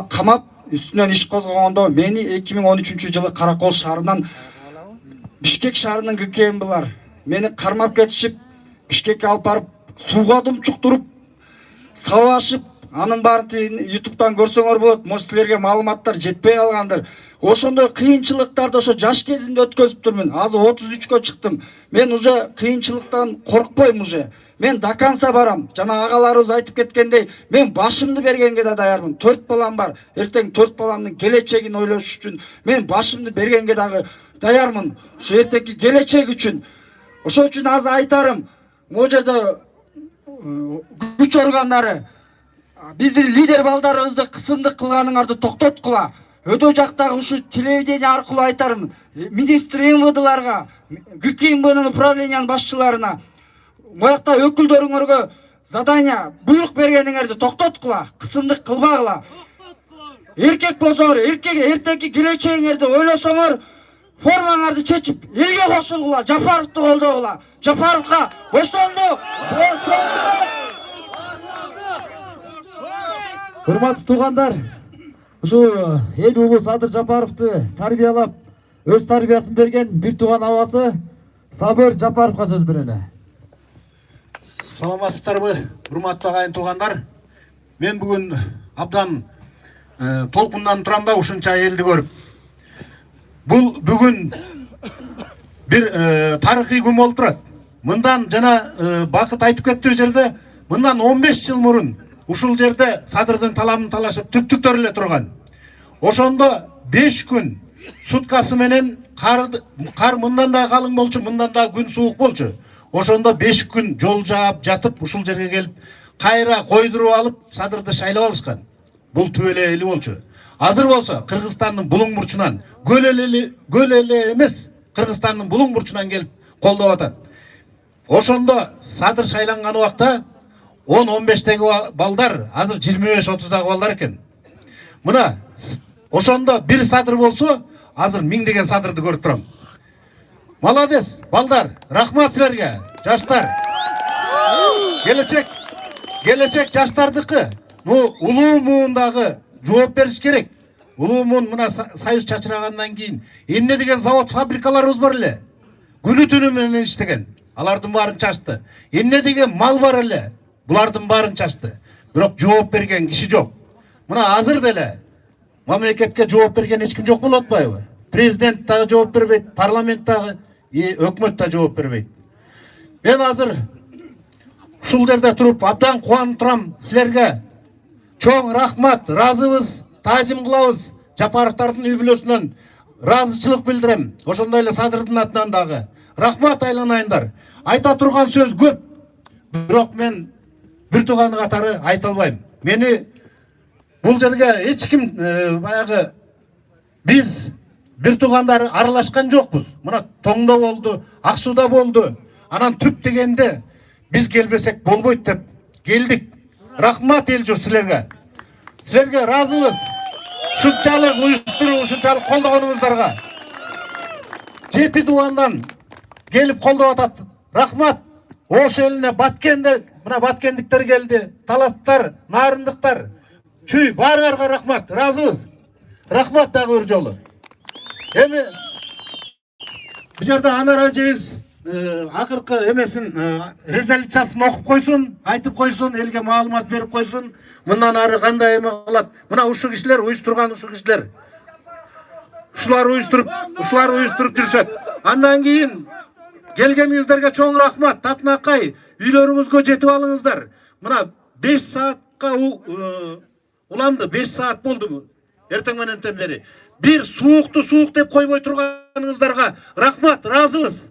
камап үстүнөн иш козгогондо мени 2013 жылы Каракол шаарынан Бишкек шаарынын ГКМ булар мени кармап кетишип Бишкекке алып барып сууга думчуктуруп сабашып, анын баарын YouTube'дан көрсөңөр болот. Может силерге маалыматтар жетпей калгандыр. Ошондой кыйынчылыктарды ошо жаш кезимде өткөзүптүрмүн. Азыр 33кө чыктым. Мен уже кыйынчылыктан коркпойм уже. Мен до конца барам. Жана агаларыбыз айтып кеткендей, мен башымды бергенге да даярмын. 4 балам бар. Эртең 4 баламдын келечегин ойлош үчүн мен башымды бергенге дагы даярмын. Ошо эртеңки келечек үчүн. Ошол үчүн азыр айтарым, могу жерде күч органдары биздин лидер балдарыбызды кысымдык кылганыңарды токтоткула. Өтө жактагы ушу телевидение аркылуу айтарым, министр МВДларга, ГКМБнын управлениянын башчыларына, моякта өкүлдөрүңөргө задание, буйрук бергениңерди токтоткула, кысымдык кылбагыла. Эркек болсоңор, эртеңки келечегиңерди ойлосоңор, формаңарды чечип, элге кошулгула, Жапаровду колдогула. Жапаровга боштондук! Урматтуу туугандар, ушу эл улуу Садыр Жапаровду тарбиялап, өз тарбиясын берген бир тууган абасы Сабыр Жапаровга сөз берели. Саламатсыздарбы, урматтуу агайын туугандар. Мен бүгүн абдан толкундан турам да ушунча элди көрүп. Бул бүгүн бир тарыхый күн болуп турат. Мындан жана Бакыт айтып кетти жерде, мындан 15 жыл мурун ушул жерде Садырдын таламын талашып түптүктөр эле турган. Ошондо 5 күн суткасы менен кар мындан да калың болчу, мындан да күн суук болчу. ошондо 5 күн жол жаап жатып ушул жерге келип кайра койдуруп алып садырды шайлап алышкан. Бул түбөлө эли болчу. Азыр болсо Кыргызстандын булуң бурчунан көл эле эмес, Кыргызстандын булуң бурчунан келип колдоп атат. Ошондо садыр шайланган убакта 10-15теги балдар азыр 25-30дагы балдар экен. Мына ошондо бир садыр болсо азыр 1000 деген садырды көрүп турам. Молодец, балдар, рахмат силерге, жаштар. Келечек жаштардыкы. Бу улуу муундагы жооп бериш керек. Улуу муун мына союз чачырагандан кийин эмне деген завод, фабрикаларыбыз бар эле. Күнү түнү менен иштеген. Алардын баарын чачты. Эмне деген мал бар эле. Булардын баарын чачты. Бирок жооп берген киши жок. Мына азыр деле мамлекетке жооп берген эч ким жок болуп атпайбы? Президент дагы жооп бербейт, парламент дагы, өкмөт да жооп бербейт. Мен азыр ушул жерде туруп абдан кубанып турам силерге. Чоң рахмат, разыбыз, таазим кылабыз. Жапаровдардын үй бүлөсүнөн ыраазычылык билдирем. Ошондой эле садырдын атынан дагы. Рахмат айланайындар. Айта турган сөз көп. Бирок мен бир тууганы катары айта албайм. Мени бул жерге эч ким баягы биз бир туугандар аралашкан жокпуз. Мына Тоңдо болду, Ак сууда болду. Анан түп дегенде биз келбесек болбойт деп келдик. Рахмат эл журт силерге. Силерге разыбыз. Ушунчалык уюштуруп, ушунчалык колдогонуңуздарга. 7 туугандан келип колдоп атат. Рахмат. Ош элине Баткенде, мына баткендиктер келди. Таластар, нарындыктар. Чүй, баарыңарга рахмат. Разыбыз. Рахмат дагы бир жолу. Эми бу жерде Анар эжебиз акыркы эмесин резолюциясын окуп койсун, айтып койсун, элге маалымат берип койсун. Мындан ары кандай эме кылат? Мына ушу кишилер, уюштурган ушу кишилер. Ушулар уюштуруп жүрүшөт. Андан кийин келгениңиздерге чоң рахмат. Татынакай, үйлөрүңүзгө жетип алыңыздар. Мына 5 саатка уланды, 5 саат болду эртең мененден бери. Бир суукту суук деп койбой турганыңыздарга рахмат, разыбыз.